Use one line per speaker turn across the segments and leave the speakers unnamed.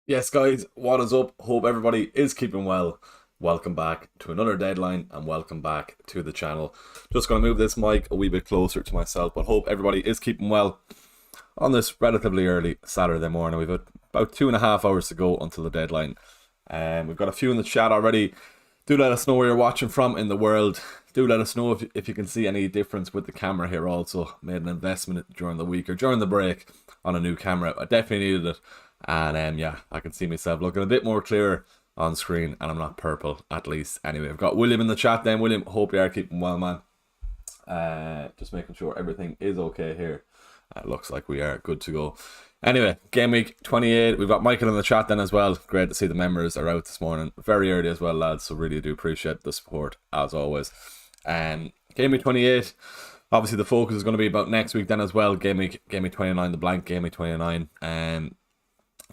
Yes, guys, what is up? Hope everybody is keeping well. Welcome back to another deadline and welcome back to the channel. Just going to move this mic a wee bit closer to myself, but hope everybody is keeping well on this relatively early Saturday morning. We've got about 2.5 hours to go until the deadline. We've got a few in the chat already. Do let us know where you're watching from in the world. Do let us know if you can see any difference with the camera here also. Made an investment during the week or during the break on a new camera. I definitely needed it. And yeah, I can see myself looking a bit more clear on screen, and I'm not purple, at least. Anyway, I've got William in the chat then. William, hope you are keeping well, man. Just making sure everything is okay here. Looks like we are good to go. Anyway, game week 28. We've got Michael in the chat then as well. Great to see the members are out this morning. Very early as well, lads. So really do appreciate the support, as always. Game week 28. Obviously, the focus is going to be about next week then as well. Game week 29, the blank game week 29.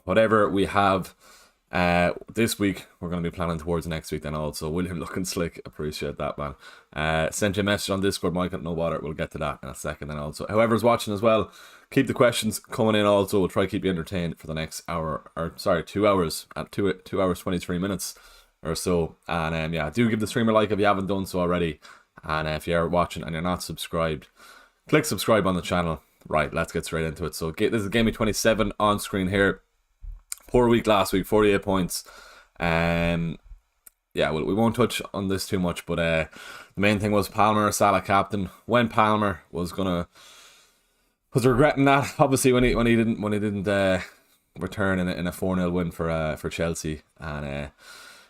Whatever we have this week, we're going to be planning towards next week then also. William looking slick, appreciate that, man. Sent you a message on Discord, Michael, no bother, we'll get to that in a second then also. Whoever's watching as well, keep the questions coming in also. We'll try to keep you entertained for the next hour, or sorry, 2 hours, at 2 hours 23 minutes or so. And yeah, do give the stream a like if you haven't done so already. And if you're watching and you're not subscribed, click subscribe on the channel. Right, let's get straight into it. So this is Game Week 27 on screen here. Poor week last week, 48 points. Yeah, well, we won't touch on this too much, but the main thing was Palmer, Salah captain. When Palmer was regretting that, obviously when he didn't return in a 4-0 win for Chelsea, and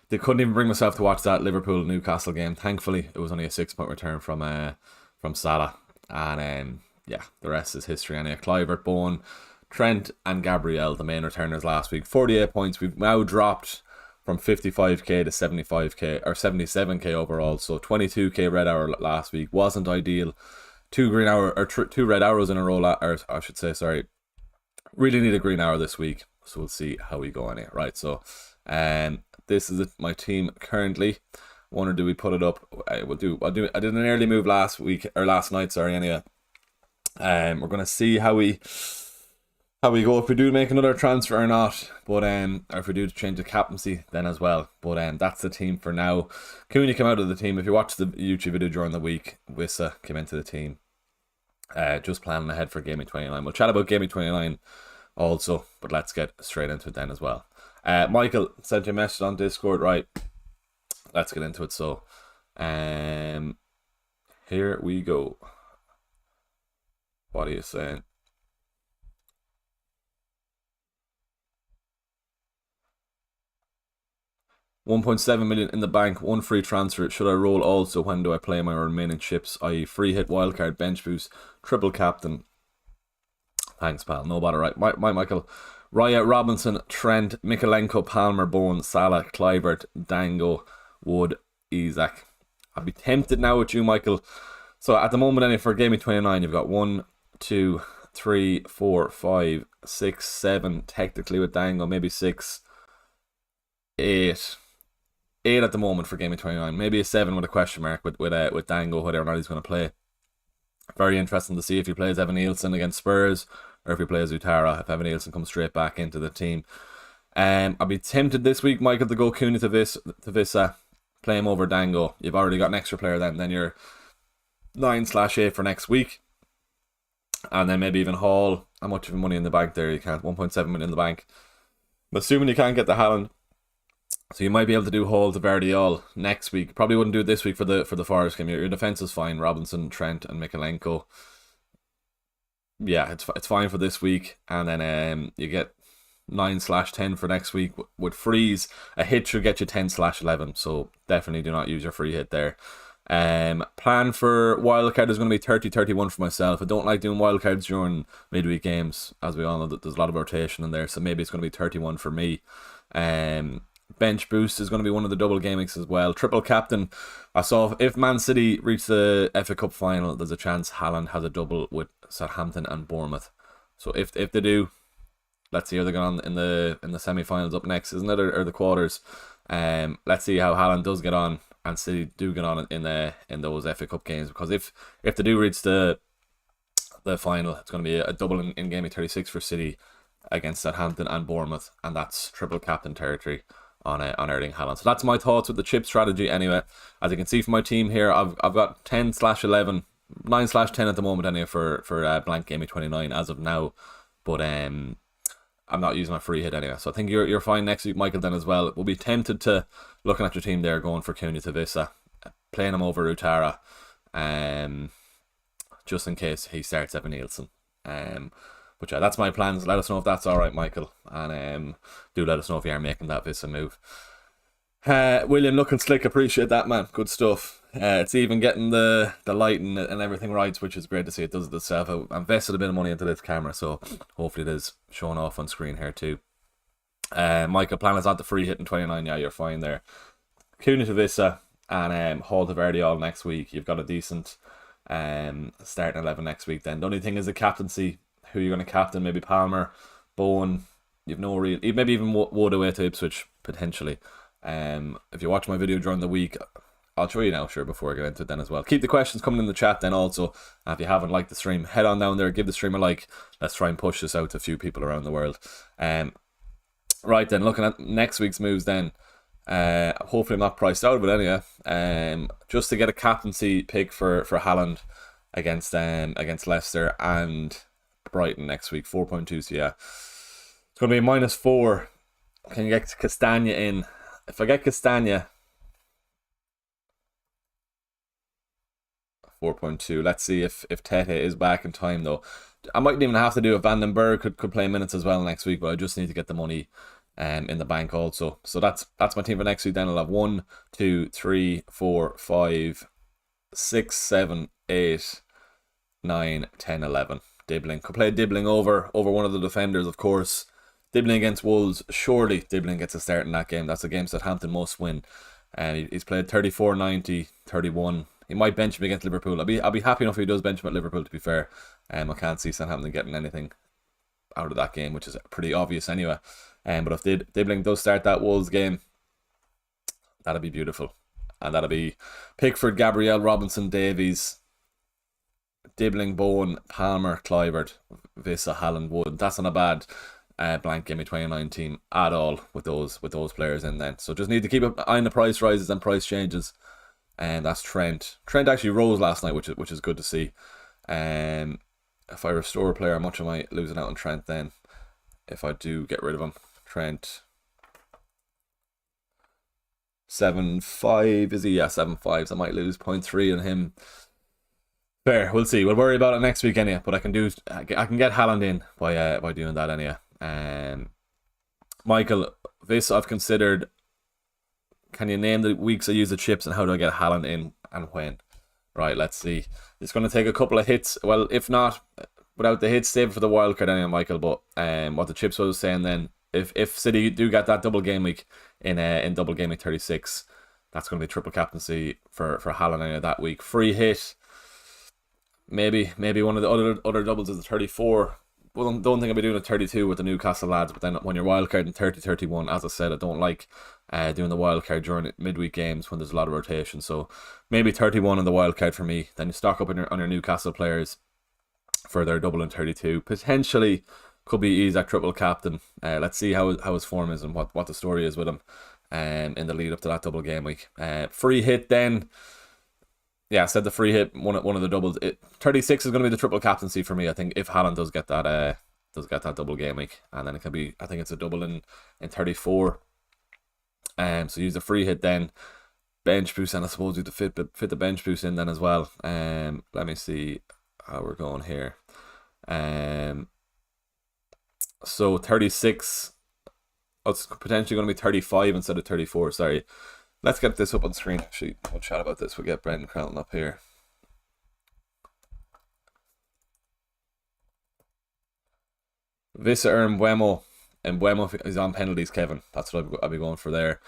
they couldn't even bring myself to watch that Liverpool Newcastle game. Thankfully, it was only a 6-point return from Salah, and yeah, the rest is history. And Clivert, Bowen, Trent and Gabriel, the main returners last week. 48 points. We've now dropped from 55k to 75k or 77k overall. So 22k red hour last week wasn't ideal. Two red arrows in a row. Or I should say, sorry. Really need a green arrow this week. So we'll see how we go on it. Right. So, this is my team currently. Wonder do we put it up? I did an early move last night. Sorry. Anyway, we're gonna see how we go, if we do make another transfer or not, but or if we do change the captaincy then as well. But that's the team for now. Cunha came out of the team. If you watched the YouTube video during the week, Wissa came into the team. Just planning ahead for Game Week 29. We'll chat about Game Week 29 also, but let's get straight into it then as well. Michael sent you a message on Discord. Right, let's get into it. So here we go. What are you saying? 1.7 million in the bank, one free transfer. Should I roll also? When do I play my remaining chips, i.e. free hit, wildcard, bench boost, triple captain? Thanks, pal. No bother. Right, Michael. Raya, Robinson, Trent, Mikalenko, Palmer, Bowen, Salah, Clivert, Dango, Wood, Isaac. I'd be tempted now with you, Michael. So at the moment, anyway, for Game Week 29, you've got 1, 2, 3, 4, 5, 6, 7. Technically with Dango, maybe 6, 8 at the moment for Game Week 29. Maybe a 7 with a question mark with Dango, whether or not he's going to play. Very interesting to see if he plays Evan Nielsen against Spurs or if he plays Utara, if Evan Nielsen comes straight back into the team. I'd be tempted this week, Michael, to go Cunha to Vissa, play him over Dango. You've already got an extra player then you're 9/8 for next week. And then maybe even Hall. How much of money in the bank there? You can't. 1.7 million in the bank. I'm assuming you can't get the Haaland. So you might be able to do Hall to Vardiol next week. Probably wouldn't do it this week for the Forest game. Your defense is fine. Robinson, Trent, and Mikalenko. Yeah, it's fine for this week. And then you get 9/10 for next week with freeze. A hit should get you 10/11. So definitely do not use your free hit there. Plan for wildcard is going to be 30-31 for myself. I don't like doing wildcards during midweek games, as we all know that there's a lot of rotation in there. So maybe it's going to be 31 for me. Bench boost is going to be one of the double game weeks as well. Triple captain. I saw if Man City reach the FA Cup final, there's a chance Haaland has a double with Southampton and Bournemouth. So if they do, let's see how they get on in the semi-finals up next, isn't it, or the quarters? Let's see how Haaland does get on and City do get on in those FA Cup games, because if they do reach the final, it's going to be a double in game week 36 for City. against Southampton and Bournemouth, and that's triple captain territory on Erling Haaland. So that's my thoughts with the chip strategy. Anyway, as you can see from my team here, I've got 10/11, 9/10 at the moment anyway for blank Gameweek29 as of now, but I'm not using my free hit anyway. So I think you're fine next week, Michael. Then as well, we'll be tempted to looking at your team there, going for Cunha to Vissa, playing him over Utara, just in case he starts Evan Nielsen. But yeah, that's my plans. Let us know if that's all right, Michael, and do let us know if you are making that Vissa move. William, looking slick, appreciate that, man. Good stuff. It's even getting the lighting and everything right, which is great to see. It does it itself. I invested a bit of money into this camera, so hopefully it is showing off on screen here too. Michael, plan is on the free hit in 29. Yeah, you're fine there. Cunha to Vissa and Hall to Verdial next week. You've got a decent starting 11 next week then. The only thing is the captaincy. Who you're going to captain? Maybe Palmer, Bowen. You've no real, maybe even Wood away to Ipswich potentially. If you watch my video during the week, I'll show you now, sure, before I get into it then as well. Keep the questions coming in the chat then also. If you haven't liked the stream, head on down there, give the stream a like. Let's try and push this out to a few people around the world. Right then, looking at next week's moves then. Hopefully I'm not priced out of it anyway. Just to get a captaincy pick for Haaland against Leicester and Brighton next week, 4.2. So yeah, it's going to be a -4. Can you get Castagna in? If I get Castagna, 4.2. Let's see if Tete is back in time though. I mightn't even have to do it. Vandenberg could play minutes as well next week, but I just need to get the money in the bank also. So that's my team for next week. Then I'll have 1, 2, 3, 4, 5, 6, 7, 8, 9, 10, 11. Dibbling. Could play Dibbling over one of the defenders, of course. Dibbling against Wolves. Surely Dibbling gets a start in that game. That's a game Southampton must win. And he's played 34, 90, 31. He might bench him against Liverpool. I'll be happy enough if he does bench him at Liverpool, to be fair. I can't see Southampton getting anything out of that game, which is pretty obvious anyway. But if Dibbling does start that Wolves game, that'll be beautiful. And that'll be Pickford, Gabriel, Robinson, Davies, Dibbling, Bowen, Palmer, Kluivert, Vissa, Haaland, Wood. That's not a bad blank Gameweek29 team at all with those players in then. So just need to keep an eye on the price rises and price changes. And that's Trent. Trent actually rose last night, which is good to see. If I restore a player, how much am I losing out on Trent then? If I do get rid of him, Trent 7.5 is he? Yeah, 7.5. So I might lose 0.3 on him. Fair, we'll see. We'll worry about it next week anyway. But I can get Haaland in by doing that anyway. Michael, this I've considered. Can you name the weeks I use the chips and how do I get Haaland in and when? Right, let's see. It's going to take a couple of hits. Well, if not, without the hits, save it for the wildcard anyway, Michael. But what the chips was saying then, if City do get that double game week in double game week 36, that's going to be triple captaincy for Haaland anyway that week. Free hit. Maybe one of the other doubles is the 34. Well, don't think I'll be doing a 32 with the Newcastle lads, but then when you're wildcard in 30, 31, as I said, I don't like doing the wildcard during midweek games when there's a lot of rotation. So maybe 31 on the wildcard for me. Then you stock up on your Newcastle players for their double in 32. Potentially could be Isaac triple captain. Let's see how his form is and what the story is with him in the lead up to that double game week. Free hit then. Yeah, I said the free hit, one of the doubles. 36 is going to be the triple captaincy for me. I think if Haaland does get that double game week, and then it can be, I think it's a double in 34. So use the free hit then, bench boost, and I suppose you to fit the bench boost in then as well. Let me see how we're going here. So 36. Oh, it's potentially going to be 35 instead of 34. Sorry. Let's get this up on screen. Actually, we'll chat about this. We'll get Brendan Crown up here. Vissa Mbeumo. Mbeumo is on penalties, Kevin. That's what I'll be going for there.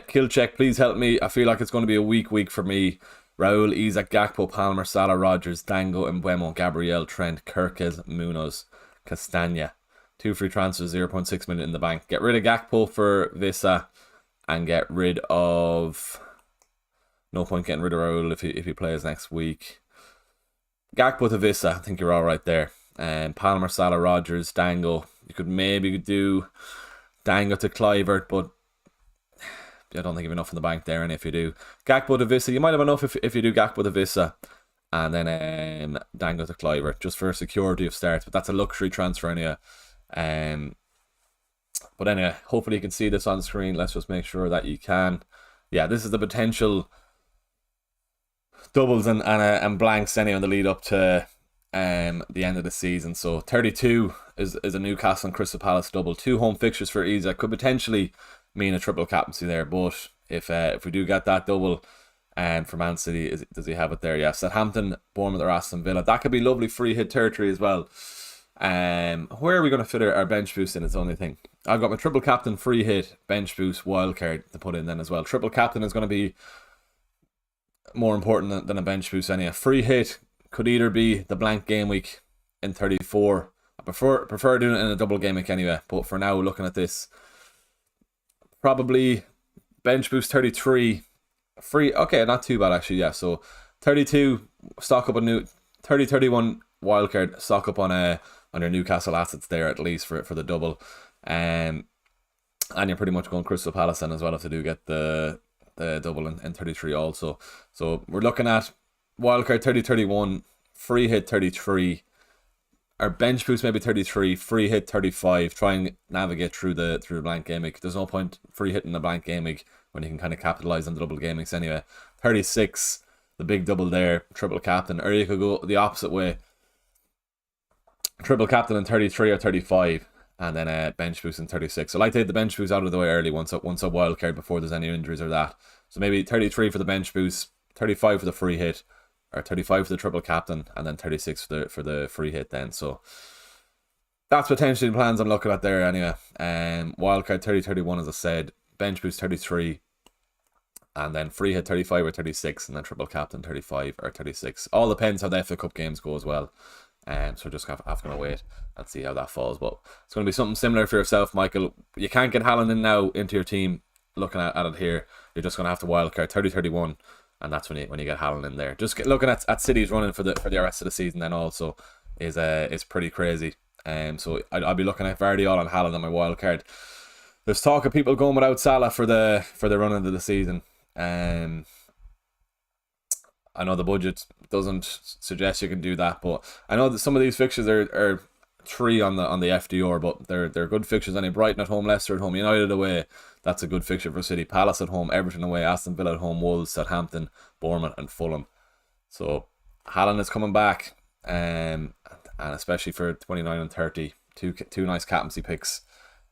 Kill check, please help me. I feel like it's going to be a week for me. Raul, Isaac, Gakpo, Palmer, Salah, Rogers, Dango, Mbeumo, Gabriel, Trent, Kirkes, Munoz, Castagna. 2 free transfers, 0.6 million in the bank. Get rid of Gakpo for Vissa. And get rid of... No point getting rid of Raul if he plays next week. Gakpo to Vissa, I think you're all right there. Palmer, Salah, Rogers, Dango. You could maybe do Dango to Clivert, but I don't think you have enough in the bank there. And if you do Gakpo to Vissa, you might have enough if you do Gakpo to Vissa, and then Dango to Clivert, just for security of starts. But that's a luxury transfer anyway. But anyway, hopefully you can see this on screen. Let's just make sure that you can. Yeah, this is the potential doubles and blanks anyway in the lead up to the end of the season. So 32 is a Newcastle and Crystal Palace double. 2 home fixtures for Isa. Could potentially mean a triple captaincy there, but if we do get that double for Man City, does he have it there? Yeah, Southampton, Bournemouth or Aston Villa. That could be lovely free hit territory as well. Where are we going to fit our bench boost in? It's the only thing. I've got my triple captain, free hit, bench boost, wildcard to put in then as well. Triple captain is going to be more important than a bench boost anyway. Free hit could either be the blank game week in 34. I prefer doing it in a double game week anyway, but for now, looking at this, probably bench boost 33. Free, okay, not too bad actually, yeah. So 32, stock up a new 30-31 wildcard, stock up on your Newcastle assets there at least for the double. And you're pretty much going Crystal Palace then as well if they do get the double in 33 also. So we're looking at wildcard 30-31, free hit 33, our bench boost maybe 33, free hit 35. Try and navigate through the blank game week. There's no point free hitting the blank game week when you can kind of capitalize on the double game weeks anyway. 36, the big double there, triple captain, or you could go the opposite way. Triple captain in 33 or 35, and then bench boost in 36. So I like to take the bench boost out of the way early once a wild card before there's any injuries or that. So maybe 33 for the bench boost, 35 for the free hit, or 35 for the triple captain, and then 36 for the free hit then. So that's potentially the plans I'm looking at there anyway. Wildcard 30-31 as I said, bench boost 33, and then free hit 35 or 36, and then triple captain 35 or 36. All depends how the FA Cup games go as well. So just have to wait and see how that falls. But it's going to be something similar for yourself, Michael. You can't get Haaland in now into your team. Looking at it here, you're just going to have to wildcard 30-31, and that's when you get Haaland in there. Just looking at City's running for the rest of the season then also is pretty crazy. So I'll be looking at Vardy and Haaland on my wildcard. There's talk of people going without Salah for the run into the season. I know the budget doesn't suggest you can do that, but I know that some of these fixtures are 3 on the FDR, but they're good fixtures. Any Brighton at home, Leicester at home, United away. That's a good fixture for City. Palace at home, Everton away, Aston Villa at home, Wolves, Southampton, Bournemouth, and Fulham. So Haaland is coming back, and especially for 29 and 30, two nice captaincy picks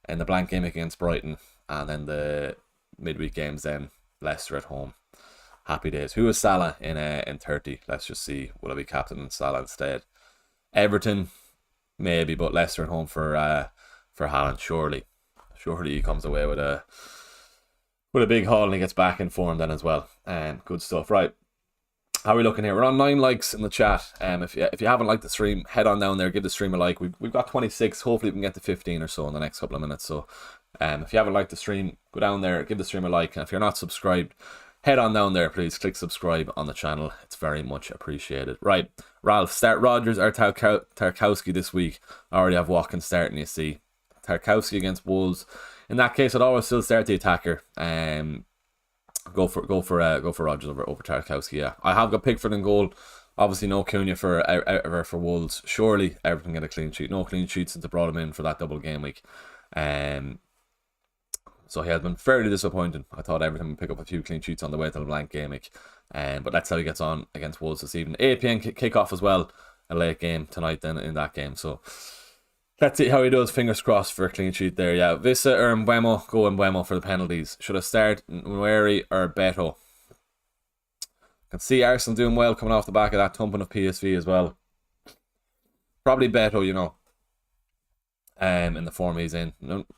in the blank game against Brighton, and then the midweek games then Leicester at home. Happy days. Who is Salah in 30? Let's just see. Will I be captain in Salah instead? Everton, maybe, but Leicester at home for Haaland. Surely he comes away with a big haul and he gets back in form then as well. Good stuff. Right. How are we looking here? We're on 9 likes in the chat. If you haven't liked the stream, head on down there, give the stream a like. We've got 26. Hopefully we can get to 15 or so in the next couple of minutes. So if you haven't liked the stream, go down there, give the stream a like. And if you're not subscribed, head on down there, please. Click subscribe on the channel. It's very much appreciated. Right, Ralph, start Rodgers or Tarkowski this week. I already have Watkins starting, you see. Tarkowski against Wolves. In that case, I'd always still start the attacker. Go for Rodgers over Tarkowski. Yeah, I have got Pickford in goal. Obviously, no Cunha for Wolves. Surely Everton get a clean sheet. No clean sheet since they brought him in for that double game week. So he has been fairly disappointing. I thought Everton would pick up a few clean sheets on the way to the blank game week. But that's how he gets on against Wolves this evening. 8 PM kick-off as well. A late game tonight then in that game. So let's see how he does. Fingers crossed for a clean sheet there. Yeah, Vissa or Mbeumo. Go Mbeumo for the penalties. Should I start Nweri or Beto? Can see Arsenal doing well coming off the back of that thumping of PSV as well. Probably Beto, you know. In the form he's in.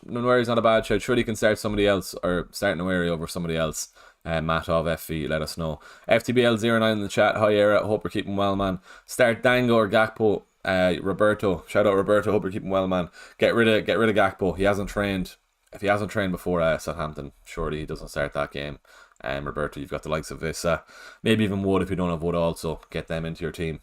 Nweri's not a bad shout. Surely he can start somebody else or start Nweri over somebody else. Matt of FV, let us know. FTBL09 in the chat. Hi Era, hope you're keeping well, man. Start Dango or Gakpo. Roberto, shout out Roberto, hope you're keeping well, man. Get rid of Gakpo. He hasn't trained. If he hasn't trained before Southampton, surely he doesn't start that game. Roberto, you've got the likes of Vissa, maybe even Wood if you don't have Wood also. Get them into your team.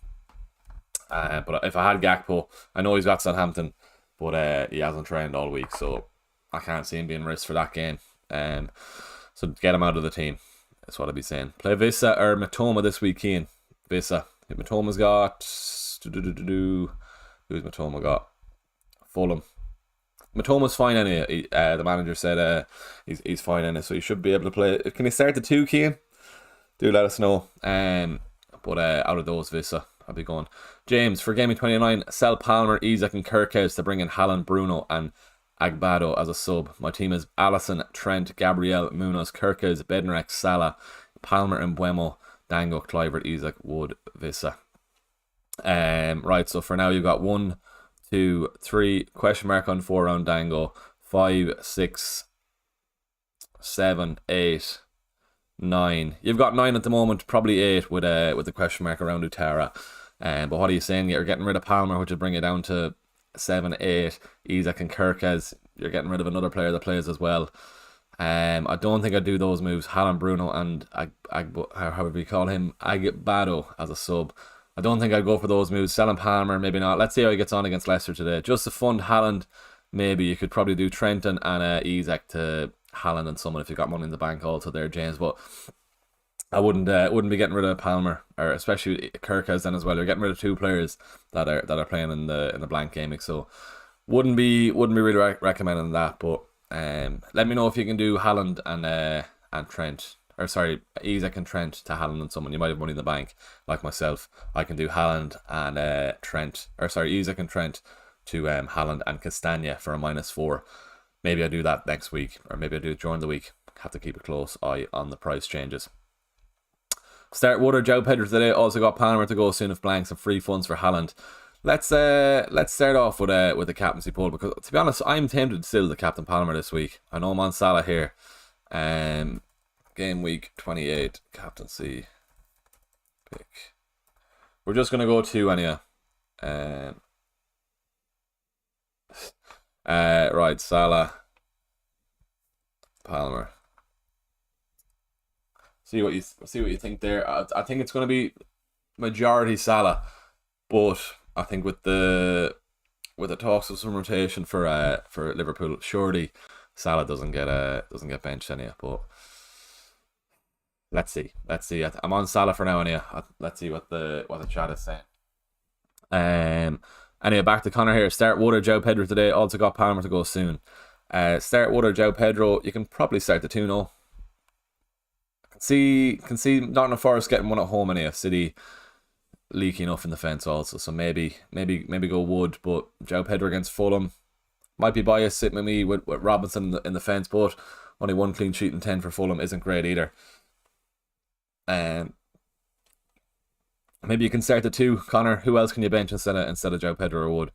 But if I had Gakpo, I know he's got Southampton, but he hasn't trained all week, so I can't see him being risked for that game. So get him out of the team. That's what I'd be saying. Play Vissa or Matoma this week, Keane. Vissa. Matoma's got... Who's Matoma got? Fulham. Matoma's fine anyway. The manager said he's fine anyway, so he should be able to play. Can he start the 2, Keane? Do let us know. But out of those, Vissa, I'll be going. James, for Gameweek 29, sell Palmer, Isak and Kirkhouse to bring in Haaland, Bruno and Agbado as a sub. My team is Alisson, Trent, Gabriel, Munoz, Kirkhouse, Bednarek, Salah, Palmer and Buemo, Dango, Kluivert, Isak, Wood, Vissa. Right, so for now you've got 1, 2, 3, question mark on 4 around Dango, 5, 6, 7, 8, 9. You've got 9 at the moment, probably 8 with the question mark around Utara. But what are you saying? You're getting rid of Palmer, which would bring it down to 7, 8. Isak and Kirkes, you're getting rid of another player that plays as well. I don't think I'd do those moves. Haaland, Bruno and however you call him, Agbado as a sub. I don't think I'd go for those moves. Selling Palmer, maybe not. Let's see how he gets on against Leicester today. Just to fund Haaland, maybe you could probably do Trenton and Isak to Haaland and someone if you've got money in the bank also there, James. But I wouldn't be getting rid of Palmer, or especially Kirkhouse then as well. You're getting rid of 2 players that are playing in the blank gaming, so wouldn't be really recommending that. But let me know if you can do Haaland and Trent. Or sorry, Isak and Trent to Haaland and someone. You might have money in the bank, like myself. I can do Haaland and Isak and Trent to Haaland and Castagna for a -4. Maybe I do that next week, or maybe I do it during the week. Have to keep a close eye on the price changes. Start Wood or Joe Pedro today. Also got Palmer to go soon if blanks and free funds for Haaland. Let's start off with the captaincy poll, because to be honest, I'm tempted still to captain Palmer this week. I know I'm on Salah here. Game week 28 captaincy pick. We're just gonna go 2 anyway. Right, Salah, Palmer. See what you think there. I think it's gonna be majority Salah, but I think with the talks of some rotation for Liverpool, surely Salah doesn't get benched anyway. But let's see. I'm on Salah for now anyway. Let's see what the chat is saying. Anyway, back to Connor here. Start Wood or Joe Pedro today. Also got Palmer to go soon. Start Wood or Joe Pedro. You can probably start the 2-0. Can see Nottingham Forest getting one at home anyway. City leaky enough in the fence also. So maybe go Wood, but Joe Pedro against Fulham. Might be biased sitting with me with Robinson in the fence, but only 1 clean sheet and 10 for Fulham isn't great either. Maybe you can start the 2, Connor. Who else can you bench instead of Joe Pedro or Wood?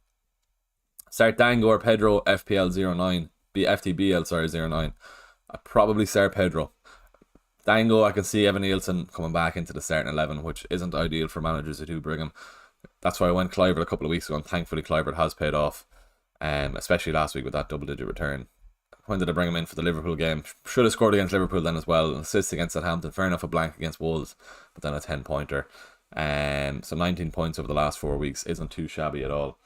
Start Dango or Pedro, FPL 09. FTBL 09. I'd probably start Pedro. Dango, I can see Evan Nielsen coming back into the starting 11, which isn't ideal for managers who do bring him. That's why I went Kluivert a couple of weeks ago, and thankfully Kluivert has paid off. Especially last week with that double-digit return. When did I bring him in for the Liverpool game? Should have scored against Liverpool then as well. An assist against Southampton. Fair enough, a blank against Wolves, but then a 10-pointer. So 19 points over the last 4 weeks isn't too shabby at all.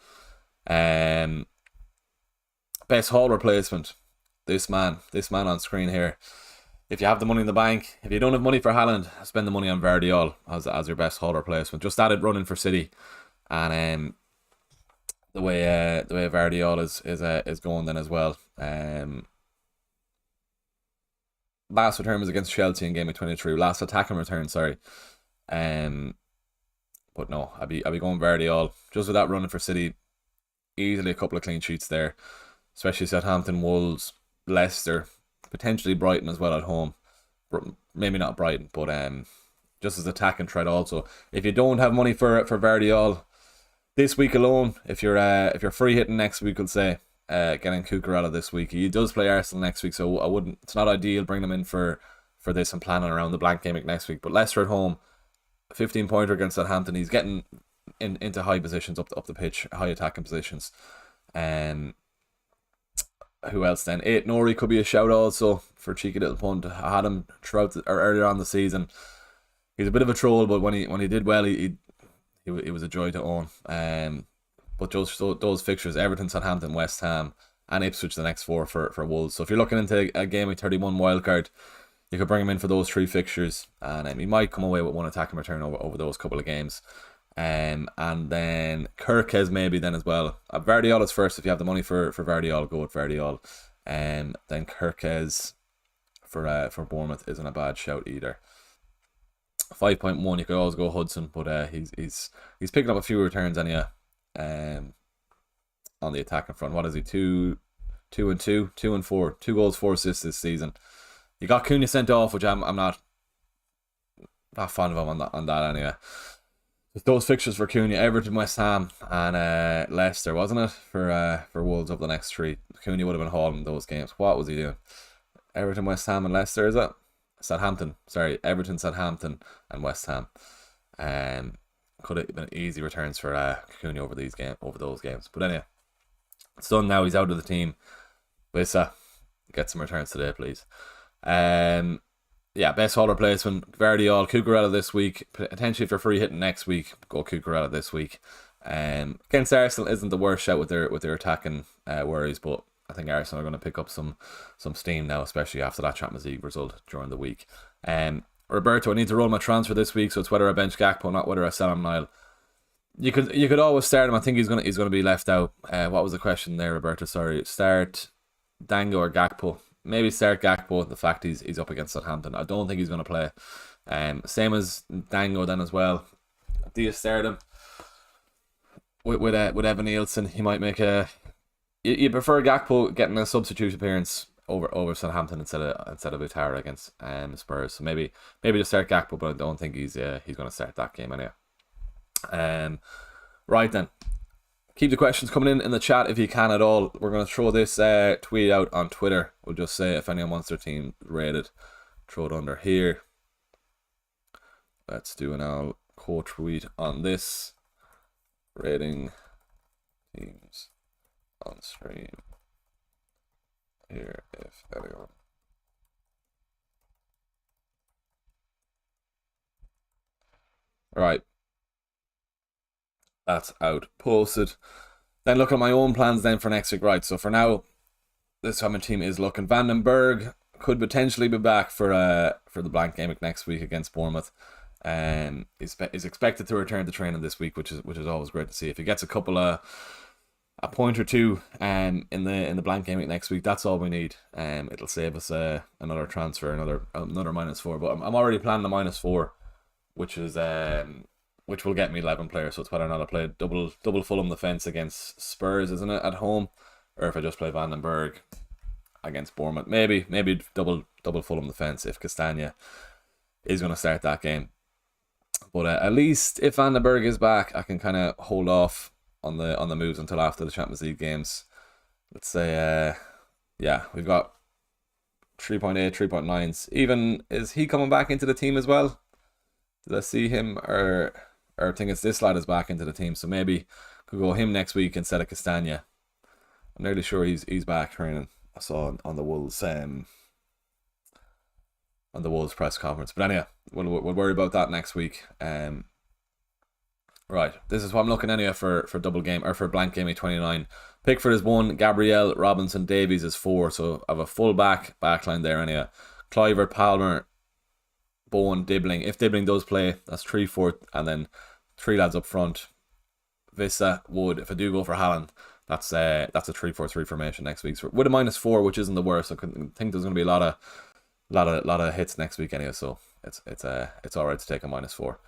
Best Hall replacement. This man on screen here. If you have the money in the bank, if you don't have money for Haaland, spend the money on Vardiol as your best Hall replacement. Just added running for City, and the way Vardiol is going then as well. Last return was against Chelsea in Gameweek 23. Last attacking return, sorry. But no, I'd be going Vardiol. Just with that running for City, easily a couple of clean sheets there. Especially Southampton, Wolves, Leicester, potentially Brighton as well at home. Maybe not Brighton, but just as attacking threat also. If you don't have money for Vardiol this week alone, if you're free hitting next week, we'll say getting Cucurella this week. He does play Arsenal next week, so I wouldn't. It's not ideal bringing him in for this and planning around the blank game next week. But Leicester at home, 15-pointer against Southampton. He's getting into high positions up the pitch, high attacking positions. Who else then? 8 Nori could be a shout also for a cheeky little punt. I had him earlier on the season. He's a bit of a troll, but when he did well, he he was a joy to own. But those fixtures: Everton, Southampton, West Ham, and Ipswich the next four for Wolves. So if you're looking into a game with 31 wildcard, you could bring him in for those 3 fixtures, and he might come away with 1 attacking return over those couple of games. And then Kirkes maybe then as well. Vardiol is first. If you have the money for Vardiol, go with Vardiol. Then Kirkes for Bournemouth isn't a bad shout either. 5.1, you could always go Hudson, but he's picking up a few returns anyhow. On the attacking front, what is he? 2 and 4, 2 goals, 4 assists this season. You got Cunha sent off, which I'm not fond of him on that anyway. Those fixtures for Cunha: Everton, West Ham, and Leicester, wasn't it? For Wolves over the next 3. Cunha would have been hauling those games. What was he doing? Everton, West Ham, and Leicester, is it? Southampton. Sorry, Everton, Southampton, and West Ham. Could have been easy returns for Cunha over those games. But anyway, it's done now. He's out of the team. Wissa, get some returns today, please. Yeah, best hall replacement: Vardiol, Cucurella this week. Potentially, if you're free hitting next week, go Cucurella this week. Against Arsenal isn't the worst shout with their attacking worries, but I think Arsenal are going to pick up some steam now, especially after that Champions League result during the week. Roberto, I need to roll my transfer this week, so it's whether I bench Gakpo, not whether I sell him, Niall. You could always start him. I think he's gonna be left out. What was the question there, Roberto? Sorry. Start Dango or Gakpo? Maybe start Gakpo. The fact he's up against Southampton, I don't think he's gonna play. Same as Dango then as well. Do you start him with Evan Nielsen? He might make a. You prefer Gakpo getting a substitute appearance over Southampton instead of Utara against Spurs. So maybe just start Gakpo, but I don't think he's gonna start that game anyway. Right then, keep the questions coming in the chat if you can at all. We're going to throw this tweet out on Twitter. We'll just say if anyone wants their team rated, throw it under here. Let's do an all quote tweet on this. Rating teams on stream here if anyone. All right. That's out posted. Then look at my own plans then for next week. Right, so for now, this time my team is looking. Van den Berg could potentially be back for the blank game next week against Bournemouth. Is expected to return to training this week, which is always great to see. If he gets a point or two in the blank game next week, that's all we need. It'll save us another transfer, another -4. But I'm already planning the -4, which will get me 11 players. So it's whether or not I play double Fulham defence against Spurs, isn't it, at home, or if I just play Van den Berg against Bournemouth. Maybe double Fulham defence if Castagna is going to start that game. But at least if Van den Berg is back, I can kind of hold off on the moves until after the Champions League games. Let's say, we've got 3.8, 3.9s. Even, is he coming back into the team as well? Did I see him, or I think it's this lad is back into the team, so maybe could go him next week instead of Castagna. I'm nearly sure he's back training. I saw on the Wolves press conference. But anyway, we'll worry about that next week. Right, this is what I'm looking anyway for double game, or for blank game 29. Pickford is 1, Gabriel, Robinson, Davies is 4. So I have a full backline there anyway. Kluivert, Palmer, Bowen, Dibbling. If Dibbling does play, that's 3, 4, and then 3 lads up front. Vissa, Wood. If I do go for Haaland, that's a 3-4-3 formation next week. So with a -4, which isn't the worst. I think there's going to be a lot of hits next week anyway. So it's all right to take a -4.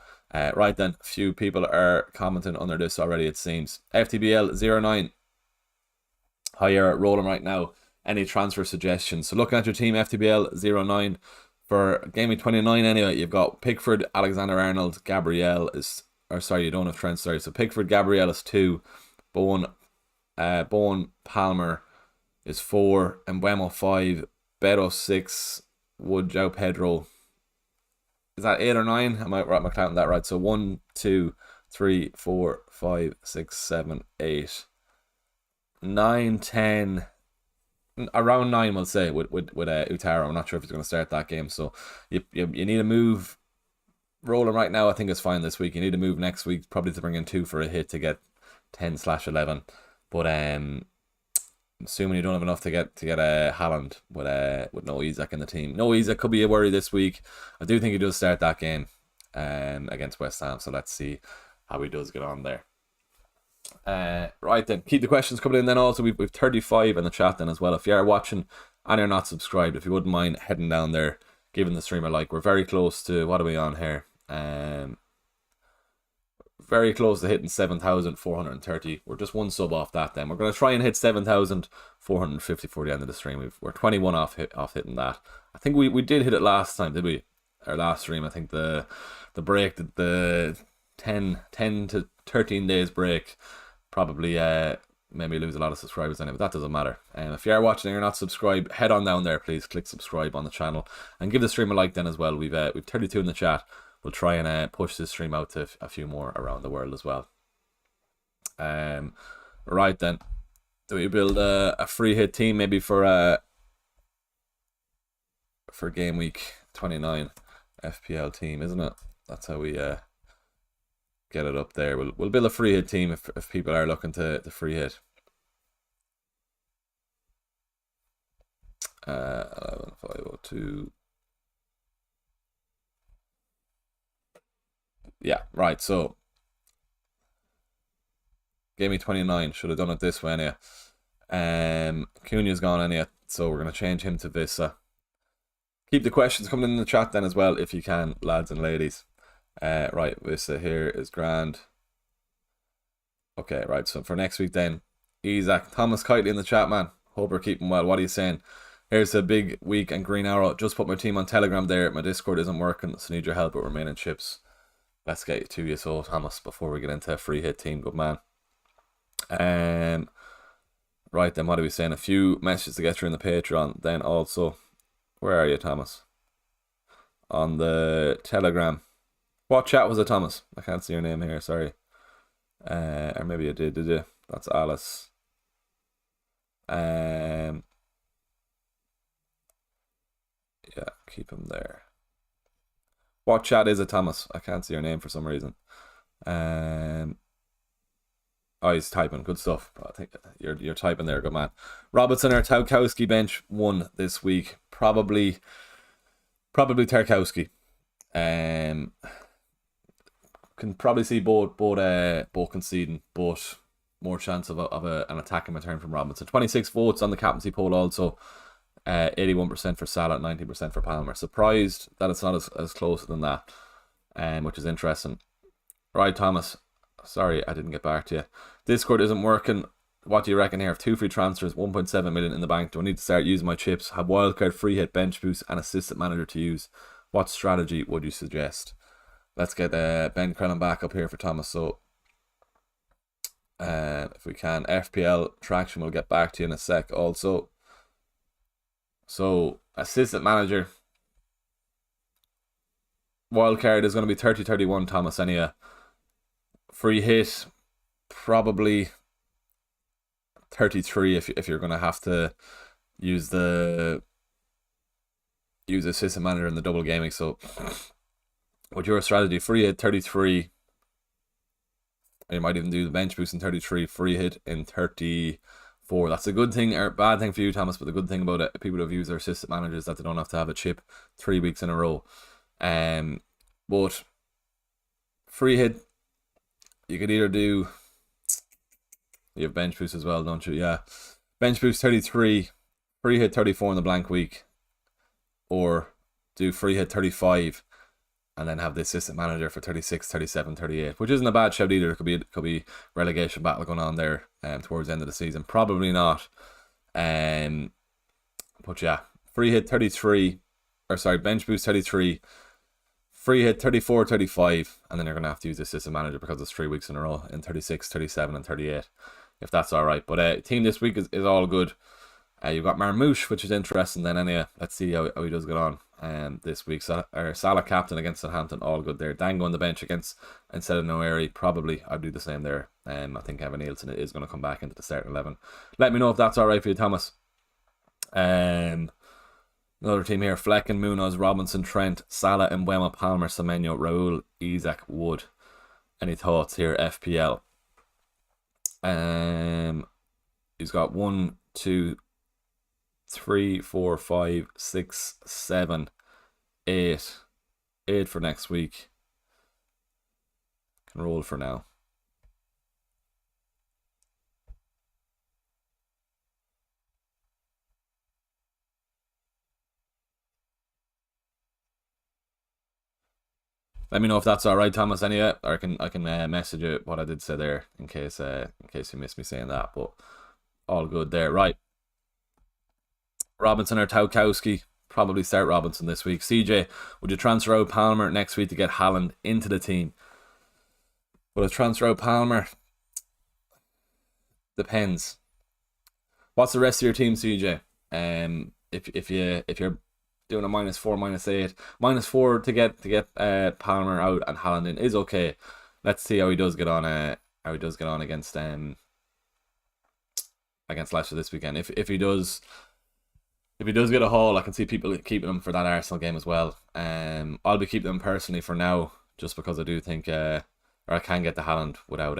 Right then, a few people are commenting under this already. It seems FTBL09. How you're rolling right now? Any transfer suggestions? So looking at your team, FTBL09. For Gameweek 29 anyway, you've got Pickford, Alexander-Arnold, Gabriel is... Or sorry, you don't have Trent, sorry. So Pickford, Gabriel is 2. Bowen, Palmer is 4. Mbeumo 5. Beto 6. Wood, João Pedro. Is that 8 or 9? Am I counting that right? So 1, 2, 3, 4, 5, 6, 7, 8, 9, 10... Around 9, we'll say, with Utara. I'm not sure if he's going to start that game. So you need to move rolling right now, I think it's fine this week. You need to move next week, probably to bring in 2 for a hit to get 10/11. But assuming you don't have enough to get a Haaland with no Isak in the team. No Isak could be a worry this week. I do think he does start that game against West Ham. So let's see how he does get on there. Right then, keep the questions coming in then. Also, we've 35 in the chat then as well. If you are watching and you're not subscribed, if you wouldn't mind heading down there, giving the stream a like. We're very close to, what are we on here? Very close to hitting 7,430. We're just one sub off that then. We're going to try and hit 7,450 for the end of the stream. We're 21 off hitting that. I think we did hit it last time, did we? Our last stream, I think the break, the 10 to 13 days break, probably made me lose a lot of subscribers in it, but that doesn't matter. If you are watching and you're not subscribed, head on down there, please. Click subscribe on the channel and give the stream a like then as well. We've 32 in the chat. We'll try and push this stream out to a few more around the world as well. Right then, do we build a free hit team maybe for game week 29 FPL team, isn't it? That's how we get it up there. We'll build a free hit team if people are looking to free hit. 11,502. Yeah, right, so Game Week 29, should have done it this way anyway. Cunha's gone anyway, so we're going to change him to Vissa. Keep the questions coming in the chat then as well, if you can, lads and ladies. Right, Vissa here is grand. Okay, right, so for next week then, Isaac, Thomas Kitely in the chat, man. Hope you're keeping well. What are you saying? Here's a big week and Green Arrow. Just put my team on Telegram there. My Discord isn't working, so need your help with remaining chips. Let's get you to you, so Thomas, before we get into a free hit team. Good man. Right then, what are we saying? A few messages to get through in the Patreon. Then also, where are you, Thomas? On the Telegram. What chat was it, Thomas? I can't see your name here, sorry. Or maybe you did you? That's Alice. Yeah, keep him there. What chat is it, Thomas? I can't see your name for some reason. Oh, he's typing. Good stuff. I think you're typing there. Good man. Robertson or Tarkowski bench 1 this week. Probably Tarkowski. Can probably see both conceding, but more chance of an attacking return from Robinson. 26 votes on the captaincy poll also. 81% for Salah, 90% for Palmer. Surprised that it's not as close than that, which is interesting. Right, Thomas. Sorry, I didn't get back to you. Discord isn't working. What do you reckon here? 2 free transfers, 1.7 million in the bank. Do I need to start using my chips? Have wildcard, free hit, bench boost, and assistant manager to use? What strategy would you suggest? Let's get Ben Crellin back up here for Thomas. So, if we can, FPL traction, we'll get back to you in a sec also. So, assistant manager. Wildcard is going to be 30-31, Thomas, anyhow. Free hit, probably 33 if you're going to have to use assistant manager in the double gaming. So, with your strategy, free hit 33. You might even do the bench boost in 33, free hit in 34. That's a good thing or bad thing for you, Thomas, but the good thing about it, people who have used their assistant managers, that they don't have to have a chip 3 weeks in a row. But free hit, you could either do, you have bench boost as well, don't you? Yeah, bench boost 33, free hit 34 in the blank week, or do free hit 35 and then have the assistant manager for 36, 37, 38, which isn't a bad shout either. It could be relegation battle going on there towards the end of the season. Probably not. But yeah, free hit 33, or sorry, bench boost 33, free hit 34, 35, and then you're going to have to use the assistant manager because it's 3 weeks in a row in 36, 37, and 38, if that's all right. But team this week is all good. You've got Marmouche, which is interesting. Then anyway, let's see how he does get on this week. Salah captain against Southampton, all good there. Dango on the bench instead of Noeri, probably I'd do the same there. I think Evan Nielsen is going to come back into the starting 11. Let me know if that's all right for you, Thomas. Another team here: Flecken, Munoz, Robinson, Trent, Salah, Mbeumo, Palmer, Semenyo, Raul, Isaac, Wood. Any thoughts here, FPL? He's got 1, 2, 3, 4, 5, 6, 7, 8. 8 for next week. Can roll for now. Let me know if that's all right, Thomas. Anyway, or I can message you what I did say there in case you missed me saying that. But all good there, right? Robinson or Taukowski? Probably start Robinson this week. CJ, would you transfer out Palmer next week to get Haaland into the team? Would I transfer out Palmer? Depends. What's the rest of your team, CJ? If you're doing a -4, -8, -4 to get Palmer out and Haaland in is okay. Let's see how he does get on. Against Leicester this weekend. If he does get a haul, I can see people keeping him for that Arsenal game as well. I'll be keeping him personally for now, just because I do think, or I can get the Haaland without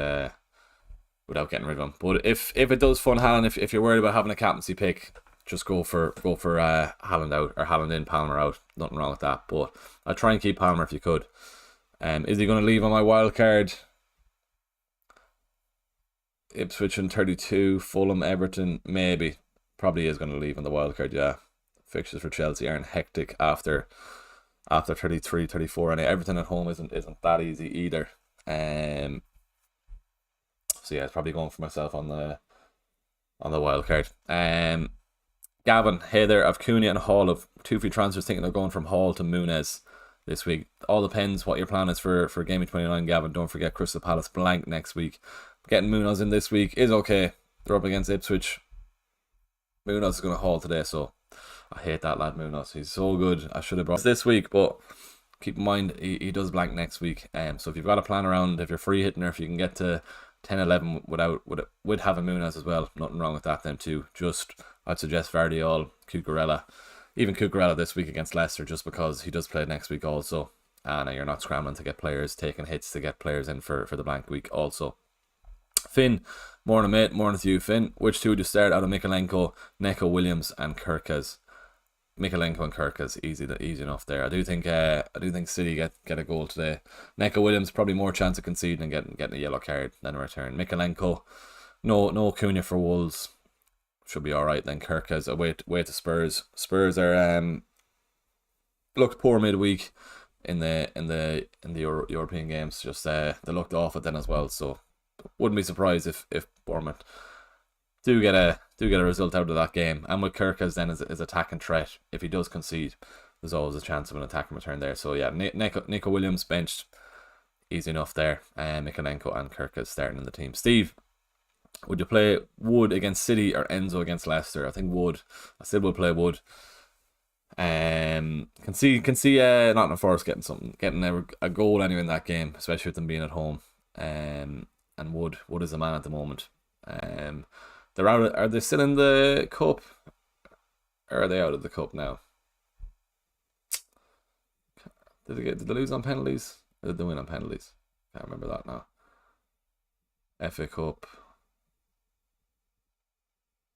getting rid of him. But if it does fund Haaland, if you're worried about having a captaincy pick, just go for Haaland out, or Haaland in, Palmer out. Nothing wrong with that. But I'd try and keep Palmer if you could. Is he going to leave on my wild card? Ipswich in 32, Fulham, Everton, maybe. Probably is going to leave on the wild card, yeah. Fixtures for Chelsea aren't hectic after 33, 34, and everything at home isn't that easy either. So yeah, it's probably going for myself on the wild card. Gavin, hey there, I've Cunha and Hall of 2 free transfers, thinking of going from Hall to Muniz this week. All depends what your plan is for Gameweek 29, Gavin. Don't forget Crystal Palace blank next week. Getting Munoz in this week is okay. They're up against Ipswich. Munoz is going to haul today, so I hate that lad Munoz. He's so good. I should have brought this week, but keep in mind he does blank next week. So if you've got a plan around, if you're free hitting, or if you can get to 10-11 with having Munoz as well, nothing wrong with that then too. Just I'd suggest Vardiol, Cucurella, even Cucurella this week against Leicester, just because he does play next week also, and you're not scrambling to get players, taking hits to get players in for the blank week also. Finn, morning mate, morning to you, Finn. Which two would you start out of Mikalenko, Neco Williams, and Kirkas? Mikalenko and Kirkas, easy enough there. I do think City get a goal today. Neco Williams probably more chance of conceding and getting a yellow card than a return. Mikalenko, no Cunha for Wolves, should be all right. Then Kirkas away to Spurs. Spurs are looked poor midweek in the European games. Just they looked awful then as well. So wouldn't be surprised if Bournemouth do get a result out of that game. And with Kirkas then as attacking threat, if he does concede, there's always a chance of an attacking return there. So yeah, Neco Williams benched, easy enough there. Mikalenko and Kirkas starting in the team. Steve, would you play Wood against City or Enzo against Leicester? I think Wood. I still would play Wood. Can see Nottingham Forest getting a goal anyway in that game, especially with them being at home. And Wood is the man at the moment. They're out. Are they still in the cup? Or are they out of the cup now? Did they lose on penalties? Or did they win on penalties? Can't remember that now. FA Cup.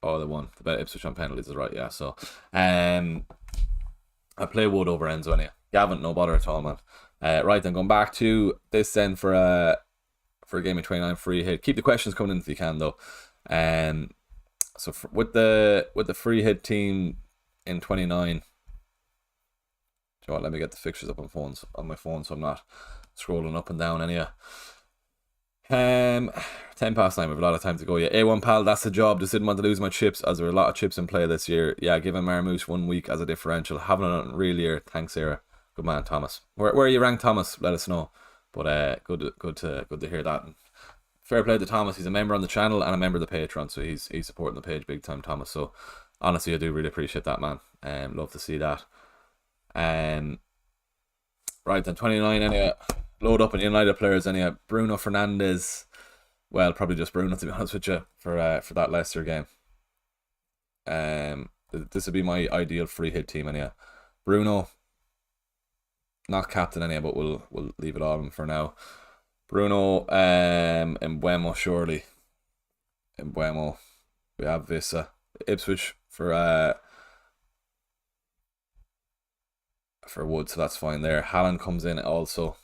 Oh, they won. The bet Ipswich on penalties is right, yeah. So, I play Wood over Enzo anyway. Gavin, no bother at all, man. Right then, going back to this then for a Gameweek 29 free hit. Keep the questions coming in if you can though. So with the free hit team in 29. Do you know what? Let me get the fixtures up on my phone, so I'm not scrolling up and down anyway. 10 past 9, we have a lot of time to go. Yeah, A1 pal, that's the job. Just didn't want to lose my chips, as there were a lot of chips in play this year. Yeah, giving Marmouche 1 week as a differential. Having it on real year. Thanks, Sarah. Good man, Thomas. Where are you ranked, Thomas? Let us know. But good to hear that. And fair play to Thomas. He's a member on the channel and a member of the Patreon, so he's supporting the page big time, Thomas. So honestly, I do really appreciate that, man. Love to see that. Right then, 29 anyway. Load up on United players anyway. Bruno Fernandes. Well, probably just Bruno, to be honest with you, for that Leicester game. This would be my ideal free hit team anyhow. Bruno, not captain anyhow, but we'll leave it on for now. Bruno, Mbeumo surely. Mbeumo. We have Vissa. Ipswich for Wood, so that's fine there. Haaland comes in also.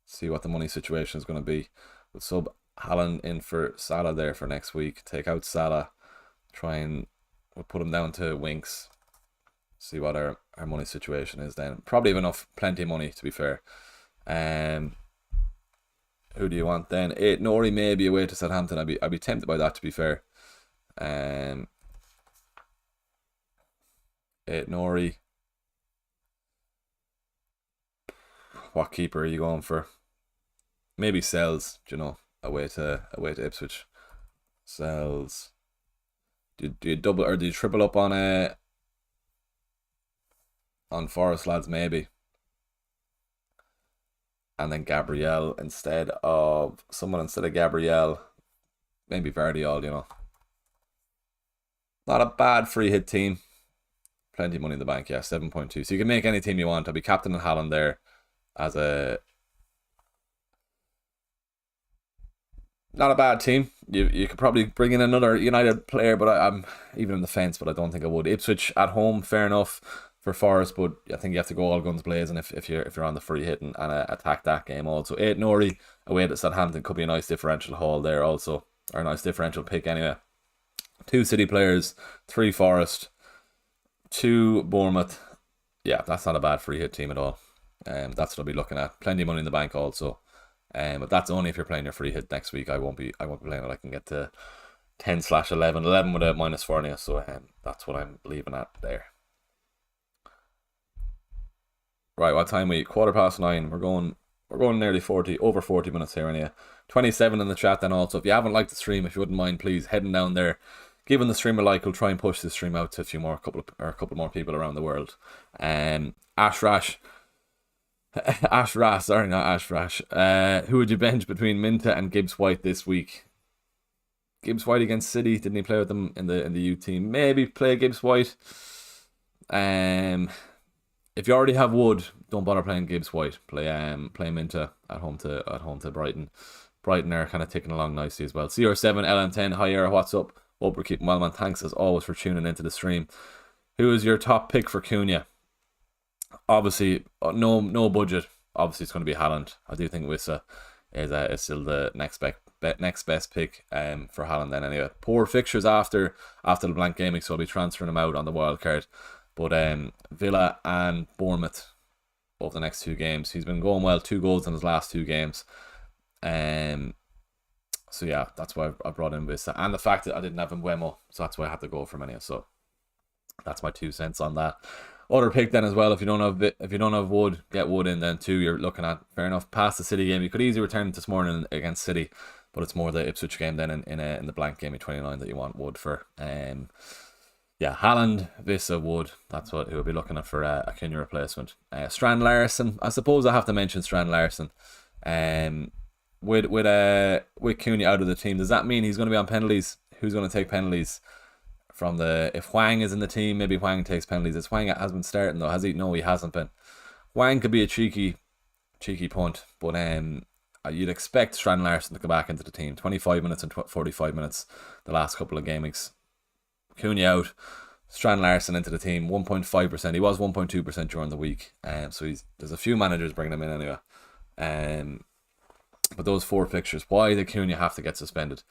See what the money situation is going to be. We'll sub Haaland in for Salah there for next week. Take out Salah. We'll put him down to Winks. See what our money situation is then. Probably have enough, plenty of money to be fair. Who do you want then? Nori maybe away to Southampton. I'd be tempted by that to be fair. Nori. What keeper are you going for? Maybe Sells, away to Ipswich. Sells. Do you double or do you triple up on Forest lads maybe? And then Gabriel instead of Gabriel. Maybe Vardiol, Not a bad free hit team. Plenty of money in the bank, yeah, 7.2. So you can make any team you want. I'll be captain and Haaland there as a... Not a bad team. You could probably bring in another United player, but I'm even in the fence, but I don't think I would. Ipswich at home, fair enough for Forest, but I think you have to go all guns blazing if you're on the free hit and attack that game also. 8 Nori away to Southampton could be a nice differential haul there also, or a nice differential pick anyway. 2 City players, 3 Forest, 2 Bournemouth. Yeah, that's not a bad free hit team at all. That's what I'll be looking at. Plenty of money in the bank also. But that's only if you're playing your free hit next week. I won't be playing it. I can get to 10/11, 11 with a -4 now. So that's what I'm leaving at there. Right, what time are we? 9:15. We're going nearly 40, over 40 minutes here anyway. 27 in the chat then also. If you haven't liked the stream, if you wouldn't mind, please heading down there, giving the stream a like. We'll try and push this stream out to a couple more people around the world. Ashrash. Sorry, not Ashrash. Who would you bench between Minta and Gibbs White this week? Gibbs White against City. Didn't he play with them in the U team? Maybe play Gibbs White. If you already have Wood, don't bother playing Gibbs White. Play Minta at home to Brighton. Brighton are kind of ticking along nicely as well. CR7 LM10. Hi, Era, what's up? Hope we're keeping well, man. Thanks as always for tuning into the stream. Who is your top pick for Cunha? Obviously, no budget. Obviously, it's going to be Haaland. I do think Wissa is still the next best pick for Haaland then anyway. Poor fixtures after the blank gaming, so I'll be transferring him out on the wild card. But Villa and Bournemouth over the next 2 games. He's been going well, 2 goals in his last 2 games. So yeah, that's why I brought in Vissa. And the fact that I didn't have Mbeumo, so that's why I had to go for him anyway. So that's my 2 cents on that. Other pick then as well, if you don't have Wood, get Wood in then too. You're looking at, fair enough, past the City game. You could easily return this morning against City, but it's more the Ipswich game then in the blank game of 29 that you want Wood for. Yeah, Haaland, Vissa, Wood. That's what he'll be looking at for a Cunha replacement. Strand Larson. I suppose I have to mention Strand Larson. With Cunha out of the team, does that mean he's going to be on penalties? Who's going to take penalties? If Hwang is in the team, maybe Hwang takes penalties. It's Hwang has been starting though, has he? No, he hasn't been. Hwang could be a cheeky punt, but you'd expect Strand Larson to come back into the team. 25 minutes and 45 minutes the last couple of game weeks. Cunha out, Strand Larson into the team. 1.5%. He was 1.2% during the week. So there's a few managers bringing him in anyway. But those 4 fixtures, why did Cunha have to get suspended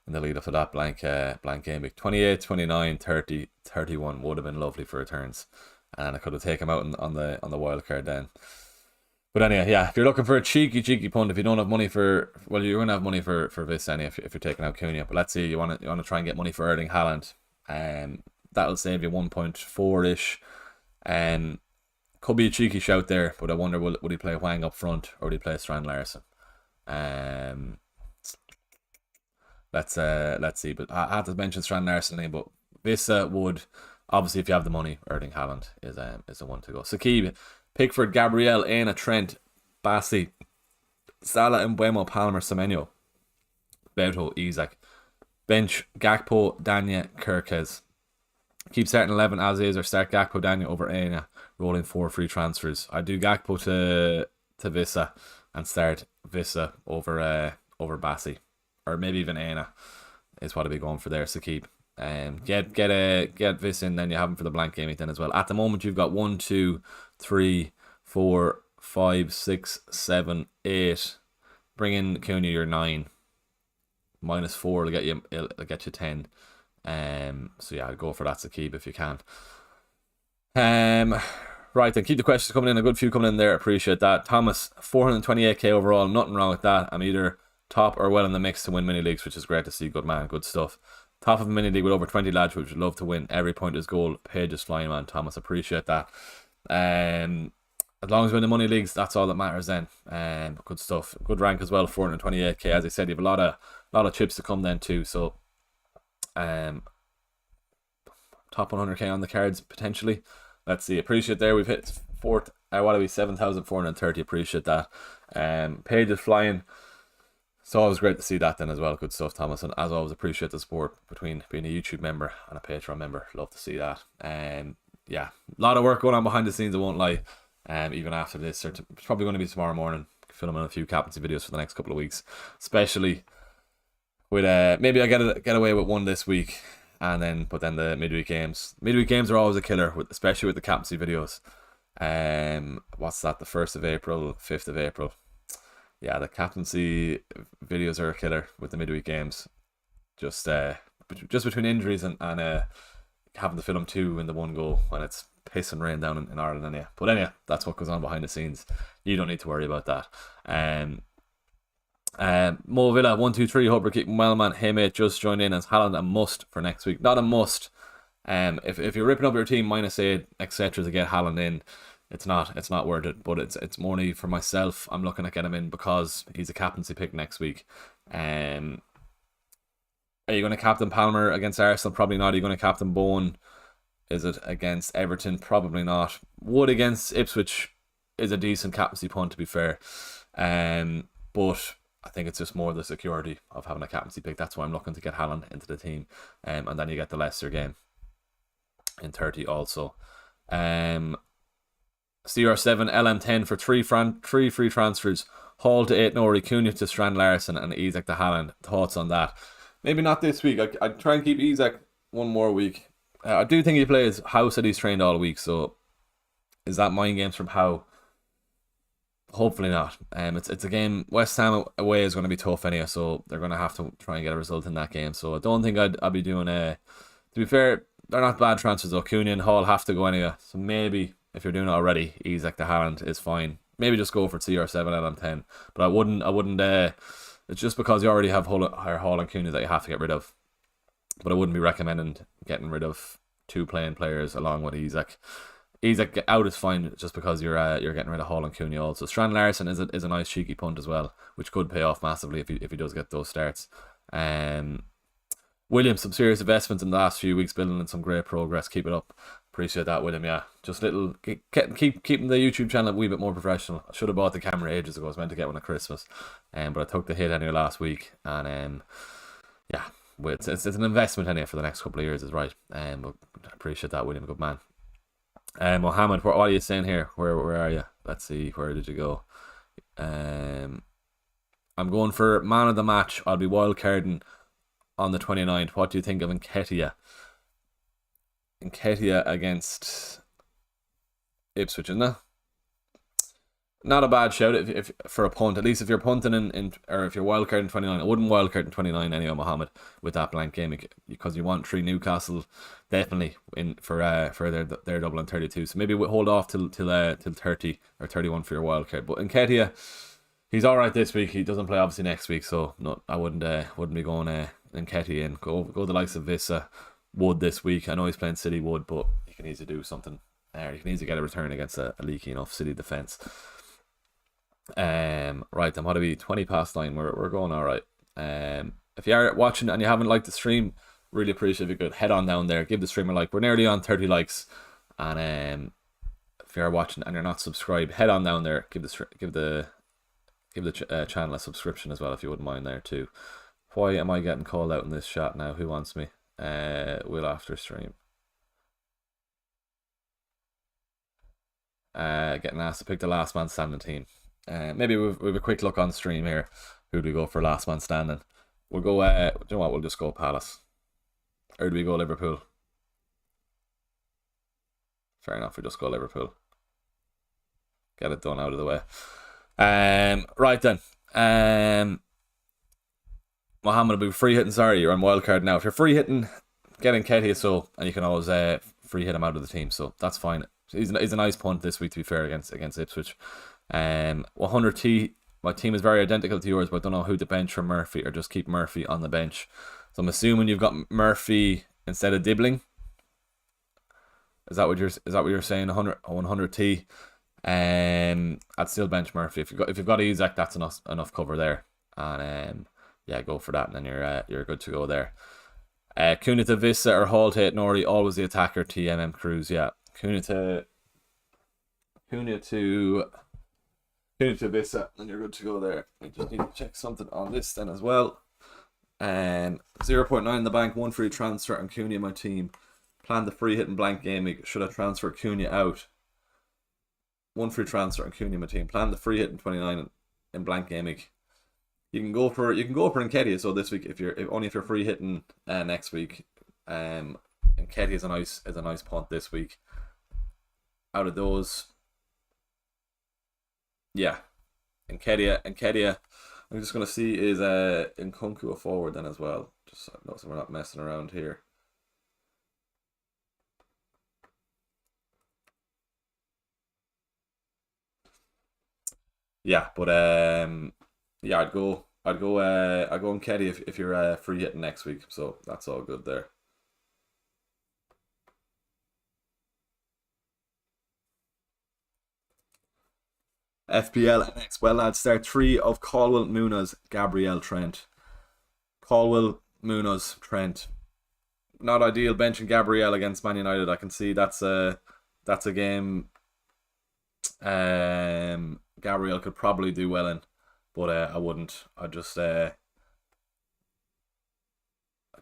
in the lead up to that blank game week? 28, 29, 30, 31 would have been lovely for returns, and I could have taken him out on the wild card then. But anyway, yeah, if you're looking for a cheeky punt, if you don't have money for, well, you're gonna have money for this anyway if you're taking out Cunha. But let's say you want to try and get money for Erling Haaland, that'll save you 1.4 ish. Could be a cheeky shout there, but I wonder would he play Hwang up front or would he play Strand Larson? Let's see. But I had to mention Strand Larson name, but Vissa Wood. Obviously, if you have the money, Erling Haaland is the one to go. Sakib, Pickford, Gabriel, Aina, Trent, Bassi, Salah, Mbeumo, Palmer, Semenyo, Beto, Isak. Bench, Gakpo, Danya, Kirkes. Keep starting 11 as is, or start Gakpo Daniel over Aina, rolling 4 free transfers. I do Gakpo to Vissa and start Vissa over Bassi, or maybe even Aina is what I'd be going for there. So keep get Vissa in, then you have him for the blank game week then as well. At the moment you've got 1, 2, 3, 4, 5, 6, 7, 8. Bring in Cunha, your 9. -4 it'll get you 10. So yeah, I'd go for that to keep if you can. Right, then keep the questions coming in. A good few coming in there. Appreciate that. Thomas, 428k overall. Nothing wrong with that. I'm either top or well in the mix to win mini leagues, which is great to see. Good man, good stuff. Top of a mini league with over 20 lads, which would love to win. Every point is goal. Page is flying, man. Thomas, appreciate that. As long as we're in the money leagues, that's all that matters then. Good stuff. Good rank as well, 428k. As I said, you have a lot of chips to come then too. So top 100k on the cards potentially. Let's see. Appreciate there. We've hit 7,430. Appreciate that. Page is flying. It's always great to see that then as well. Good stuff, Thomas. And as always, appreciate the support between being a YouTube member and a Patreon member. Love to see that. Yeah, a lot of work going on behind the scenes, I won't lie. Even after this, it's probably going to be tomorrow morning, filming a few captaincy videos for the next couple of weeks, especially with maybe I get away with one this week, but then the midweek games are always a killer, especially with the captaincy videos. What's that, the 1st of April, 5th of April? Yeah, the captaincy videos are a killer with the midweek games, just between injuries and having to film 2 in the one go when it's piss and rain down in Ireland anyhow. But anyhow, that's what goes on behind the scenes. You don't need to worry about that. Mo Villa 123, hope you're keeping well, man. Hey mate, just joined in. As Haaland a must for next week? Not a must. If you're ripping up your team -8 etc. to get Haaland in, it's not worth it. But it's more for myself. I'm looking at getting him in because he's a captaincy pick next week. Are you going to captain Palmer against Arsenal? Probably not. Are you going to captain Bowen? Is it against Everton? Probably not. Wood against Ipswich is a decent captaincy punt, to be fair. But I think it's just more the security of having a captaincy pick. That's why I'm looking to get Haaland into the team. And then you get the Leicester game in 30 also. CR7, LM10 for 3 free transfers. Hall to 8 Nori, Cunha to Strand Larson, and Isak to Haaland. Thoughts on that? Maybe not this week. I'd try and keep Isak one more week. I do think he plays. Howe said he's trained all week, so is that mind games from Howe? Hopefully not. It's a game. West Ham away is going to be tough anyway, so they're going to have to try and get a result in that game. So I don't think I'd be doing to be fair, they're not bad transfers though. Cunha and Hall have to go anyway. So maybe if you're doing it already, Isak to Haaland is fine. Maybe just go for CR7 LM10. But I wouldn't. It's just because you already have Hall and Cunha that you have to get rid of. But I wouldn't be recommending getting rid of 2 playing players along with Isak. Isak out is fine just because you're getting rid of Hall and Cunha also. Strand Larson is a nice cheeky punt as well, which could pay off massively if he does get those starts. William, some serious investments in the last few weeks, building in some great progress. Keep it up. Appreciate that, William. Yeah, just keep keeping the YouTube channel a wee bit more professional. I should have bought the camera ages ago. I was meant to get one at Christmas, but I took the hit anyway last week, and yeah. It's an investment in it for the next couple of years, is right. But I appreciate that, William. Good man. Mohammed, what are you saying here? Where are you? Let's see. Where did you go? I'm going for man of the match. I'll be wildcarding on the 29th. What do you think of Nketiah? Nketiah against Ipswich, isn't it? Not a bad shout if for a punt. At least if you're punting or if you're wildcarding 29, I wouldn't wildcard in 29 anyway, Mohammed, with that blank game, because you want 3 Newcastle definitely in for their double in 32. So maybe we'll hold off till 30 or 31 for your wildcard. But Nketiah, he's all right this week. He doesn't play obviously next week, so no, I wouldn't be going Nketiah in. Go the likes of Vissa, Wood this week. I know he's playing City Wood, but you can easily do something there. You can easily get a return against a leaky enough City defence. Right then, what are we? 20 past 9. We're going all right. If you are watching and you haven't liked the stream, really appreciate if you could head on down there, give the stream a like. We're nearly on 30 likes, and if you are watching and you're not subscribed, head on down there, give the channel a subscription as well if you wouldn't mind there too. Why am I getting called out in this chat now? Who wants me? Will after stream. getting asked to pick the last man standing team. Maybe we've a quick look on stream here. Who do we go for last man standing? We'll go, do you know what, we'll just go Palace. Or do we go Liverpool? Fair enough, we just go Liverpool. Get it done out of the way. Right then. Mohammed will be free hitting. Sorry, you're on wildcard now. If you're free hitting, get in Ketia, so, and you can always free hit him out of the team, so that's fine. He's a nice punt this week, to be fair, against Ipswich. 100T. My team is very identical to yours, but I don't know who to bench for Murphy or just keep Murphy on the bench. So I'm assuming you've got Murphy instead of Dibbling. Is that what you're saying? 100T. I'd still bench Murphy if you've got Isaac. That's enough cover there, and yeah, go for that, and then you're good to go there. Cunha to Vissa or Hall to Nori, always the attacker. TMM Cruz, yeah. Cunha to Vissa, and you're good to go there. We just need to check something on this then as well. 0.9 in the bank, 1 free transfer, and Cunha my team. Plan the free hit and blank game week. Should I transfer Cunha out? 1 free transfer and Cunha my team. Plan the free hit and 29 in blank game week. You can go for Nketiah. So this week, if you're free hitting next week, Nketiah is a nice punt this week. Out of those, yeah, Nketiah. I'm just gonna see is Nkunku a forward then as well. Just so we're not messing around here. Yeah, but yeah, I'd go Nketiah if you're free hitting next week. So that's all good there. FPL NX. Well, lads, start 3 of Colwell, Munoz, Gabriel, Trent. Colwell, Munoz, Trent. Not ideal benching Gabriel against Man United. I can see that's a game Gabriel could probably do well in, but I wouldn't. I'd just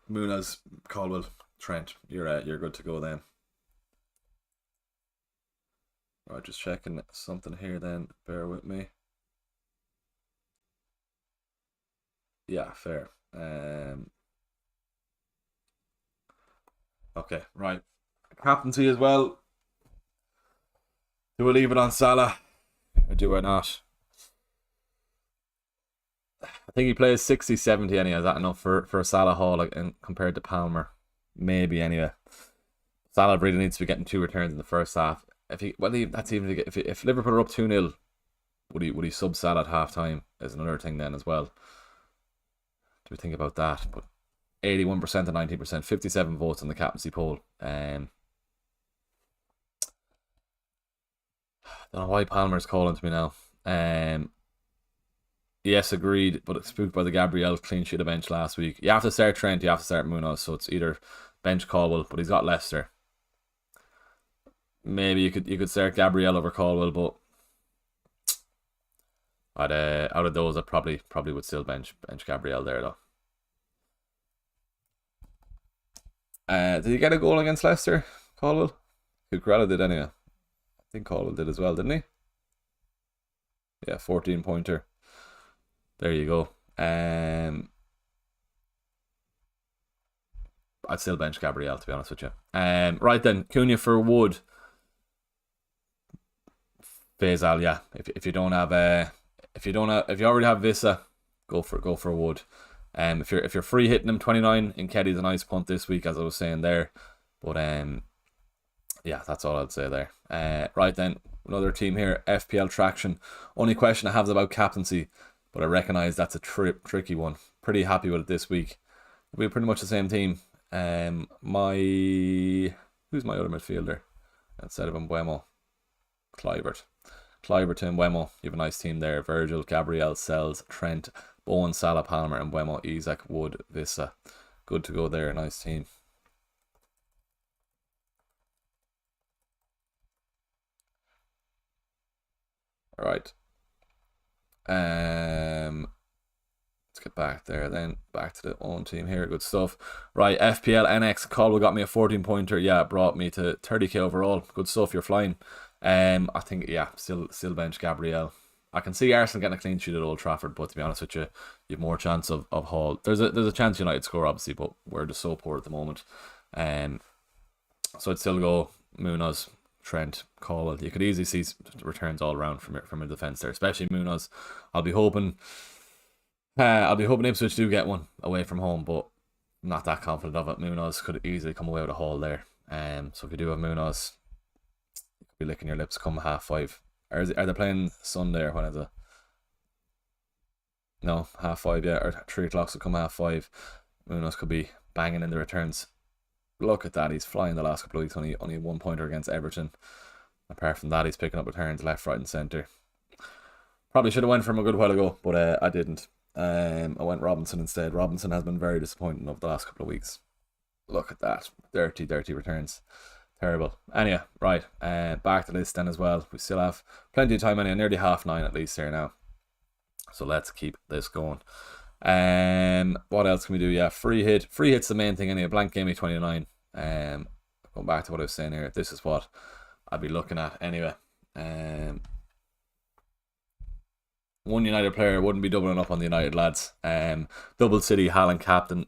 Munoz, Colwell, Trent. You're good to go then. Right, just checking something here then. Bear with me. Yeah, fair. Okay, right. Captaincy as well. Do I leave it on Salah? Or do I not? I think he plays 60, 70 anyway. Is that enough for a Salah haul compared to Palmer? Maybe anyway. Salah really needs to be getting 2 returns in the first half. If Liverpool are up 2-0, would he sub Salah at half time is another thing then as well. Do we think about that? But 81% to 19%, 57 votes on the captaincy poll. Don't know why Palmer's calling to me now. Yes, agreed, but it's spooked by the Gabriel clean sheet of bench last week. You have to start Trent, you have to start Munoz, so it's either bench Colwell, but he's got Leicester. Maybe you could start Gabriel over Colwell, but out of those, I probably would still bench Gabriel there though. Did he get a goal against Leicester, Colwell? Cucurella did anyway. I think Colwell did as well, didn't he? Yeah, 14-pointer. There you go. I'd still bench Gabriel, to be honest with you. Right then, Cunha for Wood. Faisal, yeah. If you already have Vissa, go for Wood. If you're free hitting him 29, Nketiah's a nice punt this week, as I was saying there. But yeah, that's all I'd say there. Right then, another team here, FPL Traction. Only question I have is about captaincy, but I recognise that's a tricky one. Pretty happy with it this week. We're pretty much the same team. Who's my other midfielder instead of Mbeumo? Kluivert to Mbeumo. You have a nice team there. Virgil, Gabriel, Sells, Trent, Bowen, Salah, Palmer, and Mbeumo, Isaac, Wood, Vissa. Good to go there. Nice team. All right. Let's get back there then. Back to the own team here. Good stuff. Right, FPL NX. Colwell got me a 14-pointer. Yeah, it brought me to 30k overall. Good stuff. You're flying. I think, yeah, still bench Gabriel. I can see Arsenal getting a clean sheet at Old Trafford, but to be honest with you, you have more chance of Hall. There's a chance United score, obviously, but we're just so poor at the moment. So I'd still go Munoz, Trent, Caldwell. You could easily see returns all around from a defence there, especially Munoz. I'll be hoping Ipswich do get one away from home, but I'm not that confident of it. Munoz could easily come away with a haul there. So if you do have Munoz, you could be licking your lips come 5:30. Are they playing Sunday or when is it? No, 5:30, yeah, or 3 o'clock, so come 5:30. Munoz could be banging in the returns. Look at that, he's flying the last couple of weeks, only 1 pointer against Everton. Apart from that, he's picking up returns left, right and centre. Probably should have went for him a good while ago, but I didn't. I went Robinson instead. Robinson has been very disappointing over the last couple of weeks. Look at that, dirty returns. Terrible. Anyway, right, back to this then as well. We still have plenty of time anyway, nearly 9:30 at least here now. So let's keep this going. What else can we do? Yeah, free hit. Free hit's the main thing anyway. Blank Gameweek 29. Going back to what I was saying here, this is what I'd be looking at anyway. One United player wouldn't be doubling up on the United lads. Double City, Haaland captain.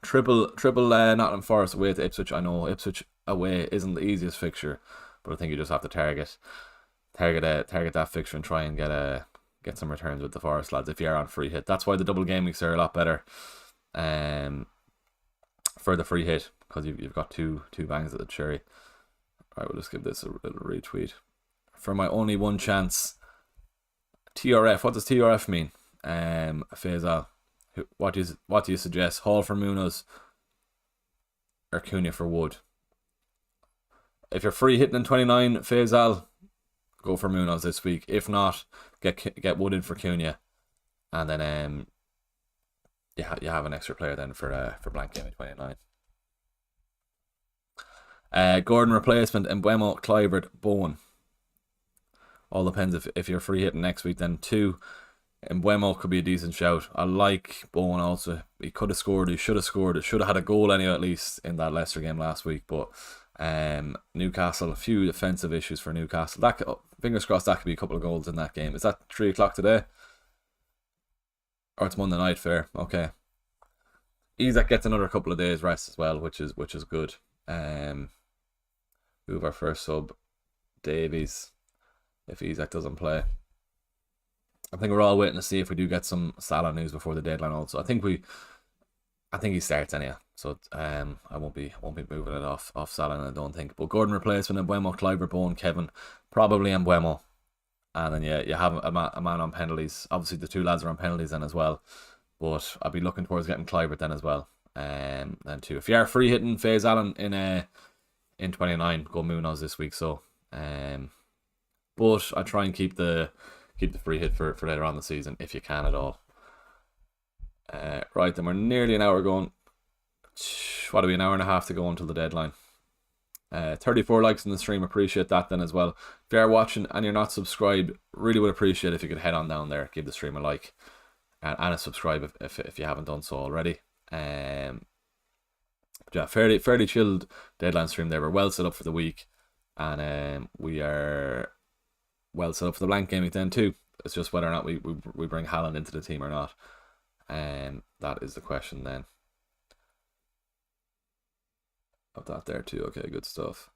Triple Nottingham Forest away to Ipswich. I know Ipswich away isn't the easiest fixture, but I think you just have to target that fixture and try and get some returns with the Forest lads if you are on free hit. That's why the double game weeks are a lot better for the free hit, because you've got two bangs at the cherry. Alright, we'll just give this a little retweet. For my only one chance, TRF. What does TRF mean? Faisal. What do you suggest? Hall for Munoz or Cunha for Wood? If you're free hitting in 29, Faisal, go for Munoz this week. If not, get Wood in for Cunha, and then you have an extra player then for blank game at 29. Gordon replacement, Mbeumo, Kluivert, Bowen. All depends if you're free hitting next week. Then 2, Mbeumo could be a decent shout. I like Bowen also. He could have scored. He should have scored. It should have had a goal anyway, at least in that Leicester game last week. But Newcastle, a few defensive issues for Newcastle. Fingers crossed that could be a couple of goals in that game. Is that 3 o'clock today? Or it's Monday night, fair. Okay. Isak gets another couple of days rest as well, which is good. We have our first sub, Davies, if Isak doesn't play. I think we're all waiting to see if we do get some Salah news before the deadline also. I think he starts anyhow. So I won't be moving it off Salah, I don't think. But Gordon replacement, Mbeumo, Kluivert, Bowen, Kevin, probably Mbeumo. And then you have a man on penalties. Obviously the 2 lads are on penalties then as well. But I'll be looking towards getting Kluivert then as well. Then too. If you are free hitting FaZe Allen in 29, go Munoz this week. So but I try and keep the free hit for later on in the season if you can at all. Right, then we're nearly an hour going. What are we, an hour and a half to go until the deadline. 34 likes in the stream, appreciate that then as well. If you are watching and you're not subscribed, really would appreciate if you could head on down there, give the stream a like and a subscribe if you haven't done so already. Yeah, fairly chilled deadline stream there. We're well set up for the week, and we are well set up for the blank game week then too. It's just whether or not we bring Haaland into the team or not. That is the question then. Of that there too. Okay, good stuff.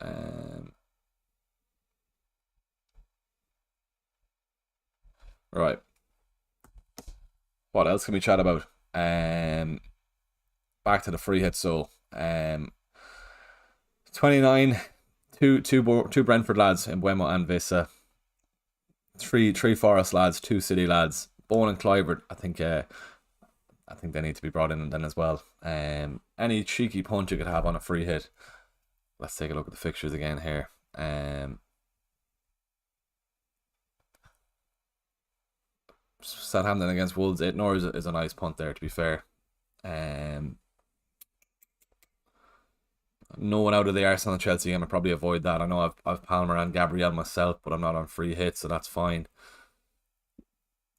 Right. What else can we chat about? Back to the free hit. So 29, two Brentford lads in Mbeumo and Vissa. Three Forest lads, 2 City lads. Bowen and Kluivert, I think they need to be brought in then as well. Any cheeky punch you could have on a free hit. Let's take a look at the fixtures again here. Southampton against Wolves. Ignore is a nice punt there, to be fair. No one out of the Arsenal and Chelsea game. I'll probably avoid that. I know I've Palmer and Gabriel myself, but I'm not on free hits, so that's fine.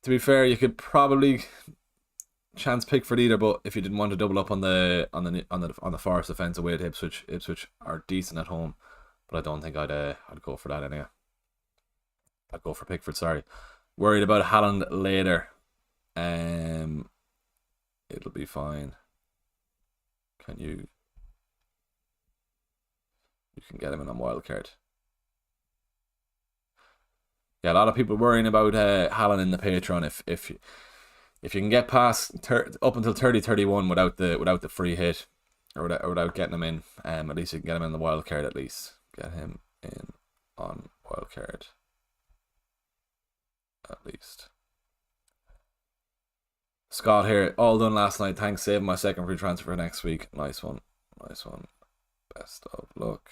To be fair, you could probably chance Pickford either, but if you didn't want to double up on the Forest defence away at Ipswich are decent at home. but I don't think I'd go for that anyway. I'd go for Pickford, sorry. Worried about Haaland later. It'll be fine. You can get him in on wildcard. Yeah, a lot of people worrying about Haaland in the Patreon. If you can get past up until 30-31 without the free hit, or without getting him in, at least you can get him in the wildcard. At least get him in on wildcard. At least. Scott here, all done last night. Thanks, saving my second free transfer for next week. Nice one. Nice one. Best of luck.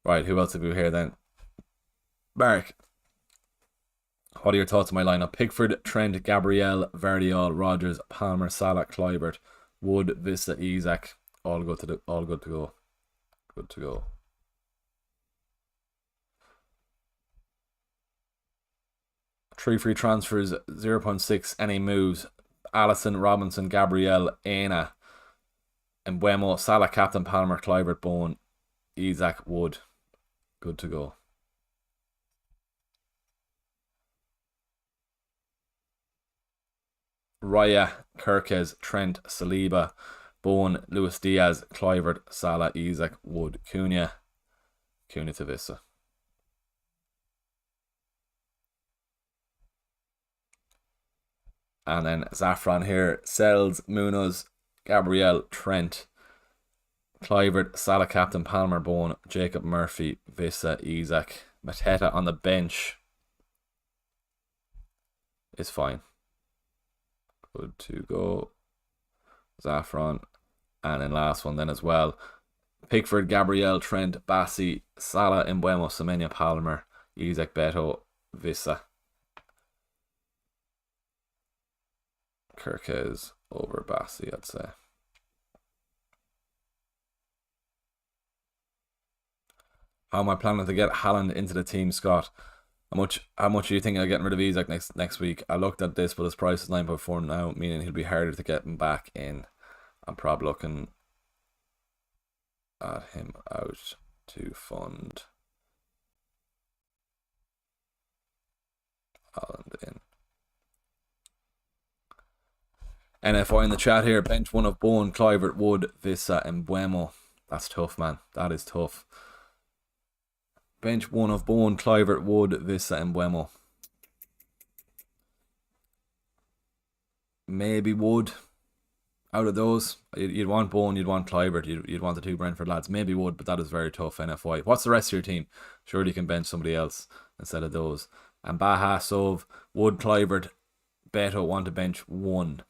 Right, who else have we here then? Mark. What are your thoughts on my lineup? Pickford, Trent, Gabriel, Vardiol, Rodgers, Palmer, Salah, Kluivert, Wood, Vista, Isak. All good to go. Good to go. Three free transfers, 0.6 any moves. Allison, Robinson, Gabriel, Aina, Mbuemo, Salah, Captain, Palmer, Kluivert, Bowen, Isak, Wood. Good to go. Raya, Kirkes, Trent, Saliba, Bowen, Luis Diaz, Kluivert, Salah, Isak, Wood, Cunha to Vista. And then Zafran here, Sells, Munoz, Gabriel, Trent, Kluivert, Salah, Captain, Palmer, Bowen, Jacob Murphy, Vista, Isak. Mateta on the bench is fine. Good to go. Zafran. And then last one then as well. Pickford, Gabriel, Trent, Bassi, Salah, Mbuemo, Semenya, Palmer, Isak, Beto, Vista. Kirkes over Bassi, I'd say. How am I planning to get Haaland into the team, Scott? How much are you thinking of getting rid of Isak next week? I looked at this, but his price is 9.4 now, meaning he'll be harder to get him back in. I'm probably looking at him out to fund Haaland in. NFI in the chat here. Bench one of Bowen, Kluivert, Wood, Vista, and Mbuemo. That's tough, man. That is tough. Bench one of Bowen, Kluivert, Wood, Vista, and Mbuemo. Maybe Wood. Out of those, you'd want Bowen, you'd want Kluivert, you'd want the two Brentford lads. Maybe Wood, but that is very tough. NFI. What's the rest of your team? Surely you can bench somebody else instead of those. And Baha, Sov, Wood, Kluivert, Beto want to bench one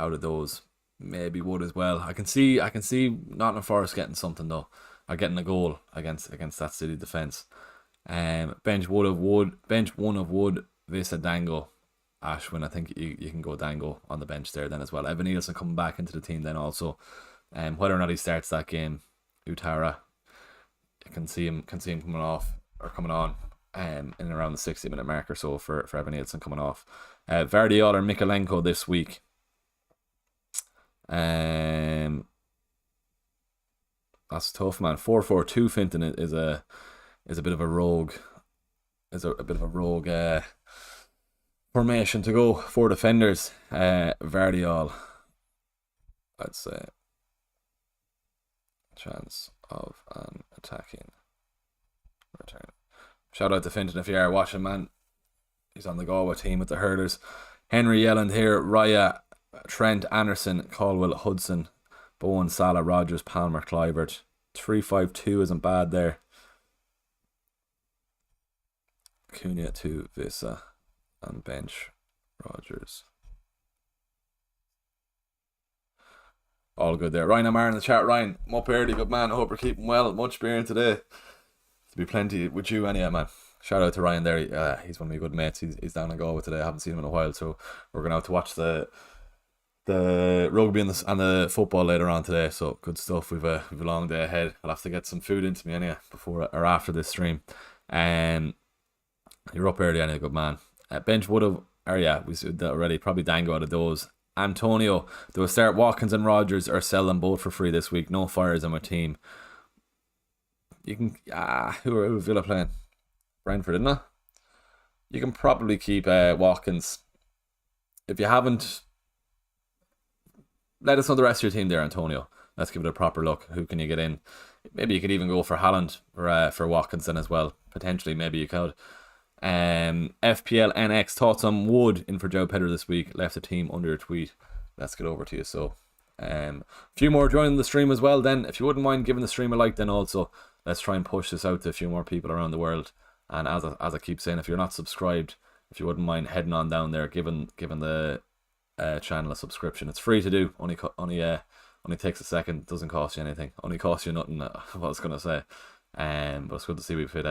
out of those. Maybe Wood as well. I can see Nottingham Forest getting something though. Or getting a goal against that City defence. Bench one of Wood, Vista, Dango, Ashwin. I think you can go Dango on the bench there then as well. Evan Nielsen coming back into the team then also. Whether or not he starts that game, Utara, you can see him coming off or coming on in around the 60-minute mark or so for Evan Nielsen coming off. Vardiol or Mikalenko this week. That's tough, man. 4-4-2 Finton is a bit of a rogue. Is a bit of a rogue formation to go. 4 defenders. Vardiol, I'd say. Chance of an attacking return. Shout out to Finton if you are watching, man. He's on the Galway team with the Hurlers. Henry Yelland here. Raya, Trent, Anderson, Caldwell, Hudson, Bowen, Salah, Rodgers, Palmer, Kluivert. 3-5-2 isn't bad there. Cunha to Vista and bench Rodgers. All good there. Ryan Amar in the chat. Ryan, I'm up early, good man. I hope you're keeping well. Much beer in today. To be plenty with you anyhow, man. Shout out to Ryan there. He's one of my good mates. He's down in Galway today. I haven't seen him in a while, so we're going to have to watch the rugby and the football later on today. So good stuff. We've a long day ahead. I'll have to get some food into me anyway before or after this stream. You're up early anyway, good man. Bench would have, we said that already. Probably Dango out of those. Antonio, do I start Watkins and Rodgers or sell them both for free this week? No fires on my team. You can who are Villa playing? Brentford, isn't it? You can probably keep Watkins. If you haven't, let us know the rest of your team there, Antonio. Let's give it a proper look. Who can you get in? Maybe you could even go for Haaland for Watkins then as well. Potentially, maybe you could. FPL NX thoughts on Wood in for Joe Pedro this week. Left the team under a tweet. Let's get over to you. So, a few more joining the stream as well. Then, if you wouldn't mind giving the stream a like, then also let's try and push this out to a few more people around the world. And as I keep saying, if you're not subscribed, if you wouldn't mind heading on down there, giving the channel a subscription. It's free to do. Only takes a second. Doesn't cost you anything. Only costs you nothing. What I was gonna say. But it's good to see we've hit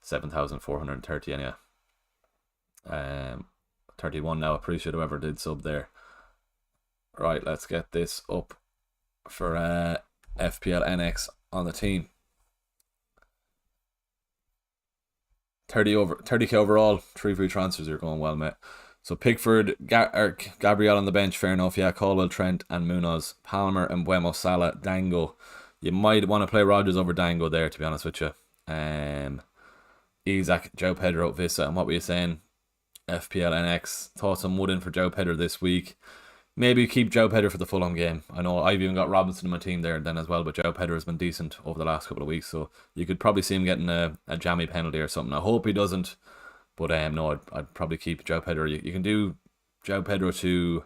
7,430 anyway. 31 now. Appreciate whoever did sub there. Right, let's get this up for FPL NX on the team. 30k overall. 3 free transfers. You're going well, mate. So Pickford, Gabriel on the bench, fair enough. Yeah, Caldwell, Trent and Munoz, Palmer and Mbeumo, Salah, Dango. You might want to play Rodgers over Dango there, to be honest with you. Isaac, Joe Pedro, Vissa. And what were you saying? FPL NX. Thoughts on Wood in for Joe Pedro this week. Maybe keep Joe Pedro for the Fulham game. I know I've even got Robinson in my team there then as well, but Joe Pedro has been decent over the last couple of weeks, so you could probably see him getting a jammy penalty or something. I hope he doesn't, but no, I'd probably keep Joe Pedro. You can do Joe Pedro to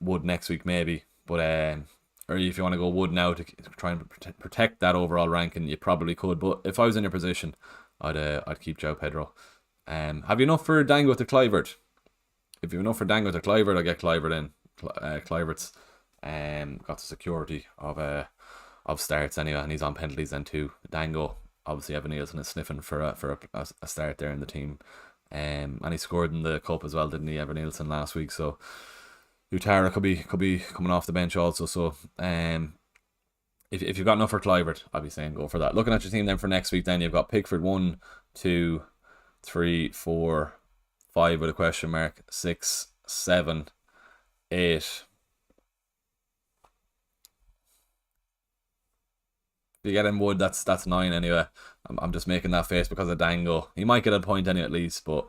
Wood next week maybe, but or if you want to go Wood now to try and protect that overall ranking, you probably could. But if I was in your position, I'd keep Joe Pedro. Have you enough for Dango to Clivert? If you have enough for Dango to Clivert, I'll get Clivert in. Clivert's got the security of starts anyway, and he's on penalties then too. Dango, obviously Evan Nielsen is sniffing for a start there in the team, and he scored in the cup as well, didn't he, Evan Nielsen last week? So Utara could be coming off the bench also. So if you've got enough for Clivert, I'd be saying go for that. Looking at your team then for next week, then you've got Pickford 1, 2, 3, 4, 5 with a question mark, 6, 7, 8. If you get in Wood, that's 9 anyway. I'm just making that face because of Dango. He might get a point anyway at least, but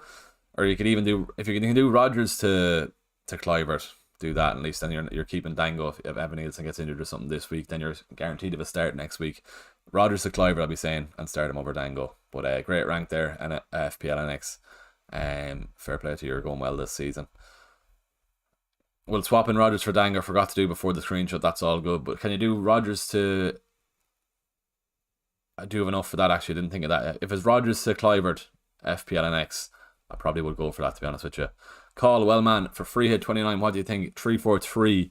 or you could even do, if you can do Rodgers to Clivert, do that at least. Then you're keeping Dango. If Evan Nielsen gets injured or something this week, then you're guaranteed of a start next week. Rodgers to Clivert, I'll be saying, and start him over Dango. But great rank there and FPL NX. Fair play to you. You're going well this season. We'll swap in Rodgers for Dango. Forgot to do before the screenshot. That's all good. But can you do Rodgers to... I do have enough for that, actually. I didn't think of that. If it's Rodgers to Clivert, FPL NX, I probably would go for that, to be honest with you. Call, well, man, for free hit 29, what do you think? 3-4-3.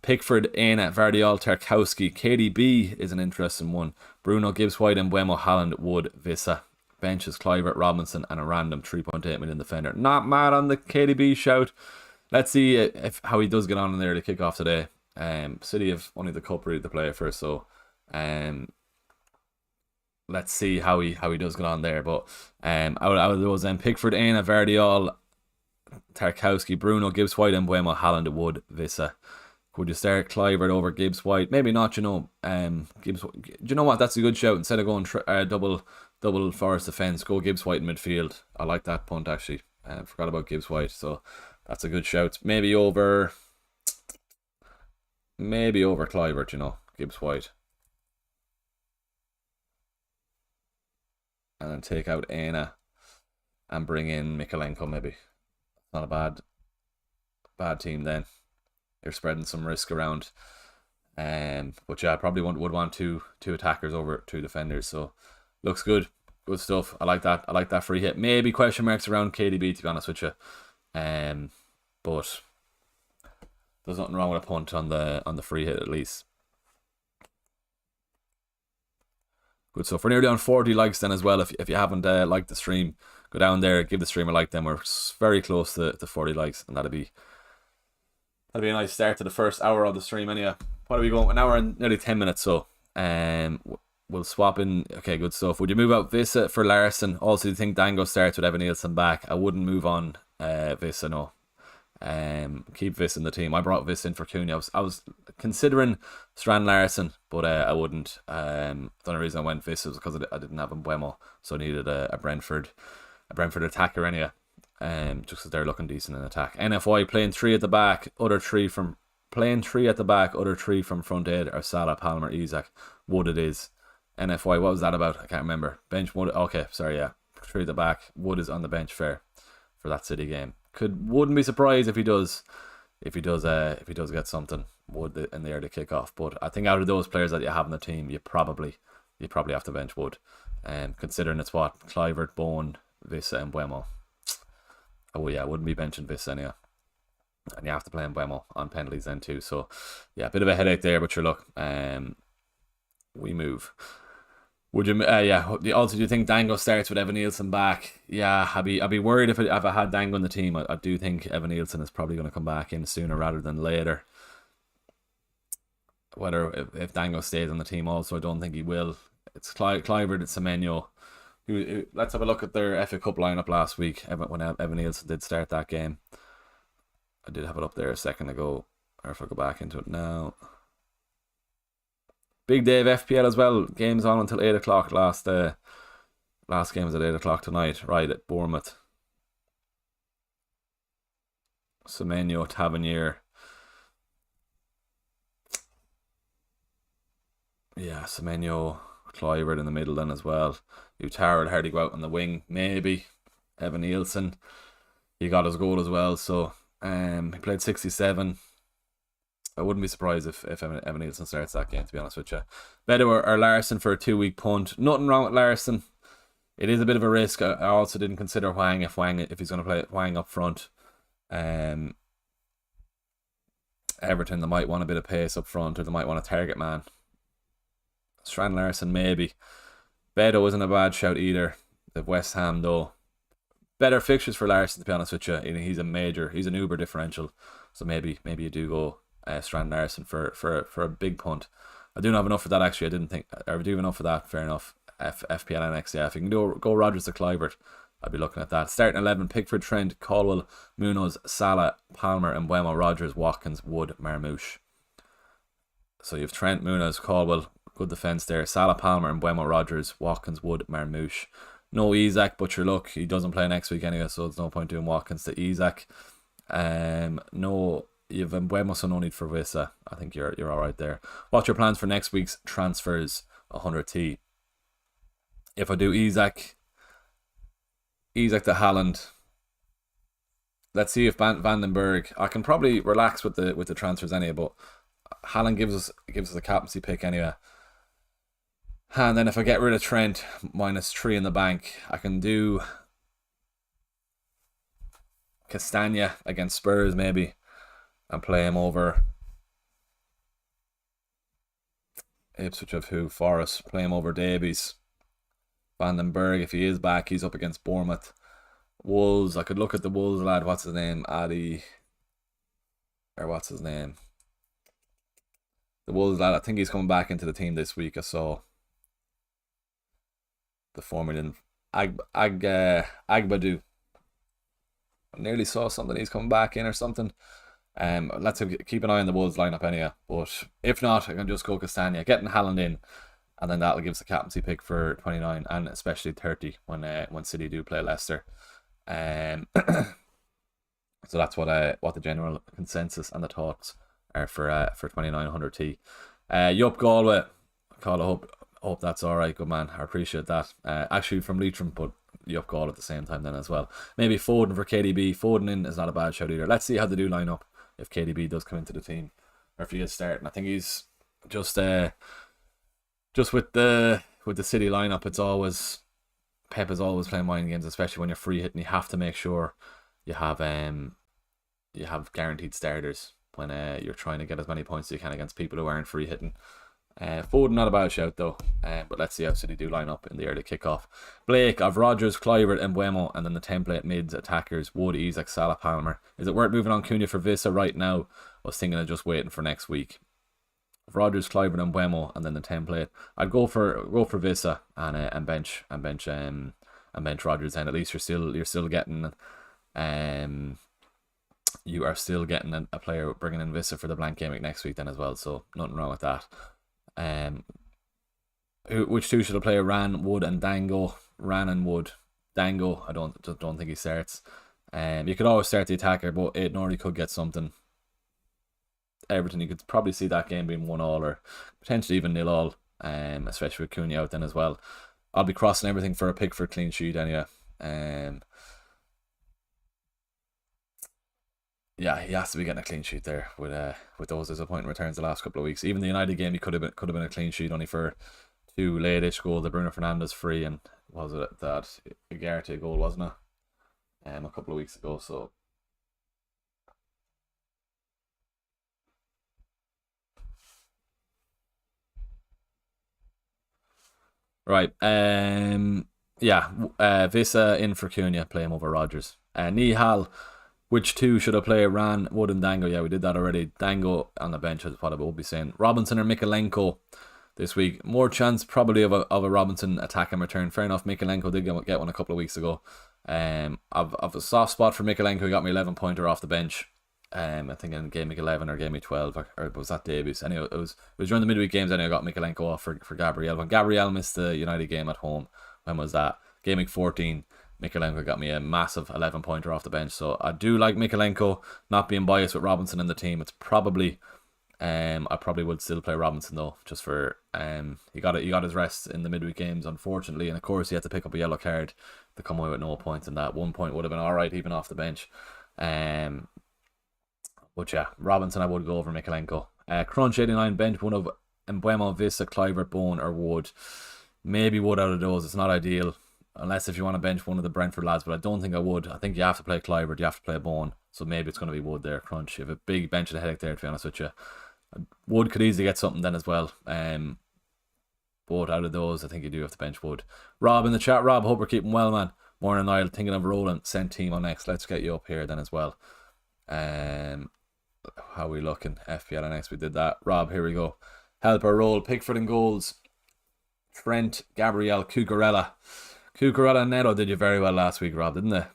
Pickford, Aina, Vardiol, Tarkowski. KDB is an interesting one. Bruno, Gibbs White, and Mbeumo, Haaland, Wood, Vissa. Benches, Clivert, Robinson, and a random 3.8 million defender. Not mad on the KDB shout. Let's see how he does get on in there to kick off today. City have only the cup really to play for, so let's see how he does get on there. But out of those, Pickford, Aina, Vardiol, Tarkowski, Bruno, Gibbs White, and Mbeumo, Haaland, Wood, Vissa. Could you start Clivert over Gibbs White? Maybe not, you know. Gibbs. Do you know what? That's a good shout. Instead of going double Forest defence, go Gibbs White in midfield. I like that punt actually. Forgot about Gibbs White, so that's a good shout. Maybe over Clivert, you know, Gibbs White. And then take out Aina and bring in Mikalenko maybe. Not a bad team then. You're spreading some risk around. But yeah, I probably would want two attackers over 2 defenders. So looks good. Good stuff. I like that. I like that free hit. Maybe question marks around KDB, to be honest with you. But there's nothing wrong with a punt on the free hit at least. Good stuff. We're nearly on 40 likes then as well. If you haven't liked the stream, go down there, give the stream a like. Then we're very close to 40 likes, and that'll be a nice start to the first hour of the stream. Anyway, what are we going? An hour and nearly 10 minutes. So, we'll swap in. Okay, good stuff. Would you move out Vissa for Larson? Also, do you think Dango starts with Evan Nielsen back? I wouldn't move on Vissa, no. Keep Viss in the team. I brought Viss in for Cunha. I was considering Strand Larson, but I wouldn't. The only reason I went Viss was because I didn't have Mbuemo, so I needed a Brentford attacker anyway. Just because they're looking decent in attack. NFY playing 3 at the back, other 3 from front 8 are Salah, Palmer, Isak. Wood it is. NFY, what was that about? I can't remember. Bench Wood. Okay, sorry, yeah. 3 at the back. Wood is on the bench, fair, for that City game. Wouldn't be surprised if he does get something. Wood in the early kickoff. But I think out of those players that you have in the team, you probably have to bench Wood. Considering it's what Kluivert, Bone, Vissa, and Mbuemo. Oh yeah, I wouldn't be benching Vissa anyway. And you have to play Mbuemo on penalties then too. So yeah, a bit of a headache there, but sure, look, we move. Would you? Yeah. Also, do you think Dango starts with Evan Nielsen back? Yeah, I'd be worried if I had Dango in the team. I do think Evan Nielsen is probably going to come back in sooner rather than later. Whether if Dango stays on the team, also I don't think he will. It's Kluivert, it's Semenyo. Let's have a look at their FA Cup lineup last week when Evan Nielsen did start that game. I did have it up there a second ago, or if I go back into it now. Big day of FPL as well. Games on until 8 o'clock. Last game was at 8 o'clock tonight. Right at Bournemouth. Semenyo, Tavernier. Yeah, Semenyo, Kluivert in the middle then as well. Utara would hardly go out on the wing. Maybe Evan Nielsen. He got his goal as well. So he played 67. I wouldn't be surprised if Evan Nielsen starts that game, to be honest with you. Better or Larson for a 2-week punt. Nothing wrong with Larson. It is a bit of a risk. I also didn't consider Hwang if he's going to play Hwang up front. Everton, they might want a bit of pace up front, or they might want a target man. Strand Larson, maybe. Beto isn't a bad shout either. The West Ham, though. Better fixtures for Larson, to be honest with you. He's an Uber differential. So maybe you do go Strand Larson for a big punt. I don't have enough for that actually. I didn't think I do have enough for that. Fair enough. FPL NX, yeah. If you can go Rodgers to Kluivert, I'd be looking at that. Starting 11: Pickford, Trent, Caldwell, Munoz, Salah, Palmer, and Mbuemo, Rodgers, Watkins, Wood, Marmouche. So you have Trent, Munoz, Caldwell, good defence there. Salah, Palmer, and Mbuemo, Rodgers, Watkins, Wood, Marmouche. No Isak, but your look, he doesn't play next week anyway, so there's no point doing Watkins to Isak. No. You've Mbuemo, so no need for Vissa. I think you're all right there. What's your plans for next week's transfers? 100T. If I do Isak to Haaland, let's see if Vandenberg. I can probably relax with the transfers anyway, but Haaland gives us a captaincy pick anyway. And then if I get rid of Trent, -3 in the bank, I can do Castagna against Spurs maybe. And play him over Ipswich of who? Forest. Play him over Davies. Vandenberg, if he is back, he's up against Bournemouth. Wolves, I could look at the Wolves lad. What's his name? Addy. Or what's his name? The Wolves lad, I think he's coming back into the team this week. I saw the former Agbadu. I nearly saw something he's coming back in or something. Let's keep an eye on the Wolves lineup anyway. But if not, I can just go Castagna, getting Haaland in, and then that'll give us a captaincy pick for 29 and especially 30 when City do play Leicester. So that's what the general consensus and the thoughts are for 2900T. Yup Galway, Carl, I hope that's all right, good man. I appreciate that. Actually from Leitrim, but Yup Galway at the same time then as well. Maybe Foden for KDB. Foden in is not a bad shout either. Let's see how they do line up if KDB does come into the team, or if he gets started. I think he's just with the City lineup. It's always Pep is always playing mind games, especially when you're free hitting. You have to make sure you have guaranteed starters when you're trying to get as many points as you can against people who aren't free hitting. Foden not a bad shout though, but let's see how City do line up in the early kickoff. Blake, I've Rodgers, Kluivert, and Mbuemo, and then the template mids attackers: Wood, Isak, Salah, Palmer. Is it worth moving on Cunha for Vissa right now? I was thinking of just waiting for next week. Rodgers, Kluivert, and Mbuemo, and then the template. I'd go for Vissa and bench Rodgers, and at least you're still getting you are still getting a player bringing in Vista for the blank game week next week then as well. So nothing wrong with that. Which two should I play? Ran, Wood, and Dango. Ran and Wood. Dango, I don't think he starts. You could always start the attacker, but 8 Nori could get something. Everton, you could probably see that game being 1-1 or potentially even 0-0, especially with Cunha out then as well. I'll be crossing everything for a pick for a clean sheet anyway. Yeah, he has to be getting a clean sheet there with those disappointing returns the last couple of weeks. Even the United game, he could have been a clean sheet only for 2 late-ish goals. The Bruno Fernandes free, and was it that Ugarte goal, wasn't it? A couple of weeks ago. So right, Visa in for Cunha, play him over Rodgers. Nihal, which two should I play? Ran, Wood, and Dango. Yeah, we did that already. Dango on the bench is what I would be saying. Robinson or Mikalenko this week. More chance probably of a Robinson attack and return. Fair enough. Mikalenko did get one a couple of weeks ago. I've a soft spot for Mikalenko. He got me 11-pointer off the bench. I think in game week 11 or game week 12, or was that debuts? Anyway, it was during the midweek games. Anyway, I got Mikalenko off for Gabriel. When Gabriel missed the United game at home, when was that? Game week 14. Mikalenko got me a massive 11-pointer off the bench. So I do like Mikalenko. Not being biased with Robinson in the team, it's probably I probably would still play Robinson though, just for he got his rest in the midweek games, unfortunately, and of course he had to pick up a yellow card to come away with no points, and that 1 point would have been alright even off the bench. But yeah, Robinson I would go over Mikalenko. Crunch 89 bench one of Mbuemo, Vista, Clivert, Bone, or Wood. Maybe Wood out of those. It's not ideal unless if you want to bench one of the Brentford lads, but I don't think I would. I think you have to play Clivert, you have to play Bone, so maybe it's going to be Wood there. Crunch, you have a big bench of the headache there, to be honest with you. Wood could easily get something then as well. But out of those, I think you do have to bench Wood. Rob in the chat. Rob, hope we're keeping well, man. Morning, Niall. Thinking of rolling. Send team on next. Let's get you up here then as well. How are we looking? FPL next. We did that. Rob, here we go. Helper roll. Pickford in goals. Trent, Gabriel, Cucurella. Cucurella and Neto did you very well last week, Rob, didn't they?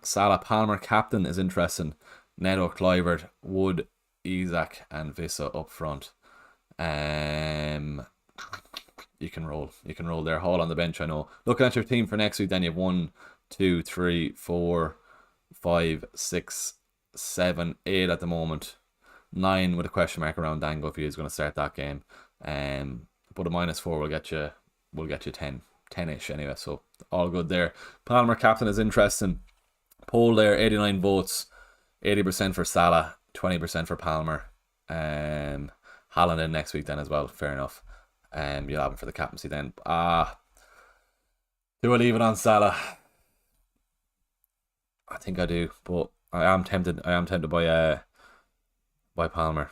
Salah, Palmer, captain is interesting. Neto, Clivert, Wood, Isaac, and Vissa up front. You can roll there. Hall on the bench, I know. Looking at your team for next week, then you have 1, 2, 3, 4, 5, 6, 7, 8 at the moment. 9 with a question mark around Dango if he is going to start that game. But a -4 will get you 10-ish anyway. So all good there. Palmer captain is interesting. Poll there, 89 votes, 80% for Salah, 20% for Palmer. Haaland in next week then as well. Fair enough. You'll have him for the captaincy then. Do I leave it on Salah? I think I do, but I am tempted by Palmer.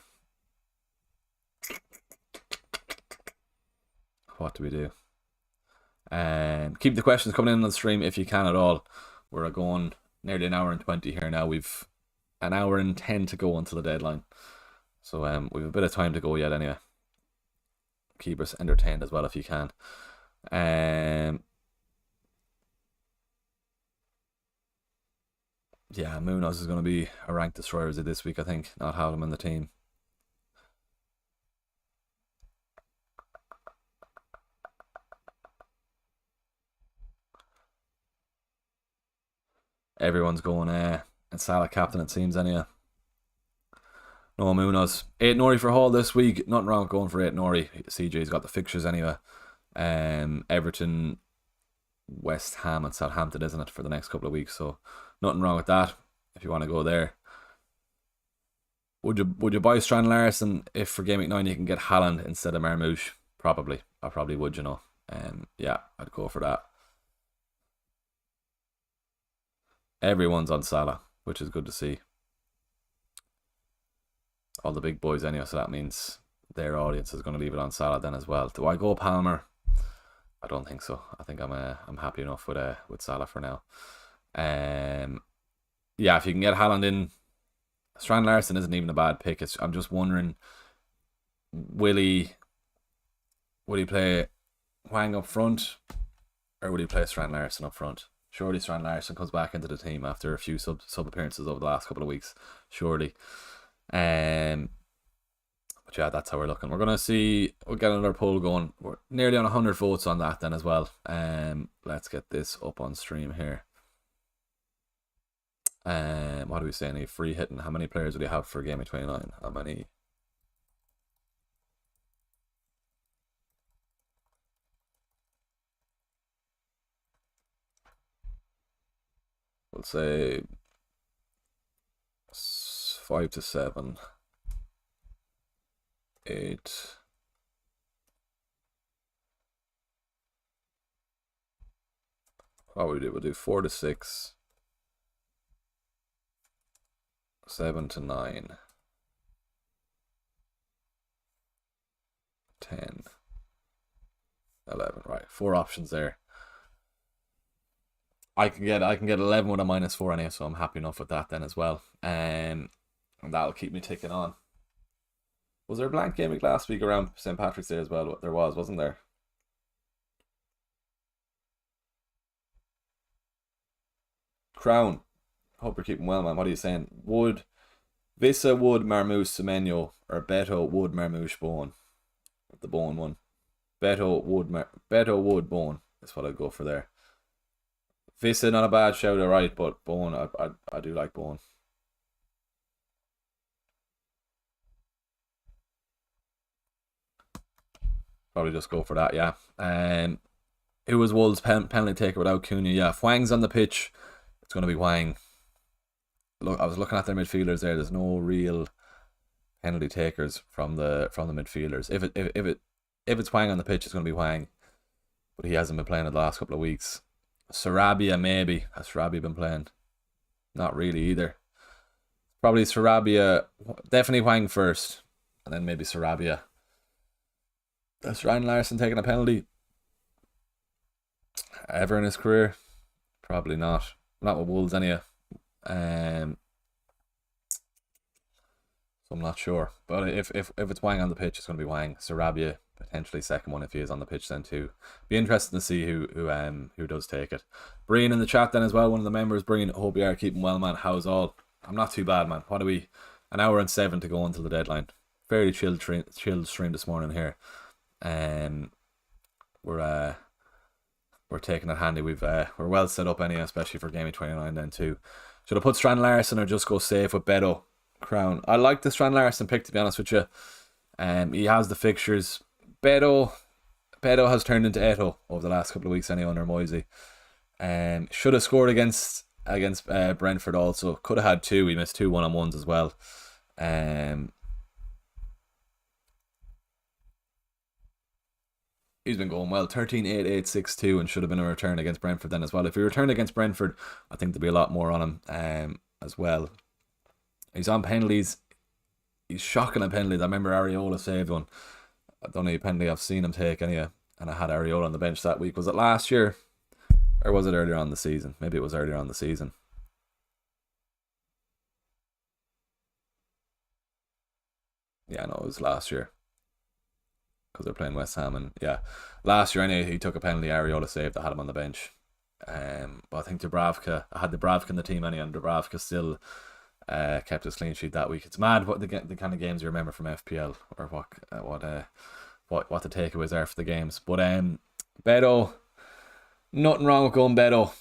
What do we do? Keep the questions coming in on the stream if you can at all. We're going nearly an hour and 20 here now. We've an hour and 10 to go until the deadline. So we've a bit of time to go yet anyway. Keep us entertained as well if you can. Yeah, Munoz is going to be a rank destroyer this week, I think. Not have him in the team. Everyone's going and Salah captain, it seems, anyway. No Munoz. 8 Nori for Hall this week. Nothing wrong with going for 8 Nori. CJ's got the fixtures anyway. Everton, West Ham and Southampton, isn't it, for the next couple of weeks? So nothing wrong with that if you want to go there. Would you buy Strand Larson if for Game Week 9 you can get Haaland instead of Marmouche? Probably. I probably would, you know. Yeah, I'd go for that. Everyone's on Salah, which is good to see. All the big boys anyway, so that means their audience is going to leave it on Salah then as well. Do I go Palmer? I don't think so. I think I'm happy enough with Salah for now. Yeah, if you can get Haaland in, Strand Larson isn't even a bad pick. I'm just wondering, will he play Hwang up front, or will he play Strand Larson up front? Surely Strand Larson comes back into the team after a few sub appearances over the last couple of weeks. Surely. But yeah, that's how we're looking. We're gonna see. We'll get another poll going. We're nearly on 100 votes on that then as well. Let's get this up on stream here. What do we say? Any free hitting? How many players do we have for Gameweek 29? How many? We'll say 5 to 7, 8. What would we do? We'll do 4 to 6, 7 to 9, 10, 11. Right, 4 options there. I can get 11 with a -4 anyway, so I'm happy enough with that then as well. And that'll keep me ticking on. Was there a blank game week last week around St. Patrick's Day as well? There was, wasn't there? Crown. Hope you're keeping well, man. What are you saying? Would Visa, Wood, Marmouche, Semenyo, or Beto, Wood, Marmouche, Bone? The Bone one. Beto, Wood, Bone. That's what I'd go for there. Visa, not a bad shout, alright, but Bone, I do like Bone. Probably just go for that, yeah. Who was Wolves' penalty taker without Cunha? Yeah, if Hwang's on the pitch, it's going to be Hwang. Look, I was looking at their midfielders there. There's no real penalty takers from the midfielders. If it's Hwang on the pitch, it's going to be Hwang. But he hasn't been playing in the last couple of weeks. Sarabia, maybe. Has Sarabia been playing? Not really either. Probably Sarabia. Definitely Hwang first. And then maybe Sarabia. Has Ryan Larson taken a penalty ever in his career? Probably not. Not with Wolves anyway. So I'm not sure. But if it's Hwang on the pitch, it's going to be Hwang. Sarabia, potentially second one if he is on the pitch then too. Be interesting to see who does take it. Brian in the chat then as well, one of the members. Brian, hope you are keeping well, man. How's all? I'm not too bad, man. What are we? An hour and 7 to go until the deadline. Fairly chilled stream this morning here. We're taking it handy. We're well set up anyway, especially for Gameweek 29 then too. Should I put Strand Larson or just go safe with Beto? Crown. I like the Strand Larson pick, to be honest with you. He has the fixtures. Beto has turned into Eto over the last couple of weeks anyway under Moisey. Should have scored against Brentford also. Could have had 2. He missed 2 1-on-1s as well. He's been going well. 13-8-8-6-2 and should have been a return against Brentford then as well. If he returned against Brentford, I think there'd be a lot more on him as well. He's on penalties. He's shocking at penalties. I remember Areola saved one. The only penalty I've seen him take anyway. And I had Areola on the bench that week. Was it last year? Or was it earlier on the season? Maybe it was earlier on the season. Yeah, no, it was last year. Because they're playing West Ham, and yeah, last year anyway, he took a penalty. Areola saved. I had him on the bench. But I think Dubravka, I had Dubravka in the team anyway, and Dubravka still kept his clean sheet that week. It's mad what the kind of games you remember from FPL, or what the takeaways are for the games. But Beto, nothing wrong with going Beto.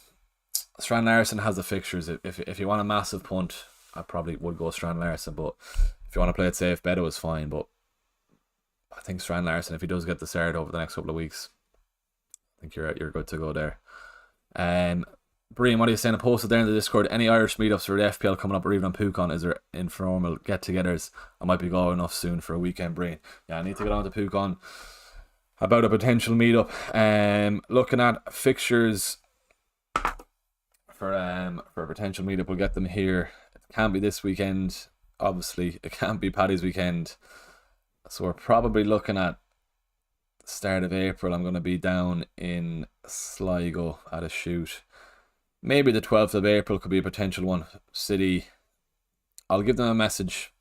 Strand Larson has the fixtures. If you want a massive punt, I probably would go Strand Larson. But if you want to play it safe, Beto is fine. But I think Strand Larson, if he does get the start over the next couple of weeks, I think you're good to go there. Brian, what are you saying? I posted there in the Discord. Any Irish meetups for the FPL coming up, or even on Pukon? Is there informal get-togethers? I might be going off soon for a weekend, Brian. Yeah, I need to get on to Pukon about a potential meetup. Looking at fixtures for a potential meetup. We'll get them here. It can't be this weekend. Obviously, it can't be Paddy's weekend. So we're probably looking at the start of April. I'm going to be down in Sligo at a shoot. Maybe the 12th of April could be a potential one. City. I'll give them a message.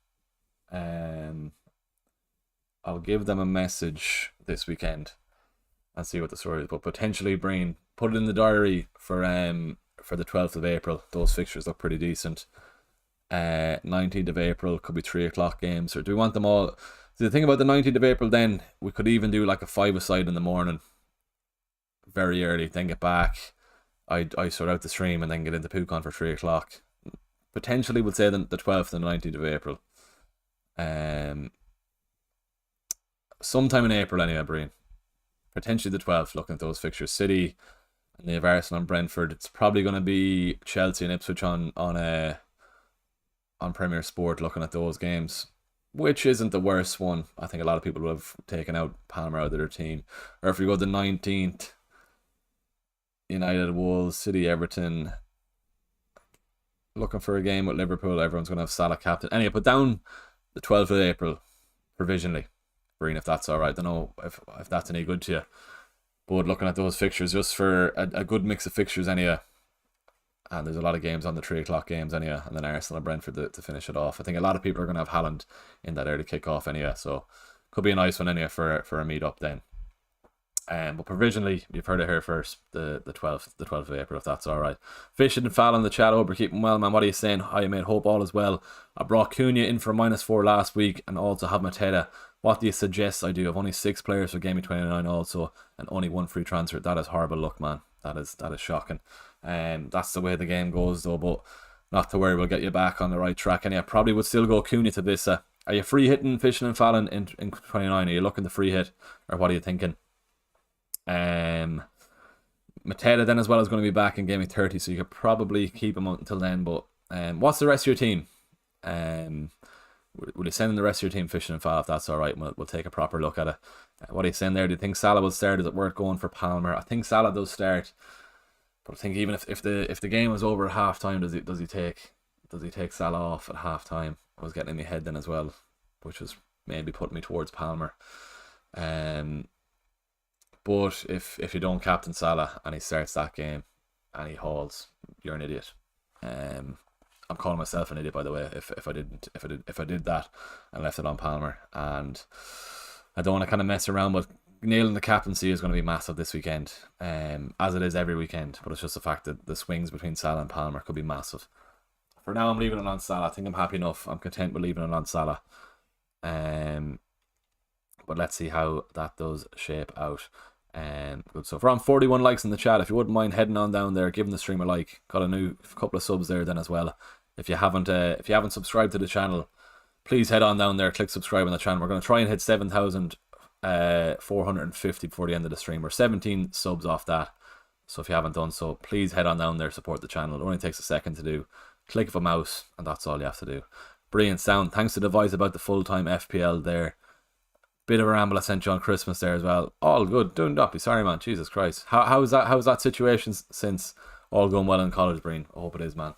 I'll give them a message this weekend and see what the story is. But potentially, Brian, put it in the diary for the 12th of April. Those fixtures look pretty decent. 19th of April could be 3 o'clock games, or do we want them all? So the thing about the 19th of April, then we could even do like a 5-a-side in the morning, very early, then get back. I sort out the stream and then get into PookCon for 3 o'clock. Potentially we'll say the 12th and 19th of April. Sometime in April anyway, Breen. Potentially the 12th, looking at those fixtures. City, and they have Arsenal and Brentford. It's probably going to be Chelsea and Ipswich on Premier Sport, looking at those games, which isn't the worst one. I think a lot of people would have taken out Palmer out of their team. Or if we go to the 19th, United, Wolves, City, Everton. Looking for a game with Liverpool. Everyone's going to have Salah captain. Anyway, put down the 12th of April provisionally, Breen, if that's all right. I don't know if that's any good to you. But looking at those fixtures, just for a good mix of fixtures anyway. And there's a lot of games on the 3 o'clock games anyway. And then Arsenal and Brentford to finish it off. I think a lot of people are going to have Haaland in that early kick-off anyway. So could be a nice one anyway for a meet-up then. But provisionally, you've heard it here first, the 12th of April, if that's all right. Fishing and Fallon in the chat, over, keeping well, man. What are you saying? Hi, mate. Hope all is well. I brought Cunha in for -4 last week and also have Mateta. What do you suggest I do? I've only 6 players for Gameweek 29 also, and only 1 free transfer. That is horrible luck, man. That is shocking. That's the way the game goes, though. But not to worry, we'll get you back on the right track. And I probably would still go Cunha to this. Are you free hitting Fishing and Fallon in 29? Are you looking to free hit, or what are you thinking? Mateta then as well is going to be back in Gameweek 30, so you could probably keep him out until then. But what's the rest of your team? Will you send in the rest of your team Fishing and Fallon, if that's alright? We'll take a proper look at it. What are you saying there? Do you think Salah will start? Is it worth going for Palmer? I think Salah does start, but I think even if the game was over at half time, does he take Salah off at half time? I was getting in my head then as well, which was maybe putting me towards Palmer. But if you don't captain Salah and he starts that game and he hauls, you're an idiot. I'm calling myself an idiot, by the way, if I did that and left it on Palmer. And I don't want to kind of mess around, but nailing the captaincy is going to be massive this weekend, as it is every weekend. But it's just the fact that the swings between Salah and Palmer could be massive. For now, I'm leaving it on Salah. I think I'm happy enough. I'm content with leaving it on Salah. But let's see how that does shape out. Good stuff. We're on 41 likes in the chat. If you wouldn't mind heading on down there, giving the stream a like. Got a new couple of subs there then as well. If you haven't subscribed to the channel, please head on down there, click subscribe on the channel. We're going to try and hit 7,450 before the end of the stream. We're 17 subs off that, so if you haven't done so, please head on down there, support the channel. It only takes a second to do. Click of a mouse and that's all you have to do. Brilliant sound. Thanks to the advice about the full-time FPL there. Bit of a ramble I sent you on Christmas there as well. All good. Don't be sorry, man. Jesus Christ. How's that situation since all going well in college, Breen? I hope it is, man.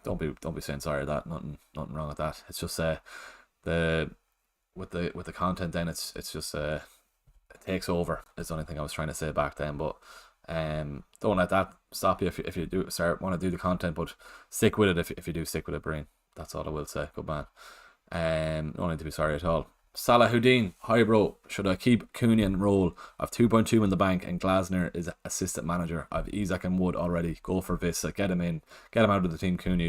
Don't be saying sorry. That nothing wrong with that. It's just with the content. Then it's just it takes over. Is the only thing I was trying to say back then. But don't let that stop you if you do want to do the content. But stick with it if you do stick with it, Breen. That's all I will say. Good man. No need to be sorry at all. Salah Houdin, hi bro, should I keep Cunha and roll? I've 2.2 in the bank and Glasner is assistant manager. I've Isaac and Wood already. Go for Vista, get him in, get him out of the team. Cunha,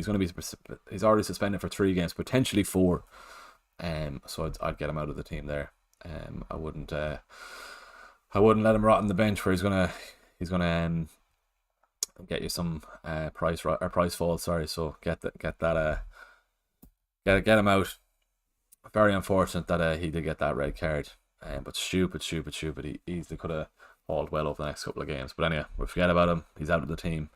he's already suspended for 3 games, potentially 4. So I'd get him out of the team there. I wouldn't let him rot on the bench where he's gonna get you some price fall. Sorry, so get him out. Very unfortunate that he did get that red card, but stupid. He easily could have hauled well over the next couple of games. But anyway, we'll forget about him. He's out of the team.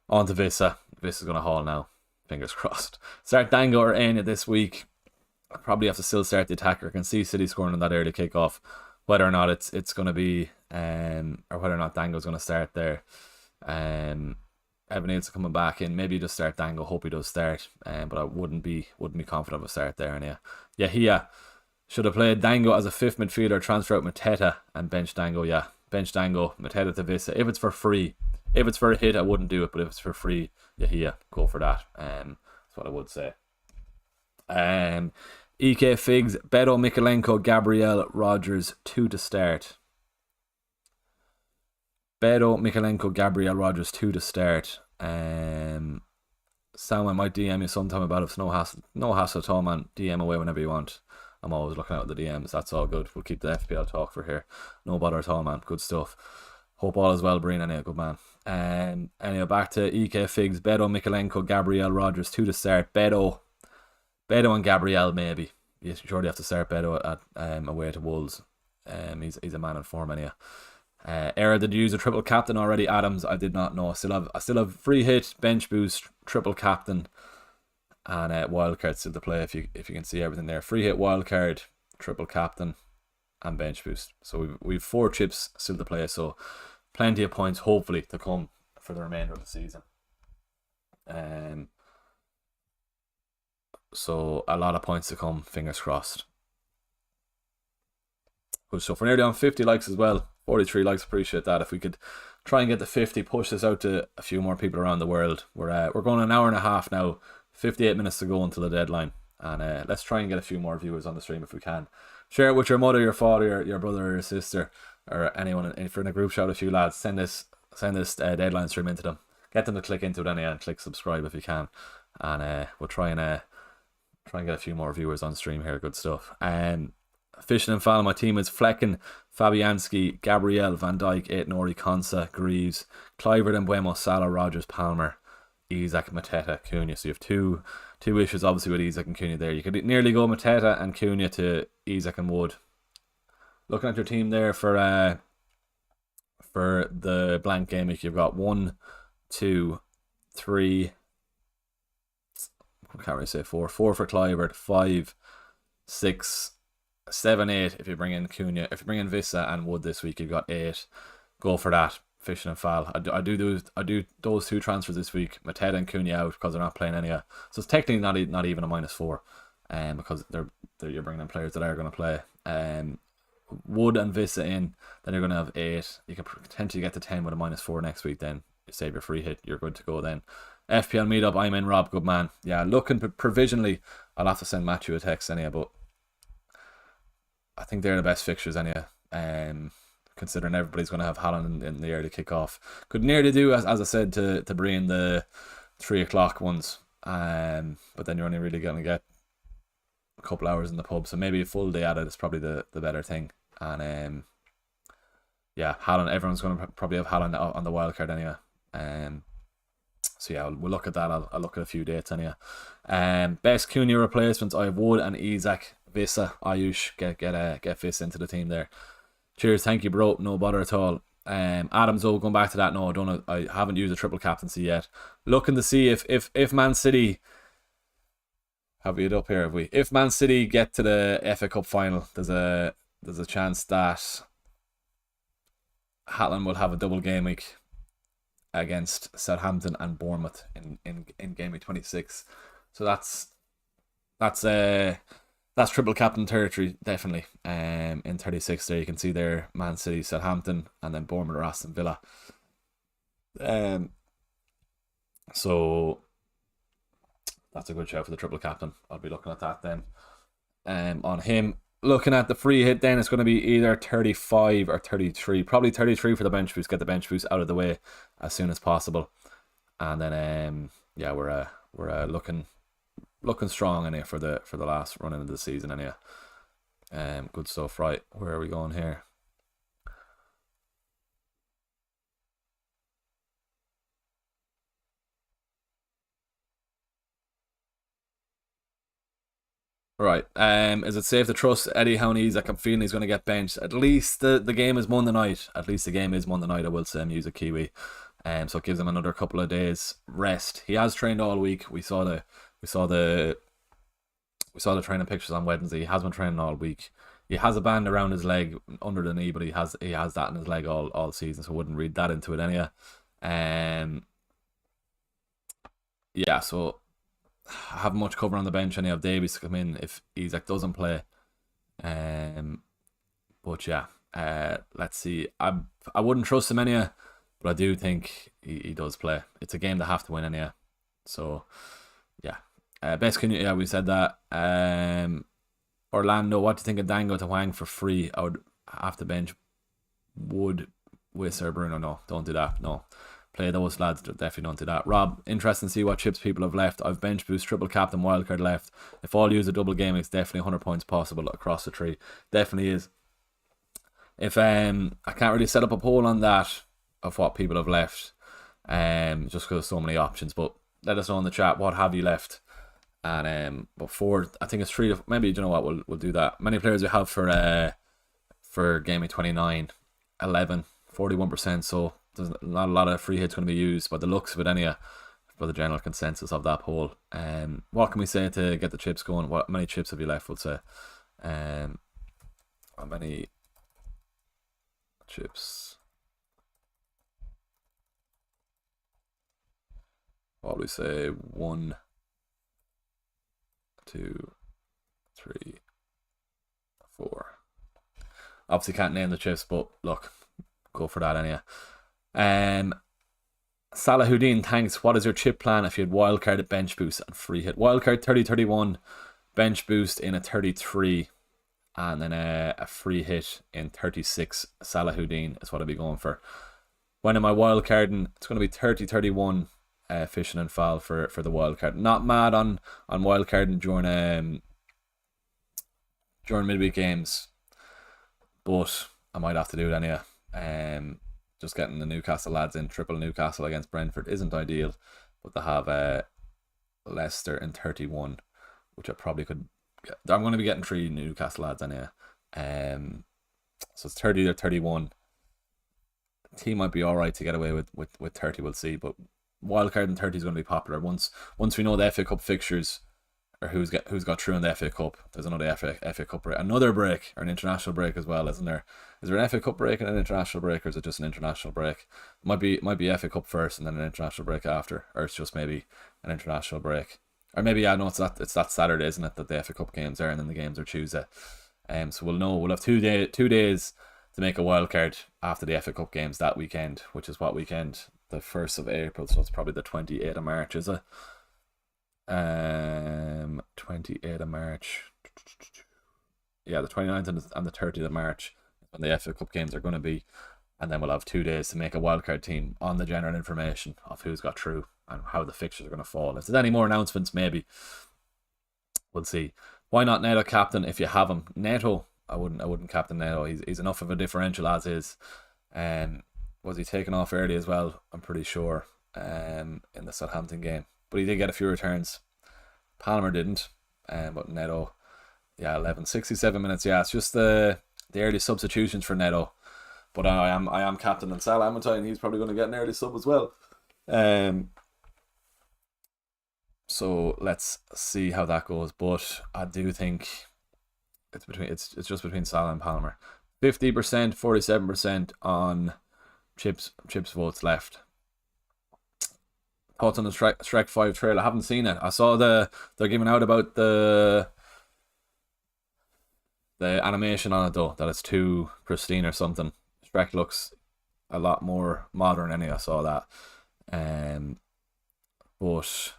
On to Vista. Vista's going to haul now. Fingers crossed. Start Dango or Enya this week. I probably have to still start the attacker. I can see City scoring on that early kickoff. Whether or not it's going to be, or whether or not Dango's going to start there. Evan Nielsen coming back in. Maybe just start Dango. Hope he does start. But I wouldn't be confident of a start there. And yeah, should have played Dango as a 5th midfielder, transfer out Mateta and bench Dango. Yeah, bench Dango, Mateta to Vista. If it's for free, if it's for a hit, I wouldn't do it. But if it's for free, yeah, go for that. That's what I would say. EK Figs, Beto, Mikalenko, Gabriel, Rogers, 2 to start. Beto, Mikalenko, Gabriel, Rogers, 2 to start. Sam, I might DM you sometime about it. It's no hassle at all, man. DM away whenever you want. I'm always looking out at the DMs. That's all good. We'll keep the FPL talk for here. No bother at all, man. Good stuff. Hope all is well, Breen. Anyway, good man. Anyway, back to EK Figs. Beto, Mikalenko, Gabriel, Rogers, 2 to start. Beto and Gabriel, maybe. You surely have to start Beto at away to Wolves. He's a man in form, anyway. Era, did you use a triple captain already? Adams, I did not know. I still have free hit, bench boost, triple captain, and wildcard still to play. If you can see everything there, free hit, wildcard, triple captain, and bench boost. So we've 4 chips still to play. So plenty of points hopefully to come for the remainder of the season. So a lot of points to come. Fingers crossed. Good stuff. We're nearly on 50 likes as well. 43 likes, appreciate that. If we could try and get the 50, push this out to a few more people around the world. We're going an hour and a half now, 58 minutes to go until the deadline, and let's try and get a few more viewers on the stream if we can. Share it with your mother, your father, your brother or your sister, or anyone. If you're in a group chat, a few lads, send this deadline stream into them. Get them to click into it anyway and click subscribe if you can, and we'll try and get a few more viewers on stream here. Good stuff. Fishing and Fall, my team is Flecken, Fabianski, Gabriel, Van Dijk, Aït-Nouri, Konsa, Greaves, Kluivert and Buemo, Salah, Rogers, Palmer, Isak, Mateta, Cunha. So you have two issues obviously with Isak and Cunha there. You could nearly go Mateta and Cunha to Isak and Wood. Looking at your team there for the blank game week, you've got 1, 2, 3. I can't really say 4. 4 for Kluivert, 5, 6, 7, 8 if you bring in Cunha. If you bring in Vissa and Wood this week, you've got 8. Go for that. Fishing and Fall. I do those 2 transfers this week. Mateta and Cunha out because they're not playing any. So it's technically not even a -4, because you're bringing in players that are going to play. Wood and Vissa in, then you're going to have 8. You can potentially get to 10 with a -4 next week. Then you save your free hit. You're good to go then. FPL meetup. I'm in. Rob, good man. Yeah, looking provisionally. I'll have to send Matthew a text anyway, but I think they're the best fixtures anyway. Considering everybody's going to have Haaland in the early kick-off. Could nearly do, as I said, to bring the 3 o'clock ones. But then you're only really going to get a couple hours in the pub. So maybe a full day at it is probably the better thing. And yeah, Haaland, everyone's going to probably have Haaland on the wildcard anyway. So yeah, we'll look at that. I'll look at a few dates anyway. Best Cunha replacements, I have Wood and Isak. Vissa, Ayush, get Vissa into the team there. Cheers, thank you, bro. No bother at all. Adams, going back to that. No, I haven't used a triple captaincy yet. Looking to see if Man City, have we it up here? Have we? If Man City get to the FA Cup final, there's a chance that Haaland will have a double game week against Southampton and Bournemouth in Gameweek 26. So that's triple captain territory, definitely. In 36 there, you can see there Man City, Southampton, and then Bournemouth or Aston Villa. So that's a good shout for the triple captain. I'll be looking at that then. On him, looking at the free hit then, it's going to be either 35 or 33. Probably 33 for the bench boost. Get the bench boost out of the way as soon as possible. And then yeah, we're looking strong in here for the last run into the season anyway. Good stuff. Right, where are we going here? Right. Is it safe to trust Eddie Howney's? I'm feeling he's going to get benched. At least the game is Monday night. At least the game is Monday night, I will say, music Kiwi. So it gives him another couple of days rest. He has trained all week. We saw the training pictures on Wednesday. He has been training all week. He has a band around his leg under the knee, but he has that in his leg all season, so I wouldn't read that into it anyway. Yeah, so I have much cover on the bench, and I have Davies to come in if Isak doesn't play. But yeah, let's see. I wouldn't trust him anyway, but I do think he does play. It's a game they have to win anyway. So yeah. Best Cunha, yeah, we said that. Orlando, what do you think of Dango to Wang for free? I would have to bench Wood, Whisper, Bruno, no, don't do that. No, play those lads. Definitely don't do that. Rob, interesting to see what chips people have left. I've bench boost, triple captain, wildcard left. If all use a double game, it's definitely 100 points possible across the tree. Definitely is. If I can't really set up a poll on that of what people have left, just because there's so many options. But let us know in the chat what have you left. And before, I think it's 3 to, maybe, you know what, we'll do that. Many players we have for Gameweek 11, 41%. So there's not a lot of free hits going to be used, but the looks of it anyway, for the general consensus of that poll. What can we say to get the chips going? What many chips have you left? We'll say. How many chips? What would we say? 1, 2, 3, 4. Obviously can't name the chips, but look, go for that anyway. Salahuddin, thanks. What is your chip plan if you had wildcard at bench boost and free hit? Wildcard 30-31, bench boost in a 33, and then a free hit in 36. Salahuddin is what I'll be going for. When am I wildcarding? It's going to be 30-31 fishing and foul for the wildcard. Not mad on wildcarding during midweek games, but I might have to do it anyway. Just getting the Newcastle lads in, triple Newcastle against Brentford isn't ideal, but they have Leicester in 31, which I probably could get. I'm going to be getting 3 Newcastle lads anyway. So it's 30 or 31. The team might be alright to get away with 30, we'll see, but wildcard in 30 is going to be popular. Once we know the FA Cup fixtures, or who's got through in the FA Cup. There's another FA Cup break, another break, or an international break as well, isn't there? Is there an FA Cup break and an international break, or is it just an international break? Might be FA Cup first and then an international break after, or it's just maybe an international break, or maybe it's that Saturday, isn't it, that the FA Cup games are, and then the games are Tuesday. So we'll know. We'll have 2 days to make a wild card after the FA Cup games that weekend, which is what weekend? The 1st of April, so it's probably the 28th of March, is it? 28th of March. Yeah, the 29th and the 30th of March when the FA Cup games are going to be, and then we'll have 2 days to make a wildcard team on the general information of who's got through and how the fixtures are going to fall. If there's any more announcements, maybe we'll see. Why not Neto captain if you have him? Neto, I wouldn't captain Neto. He's enough of a differential as is. Was he taken off early as well? I'm pretty sure in the Southampton game, but he did get a few returns. Palmer didn't, but Neto, yeah, 67 minutes. Yeah, it's just the early substitutions for Neto. But I am captain and Salah and he's probably going to get an early sub as well. So let's see how that goes. But I do think it's just between Salah and Palmer. 50%, 47% on chips votes left. Thoughts on the Shrek 5 trailer? I haven't seen it. I saw they're giving out about the animation on it though, that it's too pristine or something. Shrek looks a lot more modern anyway. I saw that. But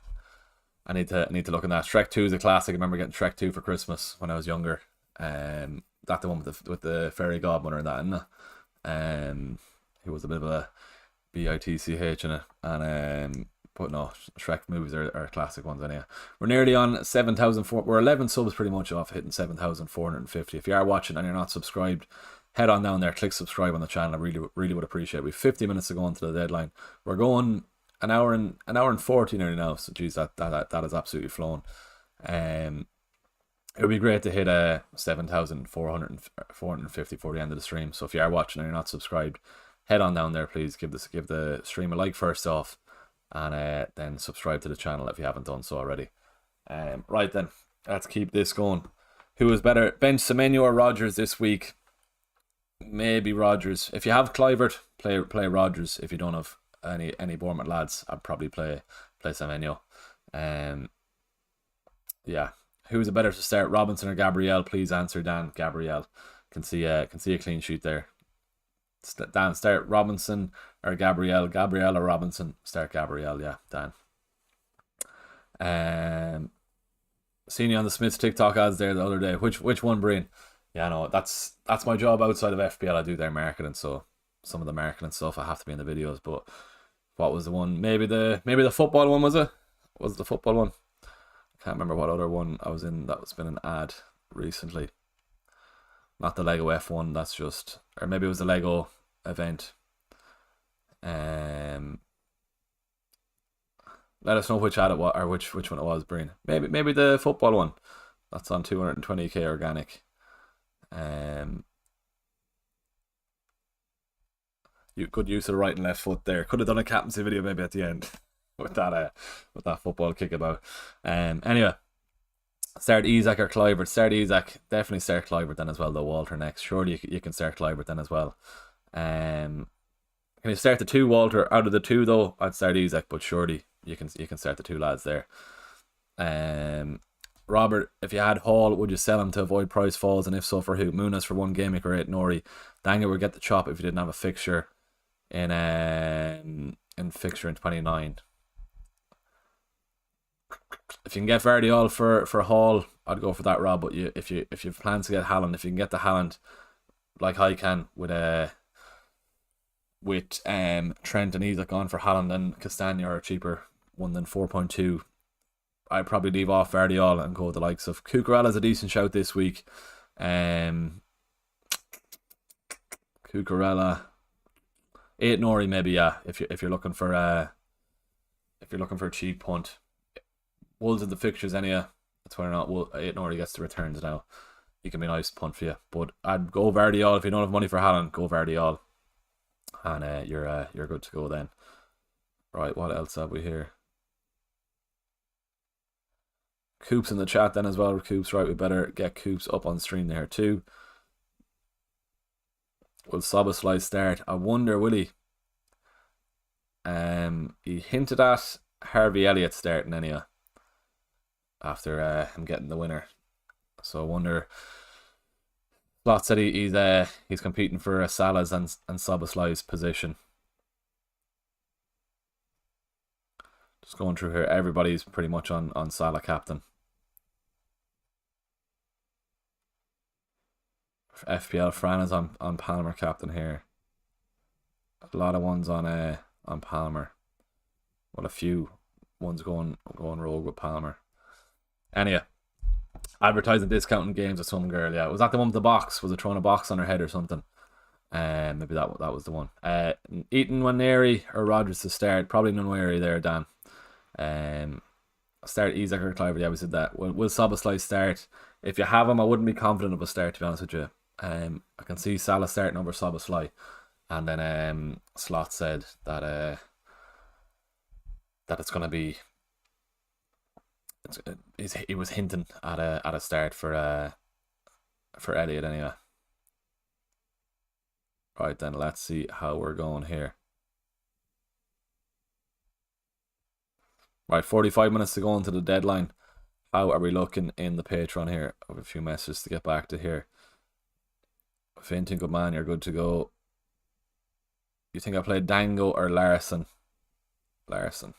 I need to look at that. Shrek 2 is a classic. I remember getting Shrek 2 for Christmas when I was younger. That the one with the fairy godmother and that, isn't it? He was a bit of a bitch in it, and but no, Shrek movies are classic ones anyway. We're nearly on 7,000. We're 11 subs pretty much off hitting 7,450. If you are watching and you're not subscribed, head on down there, click subscribe on the channel. I really would appreciate it. We've 50 minutes to go on to the deadline. We're going an hour and 40 nearly now. So geez, that has absolutely flown. It would be great to hit 7,450 for the end of the stream. So if you are watching and you're not subscribed, head on down there, please. Give the stream a like first off, and then subscribe to the channel if you haven't done so already. Right then, let's keep this going. Who is better, bench Semenyo or Rodgers this week? Maybe Rodgers. If you have Clivert, play Rodgers. If you don't have any Bournemouth lads, I'd probably play Semenyo. Yeah. Who's it better to start, Robinson or Gabriel? Please answer, Dan. Gabriel. Can see a clean sheet there. Dan, start Robinson or Gabriel? Gabriel or Robinson? Start Gabriel, yeah, Dan. Seen you on the Smiths TikTok ads there the other day. Which one, Breen? Yeah, no, that's my job outside of FPL. I do their marketing, so some of the marking and stuff. I have to be in the videos. But what was the one? Maybe the football one, was it? Was it the football one? I can't remember what other one I was in that was been an ad recently. Not the Lego F1. That's just, or maybe it was the Lego event. Let us know which ad it was, or which one it was, Breen. Maybe the football one. That's on 220k organic. You good use of the right and left foot there. Could have done a captaincy video maybe at the end with that football kick about. Anyway, start Isaac or Clivert. Start Isaac. Definitely start Clivert then as well. Though Walter next. Surely you can start Clivert then as well. Can you start the two, Walter? Out of the two though, I'd start Isaac, but surely you can start the two lads there. Robert, if you had Hall, would you sell him to avoid price falls? And if so, for who? Munas for one Gameweek or 8 Nori. Danga would get the chop if you didn't have a fixture in fixture in 29. If you can get Vardiol for Hall, I'd go for that, Rob. But if you have plans to get Haaland, if you can get the Haaland like I can with Trent and Isaac on for Haaland, and Castagna are a cheaper one than 4.2. I'd probably leave off Vardiol and go with the likes of Cucurella's a decent shout this week. Cucurella, 8 Nori maybe, yeah. If you're looking for a cheap punt. Wolves in the fixtures anyhow. That's whether or not 8 Nori gets the returns now. He can be a nice punt for you. But I'd go Vardiol. If you don't have money for Haaland, go Vardiol. And you're good to go then. Right, what else have we here? Coops in the chat then as well. Coops, right, we better get Coops up on stream there too. Will Szoboszlai start? I wonder, will he? He hinted at Harvey Elliott starting anyhow after him getting the winner. So I wonder. Slot said he's competing for Salah's and Szoboszlai's position. Just going through here, everybody's pretty much on Salah captain. FPL Fran is on Palmer captain here. A lot of ones on Palmer. Well, a few ones going rogue with Palmer. Anyway, advertising discounting games with some girl. Yeah, was that the one with the box? Was it throwing a box on her head or something? Maybe that was the one. Eaton Nwaneri or Rodgers to start. Probably Nwaneri there, Dan. Start Isaac or Clivert. Yeah, we said that. Will Szoboszlai start? If you have him, I wouldn't be confident of a start, to be honest with you. I can see Salah starting over Szoboszlai, and then Slot said that it's gonna be. He was hinting at a start for Elliott anyway. Right then, let's see how we're going here. Right, 45 minutes to go into the deadline. How are we looking in the Patreon here? I have a few messages to get back to here. Fainting, good man, you're good to go. You think I played Dango or Larson? Larson.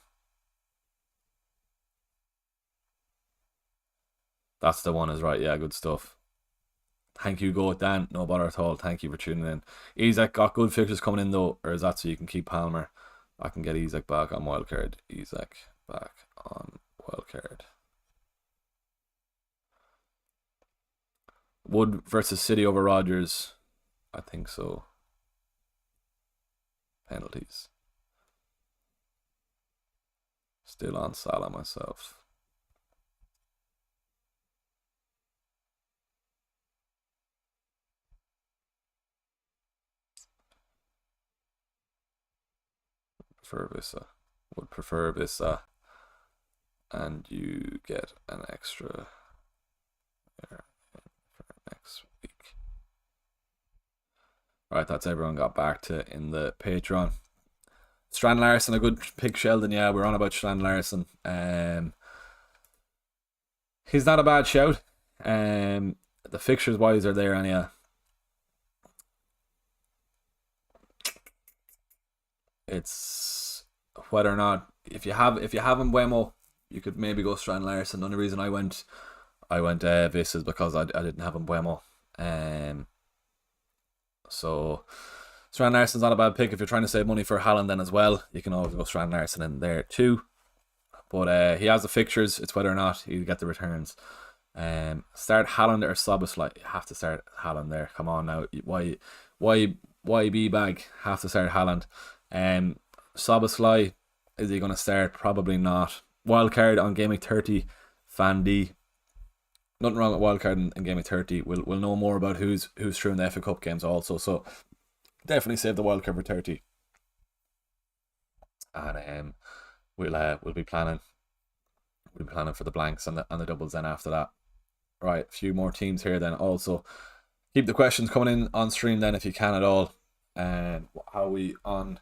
That's the one, is right. Yeah, good stuff. Thank you, Go Dan. No bother at all. Thank you for tuning in. Isaac got good fixtures coming in though, or is that so you can keep Palmer? I can get Isaac back on wildcard. Isaac back on wildcard. Wood versus City over Rodgers. I think so. Penalties. Still on Salah myself. Would prefer Visa, and you get an extra there for next week. Alright, that's everyone got back to in the Patreon. Strand Larson, a good pick, Sheldon. Yeah, we're on about Strand Larson. He's not a bad shout. The fixtures wise are there anyhow. It's whether or not if you have Mbeumo, you could maybe go Strand Larson. The only reason I went Vis is because I didn't have Mbeumo. So Strand Larsen's not a bad pick if you're trying to save money for Haaland then as well. You can always go Strand Larsen in there too. But he has the fixtures. It's whether or not you get the returns. Start Haaland or Szoboszlai. You have to start Haaland there. Come on now. Why B-bag? Have to start Haaland. Szoboszlai, is he going to start? Probably not. Wildcard on Gameweek 30. Fandy. Nothing wrong with wildcard in Gameweek 30. We'll know more about who's through in the FA Cup games also. So definitely save the wildcard for 30. And we'll be planning for the blanks and the doubles then after that. Right, a few more teams here then. Also, keep the questions coming in on stream then if you can at all. And how we on,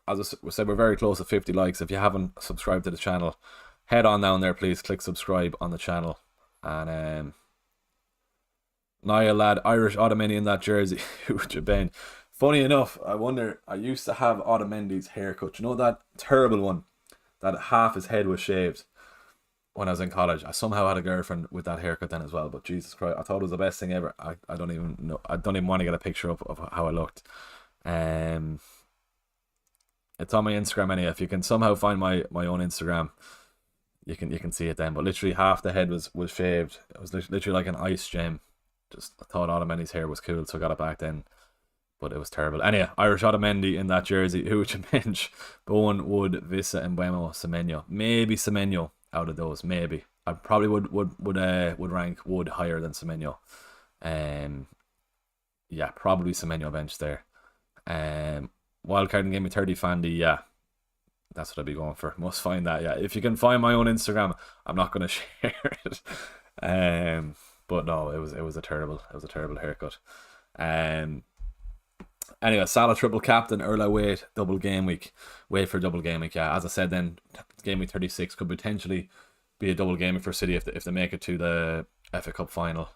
as I said, we're very close to 50 likes. If you haven't subscribed to the channel, head on down there, please. Click subscribe on the channel. And Niall lad, Irish Otamendi in that jersey. Huge Ben. Funny enough, I used to have Otamendi's haircut. You know that terrible one? That half his head was shaved when I was in college. I somehow had a girlfriend with that haircut then as well. But Jesus Christ, I thought it was the best thing ever. I don't even know. I don't even want to get a picture up of how I looked. It's on my Instagram anyway. If you can somehow find my own Instagram, you can see it then. But literally half the head was shaved. It was literally like an ice gem. Just I thought Otamendi's hair was cool, so I got it back then. But it was terrible. Anyway, Irish Otamendi in that jersey. Who would you bench? Bowen, Wood, Vissa, and Mbeumo, Semenyo. Maybe Semenyo out of those. Maybe. I probably would rank Wood higher than Semenyo. Yeah, probably Semenyo bench there. Wildcard in Gameweek 30 Fandy, yeah. That's what I'd be going for. Must find that, yeah. If you can find my own Instagram, I'm not going to share it. But no, it was a terrible haircut. Anyway, Salah triple captain, Erla wait, double game week. Wait for double game week, yeah. As I said then, game week 36 could potentially be a double game week for City if they make it to the FA Cup final.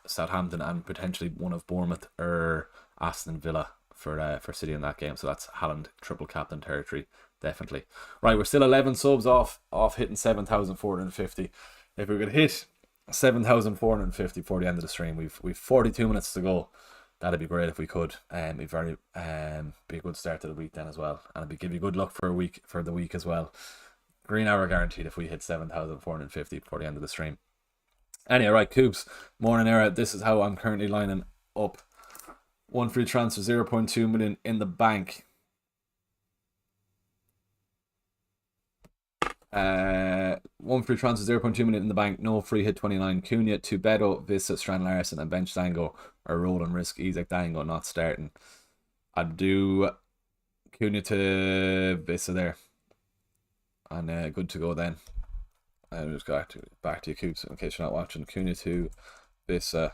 Southampton and potentially one of Bournemouth or Aston Villa for City in that game. So that's Haaland triple captain territory, definitely. Right, we're still 11 subs off hitting 7,450. If we could hit 7,450 before the end of the stream, we've 42 minutes to go. That'd be great if we could. It'd be a good start to the week then as well, and it'd give you good luck for the week as well. Green hour guaranteed if we hit 7,450 before the end of the stream. Anyway, right, Coops, morning era. This is how I'm currently lining up. One free transfer, 0.2 million in the bank. One free transfer, 0.2 million in the bank. No free hit 29. Cunha to Beto, Vissa, Strand Larsen, and bench Dango or roll and risk Isaac Dango not starting. I'd do Cunha to Vissa there. And good to go then. I'll just go back to you, Coops, in case you're not watching. Cunha to Vissa,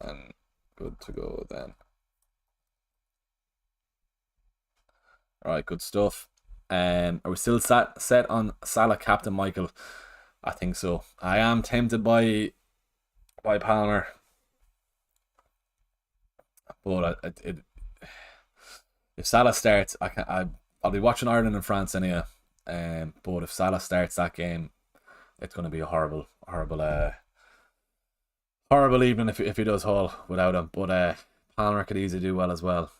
and good to go then. Alright, good stuff. Are we still set on Salah captain Michael? I think so. I am tempted by Palmer, but if Salah starts, I'll be watching Ireland and France anyway. But if Salah starts that game, it's going to be a horrible evening if he does haul without him. But Palmer could easily do well as well.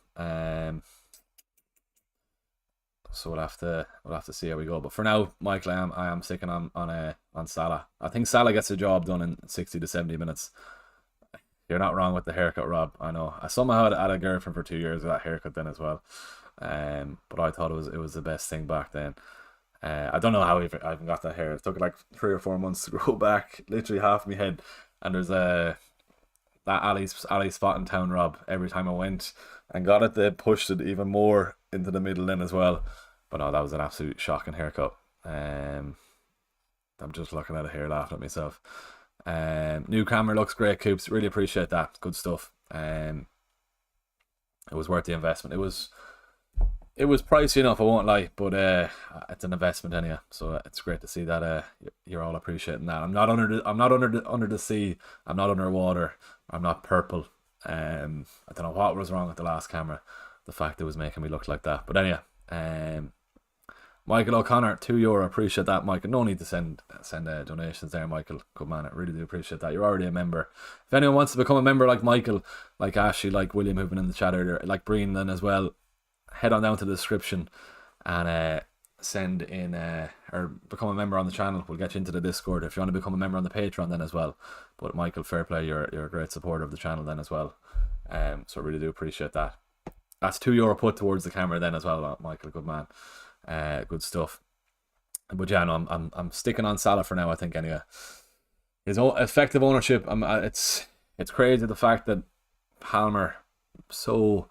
So we'll have to see how we go. But for now, Michael, I am sticking on Salah. I think Salah gets the job done in 60 to 70 minutes. You're not wrong with the haircut, Rob. I know. I somehow had a girlfriend for 2 years with that haircut then as well. But I thought it was the best thing back then. I don't know how I even got that hair. It took like 3 or 4 months to grow back, literally half my head. And there's that alley spot in town, Rob. Every time I went and got it, they pushed it even more into the middle then as well. But no, that was an absolute shocking haircut. I'm just looking at it here, laughing at myself. New camera looks great, Coops. Really appreciate that. Good stuff. It was worth the investment. It was pricey enough, I won't lie, but it's an investment anyhow. So it's great to see that you're all appreciating that. I'm not under the sea. I'm not underwater. I'm not purple. I don't know what was wrong with the last camera. The fact it was making me look like that. But anyhow, Michael O'Connor, €2. Appreciate that, Michael. No need to send donations there, Michael. Good man. I really do appreciate that. You're already a member. If anyone wants to become a member like Michael, like Ashley, like William, who've been in the chat earlier, like Breenan as well, head on down to the description and send in or become a member on the channel. We'll get you into the Discord if you want to become a member on the Patreon then as well. But Michael, fair play. You're a great supporter of the channel then as well. So I really do appreciate that. That's €2 put towards the camera then as well, Michael. Good man. Good stuff. But yeah, no, I'm sticking on Salah for now, I think, anyway. His effective ownership, it's crazy the fact that Palmer, so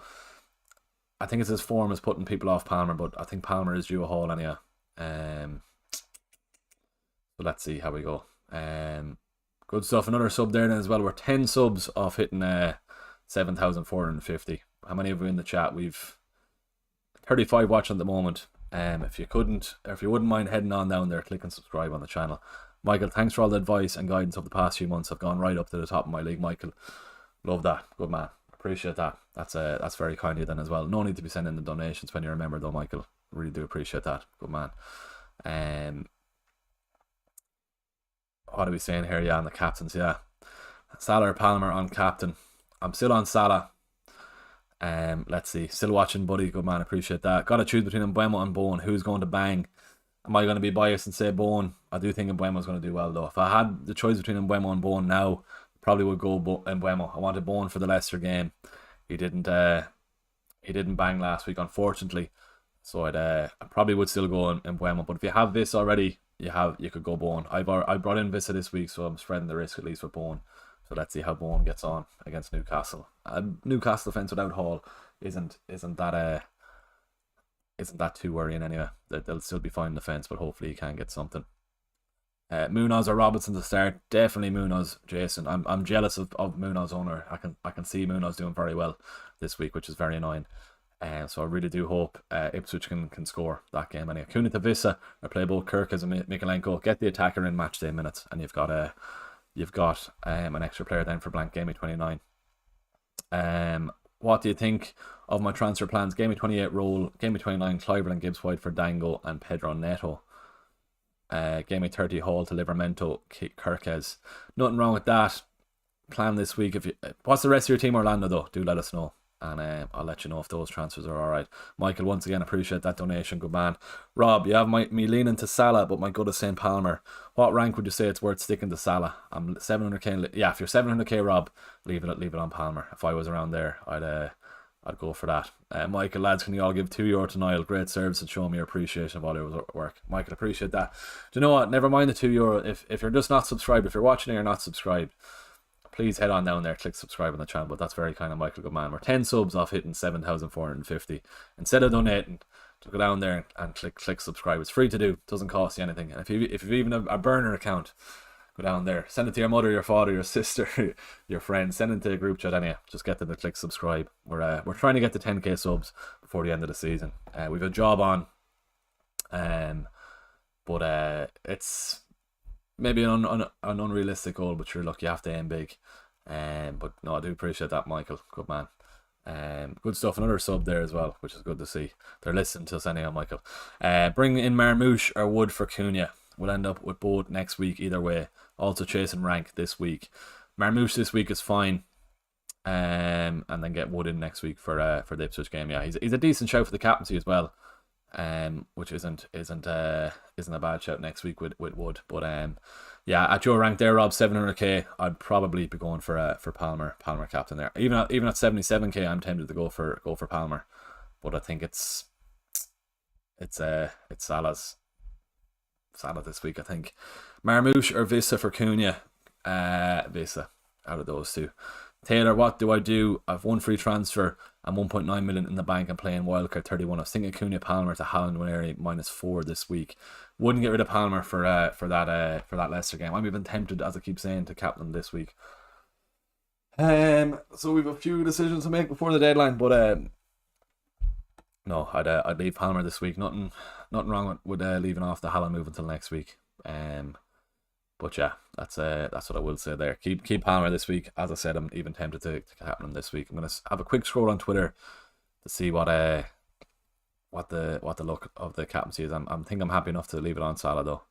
I think it's his form is putting people off Palmer, but I think Palmer is due a haul anyway. So let's see how we go. Good stuff. Another sub there then as well. We're 10 subs off hitting 7,450. How many of you in the chat? We've 35 watching at the moment. If you wouldn't mind heading on down there, click and subscribe on the channel. Michael, thanks for all the advice and guidance over the past few months. I've gone right up to the top of my league, Michael. Love that. Good man. Appreciate that. That's very kind of you then as well. No need to be sending the donations when you're a member though, Michael. Really do appreciate that. Good man. What are we saying here? Yeah, on the captains, yeah. Salah or Palmer on captain. I'm still on Salah. Let's see. Still watching, buddy. Good man. Appreciate that. Got to choose between Mbeumo and Bowen. Who's going to bang? Am I going to be biased and say Bowen? I do think Mbeumo's going to do well though. If I had the choice between Mbeumo and Bowen now, probably would go Mbeumo. I wanted Bowen for the Leicester game. He didn't bang last week, unfortunately. So I probably would still go in Mbeumo. But if you have this already, you could go Bowen. I brought in Vista this week, so I'm spreading the risk at least with Bowen. So let's see how Bowen gets on against Newcastle. Newcastle defence without Hall isn't that too worrying anyway. They'll still be fine in defence, but hopefully he can get something. Munoz or Robinson to start. Definitely Munoz, Jason. I'm jealous of Munoz owner. I can see Munoz doing very well this week, which is very annoying. So I really do hope Ipswich can score that game anyway. Kuna to Vissa or play both Kirkes and Mikalenko. Get the attacker in match day minutes, and you've got an extra player then for blank Gameweek 29. What do you think of my transfer plans? Gameweek 28 roll, Gameweek 29 Clyburn and Gibbs White for Dango and Pedro Neto. Gameweek 30 Hall to Livramento, Kirkes. Nothing wrong with that plan this week. What's the rest of your team, Orlando though? Do let us know, and I'll let you know if those transfers are alright. Michael, once again, appreciate that donation. Good man. Rob, you have me leaning to Salah, but my gut is St. Palmer. What rank would you say it's worth sticking to Salah? I'm 700k. Yeah, if you're 700k, Rob, leave it on Palmer. If I was around there, I'd go for that. Michael, lads, can you all give €2 to Niall? Great service and show me your appreciation of all your work. Michael, appreciate that. Do you know what? Never mind the €2. If you're just not subscribed, if you're watching and you're not subscribed, please head on down there, click subscribe on the channel. But that's very kind of Michael. Good man. We're 10 subs off hitting 7,450. Instead of donating, to go down there and click subscribe. It's free to do. It doesn't cost you anything. And if you've even a burner account, go down there. Send it to your mother, your father, your sister, your friend. Send it to a group chat anyway. Just get them to click subscribe. We're trying to get to 10k subs before the end of the season. We've a job on. But it's maybe an unrealistic goal, but sure, look, you have to aim big. But no, I do appreciate that, Michael. Good man. Good stuff. Another sub there as well, which is good to see. They're listening to us anyhow, Michael. Bring in Marmouche or Wood for Cunha. We'll end up with both next week either way. Also chasing rank this week. Marmouche this week is fine. And then get Wood in next week for the Ipswich game. Yeah, he's a decent shout for the captaincy as well. Which isn't a bad shout next week with Wood. But yeah, at your rank there, Rob, 700k, I'd probably be going for Palmer captain there. Even at 77k, I'm tempted to go for Palmer, but I think it's Salah this week. I think Marmouche or Vissa for Cunha. Vissa out of those two. Taylor, what do I do? I've one free transfer and 1.9 million in the bank and playing wildcard 31. I was thinking Cunha Palmer to Haaland Wineri -4 this week. Wouldn't get rid of Palmer for that Leicester game. I'm even tempted, as I keep saying, to captain this week. So we've a few decisions to make before the deadline, but no, I'd leave Palmer this week. Nothing wrong with leaving off the Haaland move until next week. But yeah, that's what I will say there. Keep Palmer this week. As I said, I'm even tempted to captain him this week. I'm gonna have a quick scroll on Twitter to see what what the look of the captaincy is. I think I'm happy enough to leave it on Salah though.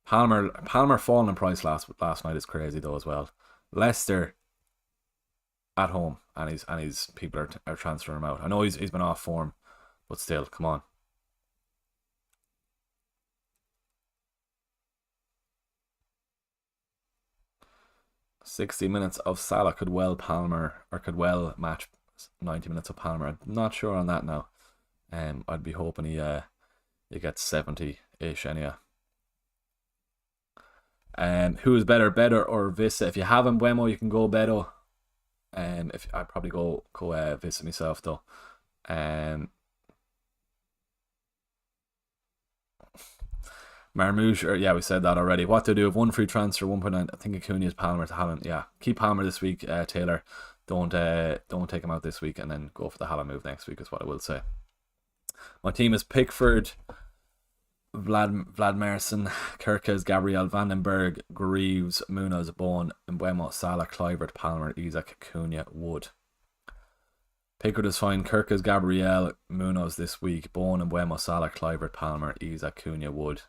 Palmer falling in price last night is crazy though as well. Leicester at home, and his people are transferring him out. I know he's been off form, but still, come on. $60 minutes of Salah could well match 90 minutes of Palmer. I'm not sure on that now. I'd be hoping he gets 70-ish anyhow. Who is better, Beto or Vissa? If you have Mbeumo, you can go Beto. If I'd probably go Vissa myself though. Marmouche, or yeah, we said that already. What to do if one free transfer, 1.9? I think Acuna is Palmer to Haaland. Yeah, keep Palmer this week, Taylor. Don't take him out this week, and then go for the Haaland move next week is what I will say. My team is Pickford, Vladmerson, Kirkes, Gabriel, Vandenberg, Greaves, Munoz, Bowen, Mbeumo, Salah, Kluivert, Palmer, Isaac, Cunha, Wood. Pickford is fine. Kirkes, Gabriel, Munoz this week. Bowen, Mbeumo, Salah, Kluivert, Palmer, Isaac, Cunha, Wood.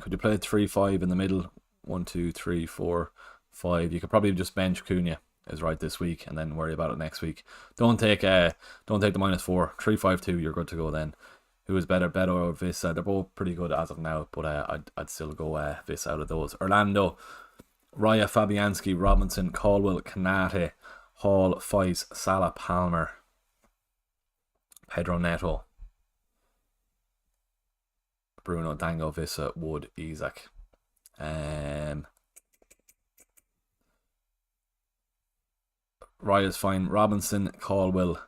Could you play 3-5 in the middle? 1, 2, 3, 4, 5. You could probably just bench Cunha is right this week, and then worry about it next week. Don't take the -4. 3-5-2. You're good to go then. Who is better, Beto or Vissa? They're both pretty good as of now, but I'd still go Vissa out of those. Orlando, Raya, Fabianski, Robinson, Caldwell, Kanate, Hall, Feist, Salah, Palmer, Pedro Neto, Bruno, Dango, Vissa, Wood, Isaac. Raya's fine. Robinson, Caldwell,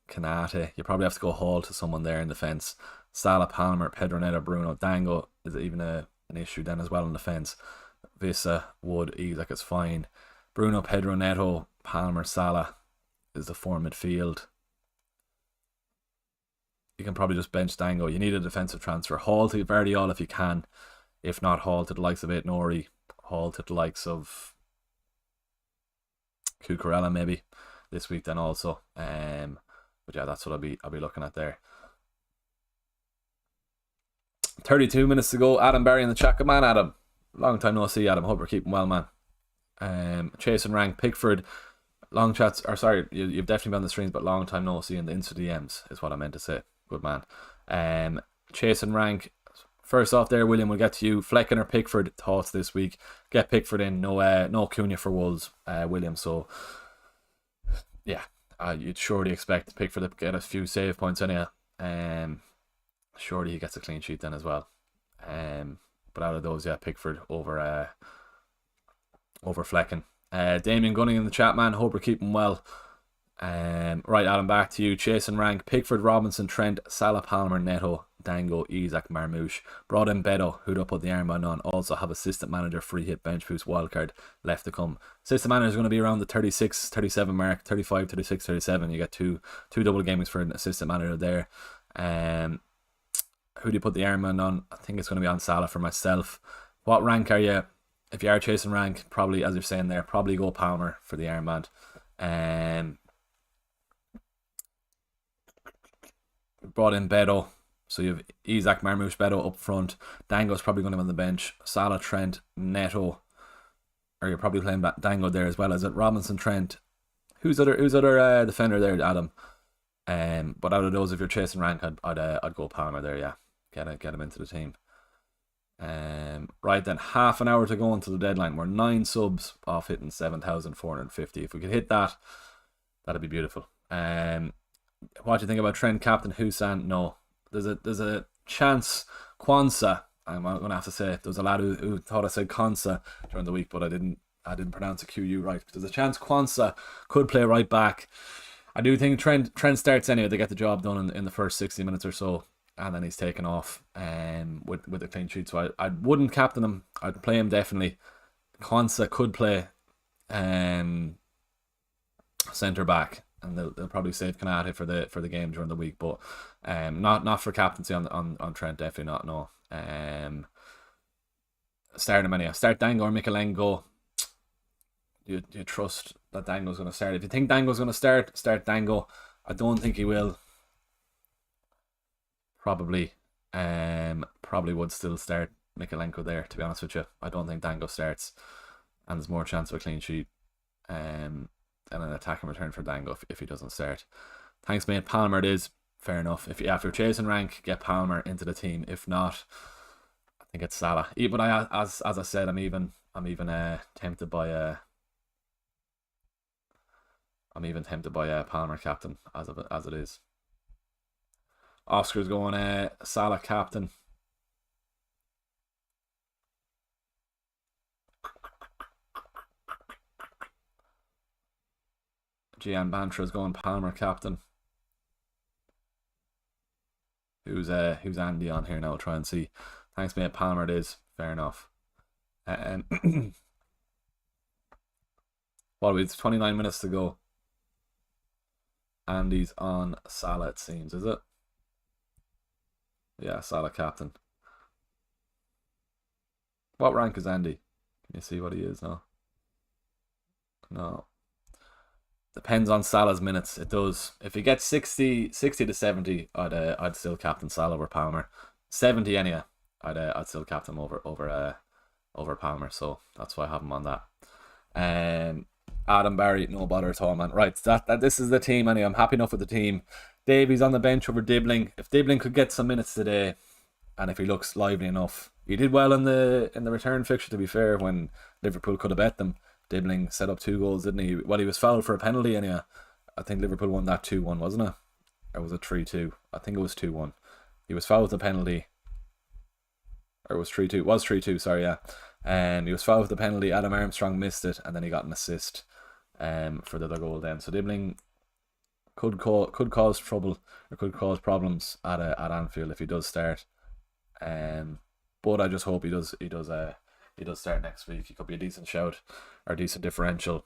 Kanate. You probably have to go Hall to someone there in defence. Salah, Palmer, Pedro Neto, Bruno. Dango is even an issue then as well in defence. Vissa, Wood, Isaac is fine. Bruno, Pedro Neto, Palmer, Salah is the four midfield. You can probably just bench Dango. You need a defensive transfer. Hall to Vardiol if you can. If not, Hall to the likes of Nori. Hall to the likes of Cucurella maybe this week then also. But yeah, that's what I'll be looking at there. 32 minutes to go. Adam Barry in the chat. Good man, Adam. Long time no see, Adam. Hope you're keeping well, man. Chasing rank. Pickford. Long chats. Or sorry, you've definitely been on the streams, but long time no see in the Insta DMs is what I meant to say. Good man. Chasing rank. First off there, William, we'll get to you. Flecken or Pickford thoughts this week. Get Pickford in. No Cunha for Wolves, William. So yeah, you'd surely expect Pickford to get a few save points anyhow. Surely he gets a clean sheet then as well. But out of those, yeah, Pickford over Flecken. Damien Gunning in the chat, man. Hope you're keeping well. Right, Adam, back to you. Chasing rank. Pickford, Robinson, Trent, Salah, Palmer, Neto, Dango, Isaac, Marmouche. Brought in Beto, who'd up put the armband on. Also have assistant manager, free hit, bench boost, wildcard left to come. Assistant manager is going to be around the 36, 37 mark. 35, 36, 37. You get two double gamings for an assistant manager there. Who do you put the armband on? I think it's going to be on Salah for myself. What rank are you? If you are chasing rank, probably, as you're saying there, probably go Palmer for the armband. Brought in Beto, so you have Isaac, Marmouche, Beto up front. Dango's probably going to be on the bench. Salah, Trent, Neto, or you're probably playing Dango there as well. Is it Robinson, Trent? Who's other defender there, Adam? But out of those, if you're chasing rank, I'd go Palmer there. Yeah, get him into the team. Right then, half an hour to go until the deadline. We're 9 subs off hitting 7,450. If we could hit that, that'd be beautiful. What do you think about Trent, Captain Hussein? No, there's a chance. Kwanzaa, I'm gonna have to say, there was a lad who thought I said Kwanzaa during the week, but I didn't pronounce the QU right. But there's a chance Kwanzaa could play right back. I do think Trent starts anyway. They get the job done in the first 60 minutes or so, and then he's taken off with a clean sheet. So I wouldn't captain him. I'd play him definitely. Kwanzaa could play centre back, and they'll probably save Kanate for the game during the week, but not for captaincy on Trent. Definitely not. No. Start him anyhow. Start Dango or Mikalengo. You trust that Dango's going to start? If you think Dango's going to start Dango. I don't think he will. probably would still start Mikalenko there, to be honest with you. I don't think Dango starts, and there's more chance of a clean sheet and an attacking return for Dango if he doesn't start. Thanks, mate. Palmer it is. Fair enough. If you're chasing rank, get Palmer into the team. If not, I think it's Salah. But as I said, I'm even tempted by Palmer captain as it is. Oscar's going Salah captain. Gian Bantra's going Palmer captain. Who's Andy on here now? I'll try and see. Thanks, mate. Palmer it is. Fair enough. Well, it's 29 minutes to go. Andy's on Salah, it seems, is it? Yeah, Salah captain. What rank is Andy? Can you see what he is now? No. Depends on Salah's minutes. It does. If he gets 60 to 70, I'd still captain Salah over Palmer. 70 anyhow, I'd still captain him over Palmer. So that's why I have him on that. Adam Barry, no bother at all, man. Right, this is the team anyway. I'm happy enough with the team. Davies on the bench over Dibbling. If Dibbling could get some minutes today, and if he looks lively enough, he did well in the return fixture. To be fair, when Liverpool could have bet them, Dibbling set up 2 goals, didn't he? Well, he was fouled for a penalty anyhow. I think Liverpool won that 2-1, wasn't it? Or was it 3-2? I think it was 2-1. He was fouled with the penalty. Or it was 3-2. It was 3-2, sorry, yeah. He was fouled with the penalty. Adam Armstrong missed it, and then he got an assist for the other goal then. So Dibbling could cause trouble, or could cause problems at Anfield if he does start. But I just hope he does start next week. He could be a decent shout, or a decent differential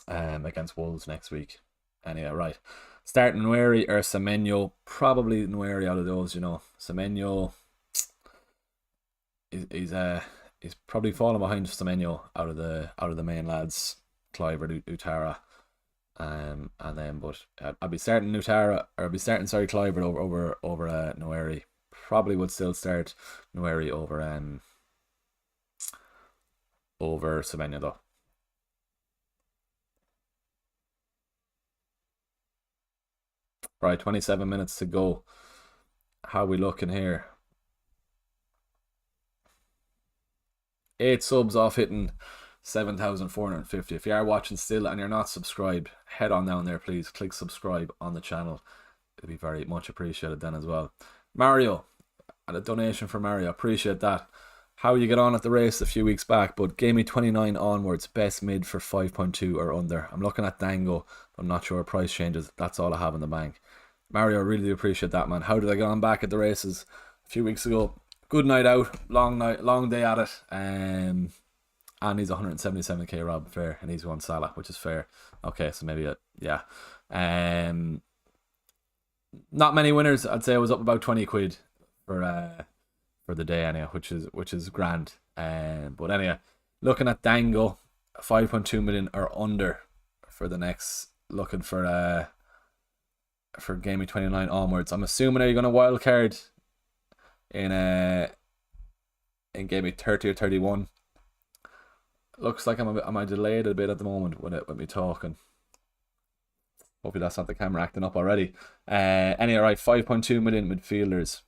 against Wolves next week. Anyway, right. Starting Nweri or Semenyo. Probably Nweri out of those, you know. Semenyo, he's probably falling behind Semenyo out of the main lads, Clivert, Utara, and then I'd be starting Utara, or I'd be starting Clivert over Nweri. Probably would still start Nweri over Semenyo though. Right, 27 minutes to go. How are we looking here? 8 subs off hitting 7,450. If you are watching still and you're not subscribed, head on down there, please. Click subscribe on the channel. It'll be very much appreciated then as well. Mario, and a donation for Mario. Appreciate that. How you get on at the race a few weeks back, but Gameweek28 onwards, best mid for 5.2 or under. I'm looking at Dango. I'm not sure price changes. That's all I have in the bank. Mario, I really do appreciate that, man. How did I get on back at the races a few weeks ago? Good night out, long day at it. And he's 177k Rob, fair, and he's won Salah, which is fair. Okay, so maybe yeah. Not many winners. I'd say I was up about 20 quid for the day anyhow, which is grand. But anyway, looking at Dango, 5.2 million or under for the next. Looking for Gameweek29 onwards. I'm assuming are you going to wildcard in Gameweek 30 or 31? Looks like I'm delayed a bit at the moment with me talking. Hopefully that's not the camera acting up already. Anyway, right, 5.2 million midfielders.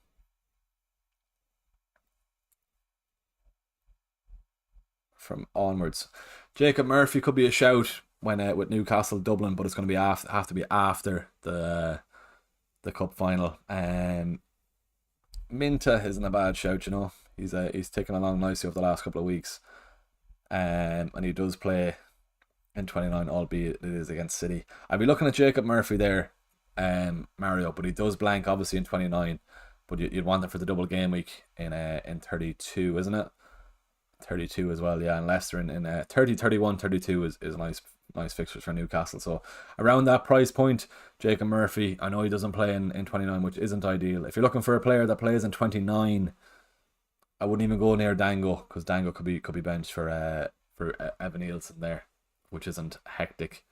From onwards. Jacob Murphy could be a shout when with Newcastle Dublin, but it's going to be have to be after the cup final. Minta isn't a bad shout, you know. He's taken along nicely over the last couple of weeks. And he does play in 29, albeit it is against City. I'd be looking at Jacob Murphy there, Mario, but he does blank obviously in 29. But you'd want him for the double game week in 32, isn't it? 32 as well, yeah. And Leicester in 30, 31, 32 is a nice fixtures for Newcastle. So around that price point, Jacob Murphy, I know he doesn't play in 29, which isn't ideal. If you're looking for a player that plays in 29, I wouldn't even go near Dango, because Dango could be benched for Evan Nielsen there, which isn't hectic.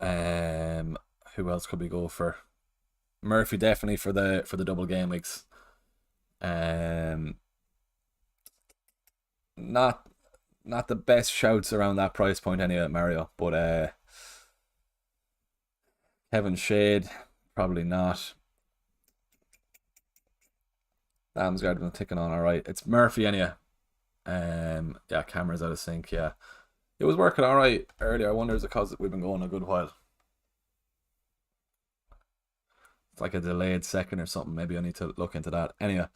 Who else could we go for? Murphy definitely for the double game weeks. Not not the best shouts around that price point anyway, Mario. But Kevin Shade, probably not. Damsgaard been ticking on alright. It's Murphy anyway. Yeah, camera's out of sync, yeah. It was working alright earlier. I wonder is it because we've been going a good while. It's like a delayed second or something. Maybe I need to look into that. Anyway,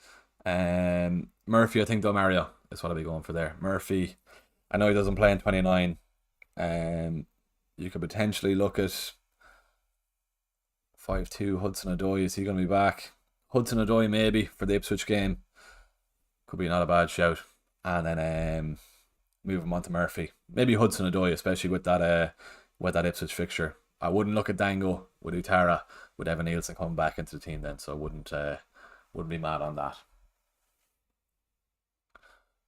Murphy, I think though, Mario is what I'll be going for there. Murphy, I know he doesn't play in 29. You could potentially look at 5-2 Hudson Odoi. Is he going to be back? Hudson Odoi maybe for the Ipswich game. Could be not a bad shout. And then move him on to Murphy. Maybe Hudson Odoi, especially with that Ipswich fixture. I wouldn't look at Dango with Utara, with Evan Nielsen coming back into the team then, so I wouldn't be mad on that.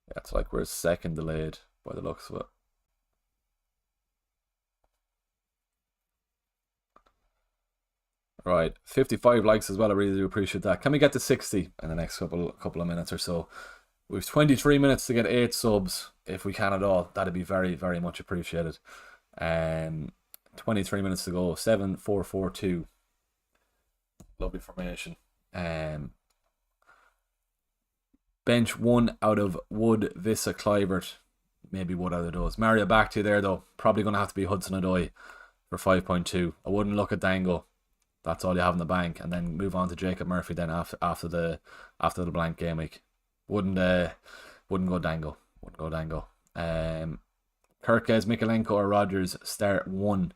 Yeah, it's like we're second delayed by the looks of it. Right, 55 likes as well. I really do appreciate that. Can we get to 60 in the next couple of minutes or so? We've 23 minutes to get 8 subs. If we can at all, that'd be very, very much appreciated. 23 minutes to go. 7-4-4-2. Lovely formation. Bench 1 out of Wood, Vissa, Clivert. Maybe Wood out of those. Mario, back to you there though. Probably going to have to be Hudson Odoi for 5.2. I wouldn't look at Dango. That's all you have in the bank, and then move on to Jacob Murphy then after the blank game week. Wouldn't go Dango. Wouldn't go Dango. Kirkes, Mikalenko or Rogers start 1.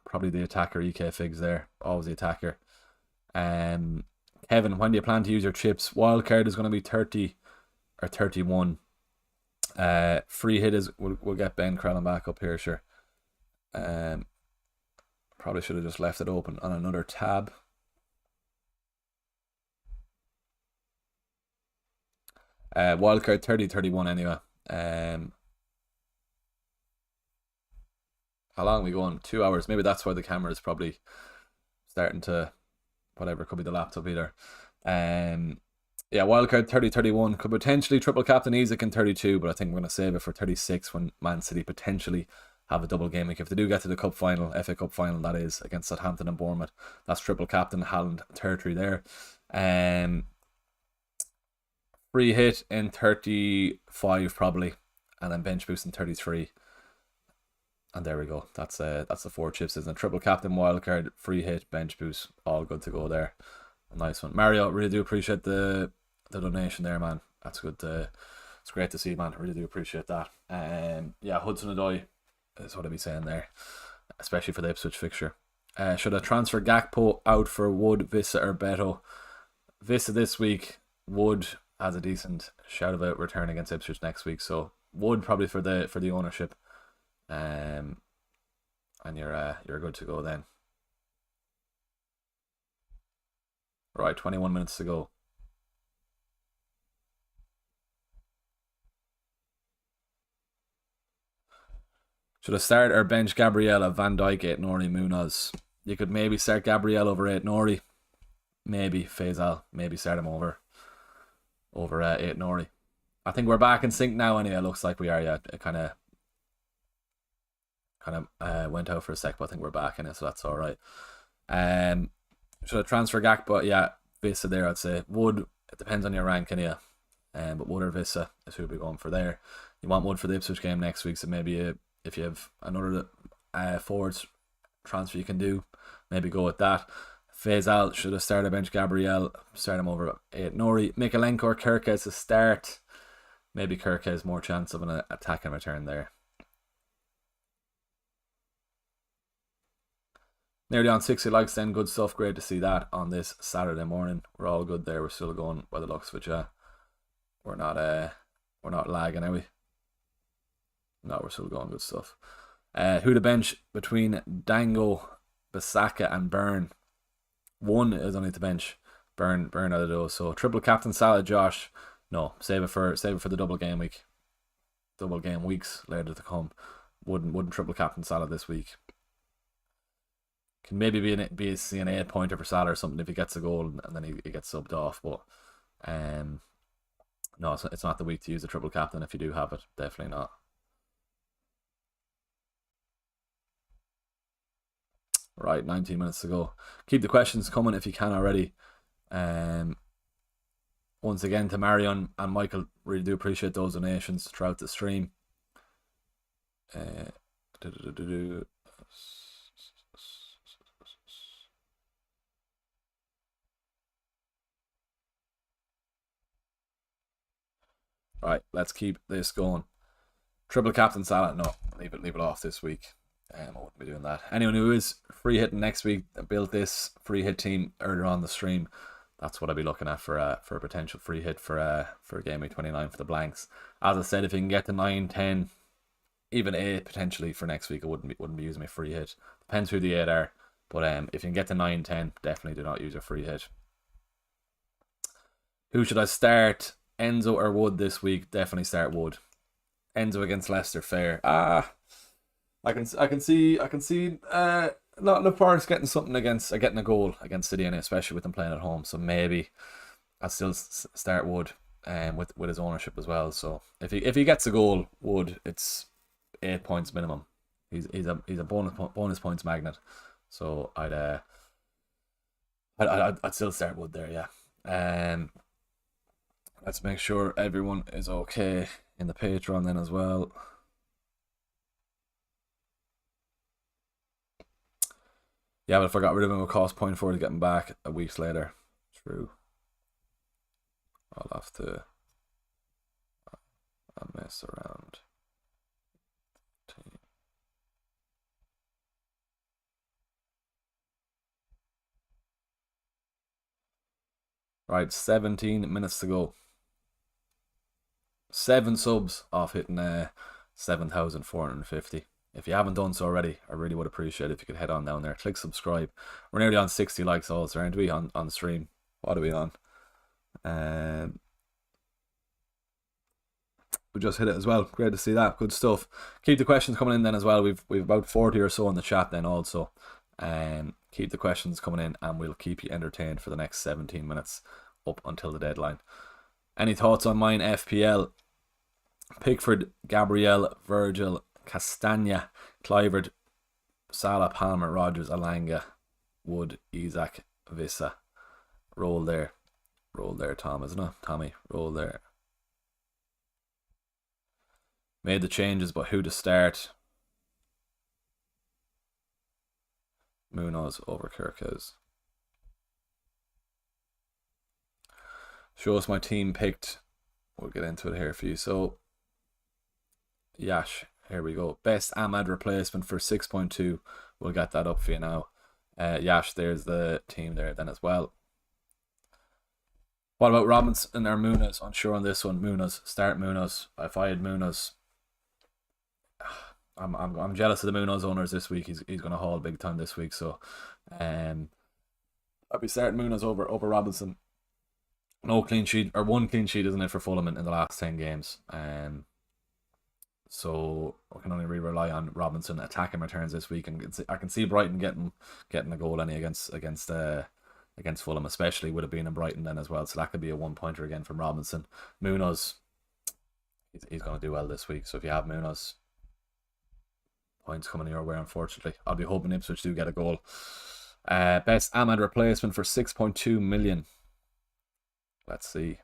Probably the attacker EK Figs there. Always the attacker. Kevin, when do you plan to use your chips? Wildcard is going to be 30 or 31. Free hit is we'll get Ben Crellin back up here, sure. Probably should have just left it open on another tab. Wildcard 30-31 anyway. How long are we going? 2 hours. Maybe that's why the camera is probably starting to whatever. Could be the laptop either. Yeah, wildcard 30-31. Could potentially triple captain Isaac in 32, but I think we're going to save it for 36 when Man City potentially have a double game week. If they do get to the cup final, FA Cup final, that is, against Southampton and Bournemouth, that's triple captain Haaland territory there. Free hit in 35 probably, and then bench boost in 33. And there we go. That's the 4 chips, isn't it? Triple captain, wildcard, free hit, bench boost, all good to go there. A nice one. Mario, really do appreciate the donation there, man. That's good. It's great to see, man. Really do appreciate that. Yeah, Hudson Odoi is what I'd be saying there, especially for the Ipswich fixture. Should I transfer Gakpo out for Wood, Vissa or Beto? Vissa this week. Wood has a decent shout about return against Ipswich next week, so Wood probably for the ownership. And you're good to go then. Right, 21 minutes to go. Should I start or bench Gabriella, Van Dijk, Aït-Nouri, Munoz? You could maybe start Gabriel over Aït-Nouri. Maybe Faisal. Maybe start him over Aït-Nouri. I think we're back in sync now anyway. It looks like we are, yeah. It kind of went out for a sec, but I think we're back in it, so that's alright. Should I transfer Gakpo? Yeah, Vissa there, I'd say. Wood, it depends on your rank anyway. But Wood or Vissa is who we'll be going for there. You want Wood for the Ipswich game next week, so maybe if you have another forwards transfer you can do, maybe go with that. Faisal, should have started bench Gabriel, start him over Aït-Nouri. Mikalenko or Kirkes to start. Maybe Kirkes more chance of an attacking return there. Nearly on 60 likes then, good stuff. Great to see that on this Saturday morning. We're all good there. We're still going by the looks of it, yeah. We're not lagging, are we? No, we're still going, good stuff. Who to bench between Dango, Bissaka and Byrne? 1 is only to bench. Byrne out of those. So triple captain Salah, Josh. No, save it for the double game week. Double game weeks later to come. Wouldn't triple captain Salah this week. Can maybe be see an 8 pointer for Salah or something if he gets a goal and then he gets subbed off. But no, it's not the week to use a triple captain if you do have it. Definitely not. Right, 19 minutes to go. Keep the questions coming if you can already. Once again, to Marion and Michael, really do appreciate those donations throughout the stream. Right, let's keep this going. Triple captain Salah, no, leave it off this week. I wouldn't be doing that. Anyone who is free hitting next week, built this free hit team earlier on the stream, that's what I'd be looking at for a potential free hit for Gameweek29 for the blanks. As I said, if you can get to 9, 10, even 8 potentially for next week, I wouldn't be using my free hit. Depends who the 8 are, but if you can get to 9, 10, definitely do not use a free hit. Who should I start? Enzo or Wood this week? Definitely start Wood. Enzo against Leicester, fair. I can see Nottingham Forest getting something getting a goal against City, and especially with them playing at home. So maybe I'd still start Wood with his ownership as well. So if he gets a goal, Wood, it's 8 points minimum. He's a bonus points magnet. So I'd still start Wood there, yeah. Let's make sure everyone is okay in the Patreon then as well. Yeah, but if I got rid of him, it would cost 0.4 to get him back a week later. True. I'll have to mess around. Right, 17 minutes to go. 7 subs off hitting 7,450. If you haven't done so already, I really would appreciate it if you could head on down there. Click subscribe. We're nearly on 60 likes also, aren't we, on the stream? What are we on? We just hit it as well. Great to see that. Good stuff. Keep the questions coming in then as well. We've about 40 or so in the chat then also. Keep the questions coming in and we'll keep you entertained for the next 17 minutes up until the deadline. Any thoughts on mine? FPL? Pickford, Gabriel, Virgil, Castagna, Clivert, Salah, Palmer, Rogers, Alanga, Wood, Isaac, Vissa. Roll there, Tom, isn't it? Tommy, roll there. Made the changes, but who to start? Munoz over Kirkes. Show us my team picked. We'll get into it here for you. So, Yash, here we go. Best Ahmad replacement for 6.2. We'll get that up for you now. Yash, there's the team there then as well. What about Robinson or Munoz? Unsure on this one. Munoz, start Munoz. If I had Munoz, I'm jealous of the Munoz owners this week. He's going to haul big time this week. So, I'd be starting Munoz over Robinson. No clean sheet, or one clean sheet, isn't it, for Fulham in the last 10 games? So we can only really rely on Robinson attacking returns this week, and I can see Brighton getting a goal against Fulham, especially with it being in Brighton then as well. So that could be a 1-pointer again from Robinson. Munoz, he's going to do well this week. So if you have Munoz, points coming your way, unfortunately. I'll be hoping Ipswich do get a goal. Best Ahmad replacement for 6.2 million. Let's see.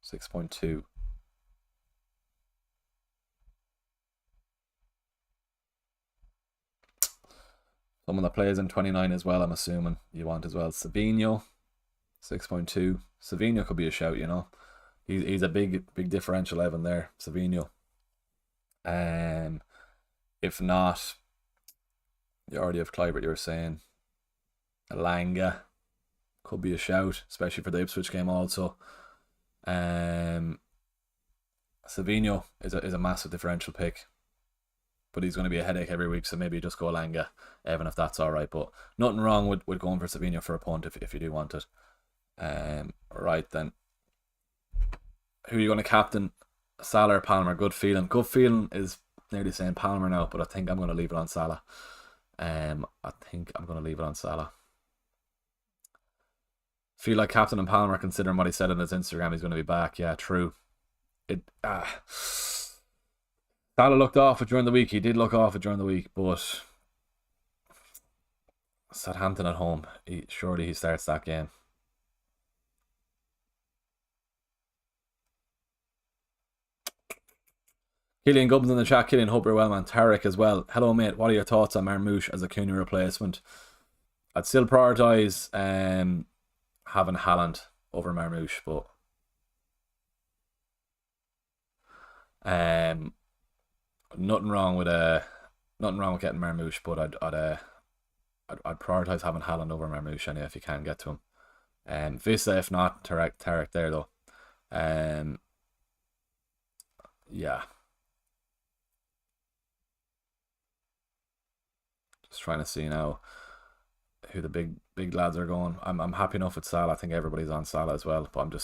6.2. Someone that plays in 29 as well, I'm assuming you want as well. Savinho, 6.2. Savinho could be a shout, you know. He's a big differential Evan there, Savinho. If not, you already have Clivert, you were saying. Alanga could be a shout, especially for the Ipswich game also. Savinho is a massive differential pick, but he's going to be a headache every week, so maybe you just go Alanga, Evan, if that's alright. But nothing wrong with going for Savinho for a punt if you do want it. Right then. Who are you going to captain? Salah or Palmer? Good feeling. Good feeling is nearly saying Palmer now, but I think I'm going to leave it on Salah. I think I'm going to leave it on Salah. Feel like Captain and Palmer, considering what he said on his Instagram, he's going to be back. Yeah, true. Salah looked off it during the week. He did look off it during the week, but Southampton at home. Surely he starts that game. Killian Gubbins in the chat. Killian, hope you're well, man. Tarek as well. Hello, mate. What are your thoughts on Marmoush as a Cunha replacement? I'd still prioritise having Haaland over Marmoush, but nothing wrong with getting Marmoush, but I'd prioritise having Haaland over Marmoush anyway if you can get to him. Vista, if not, Tarek there though. Yeah. Just trying to see now who the big lads are going. I'm happy enough with Salah. I think everybody's on Salah as well, but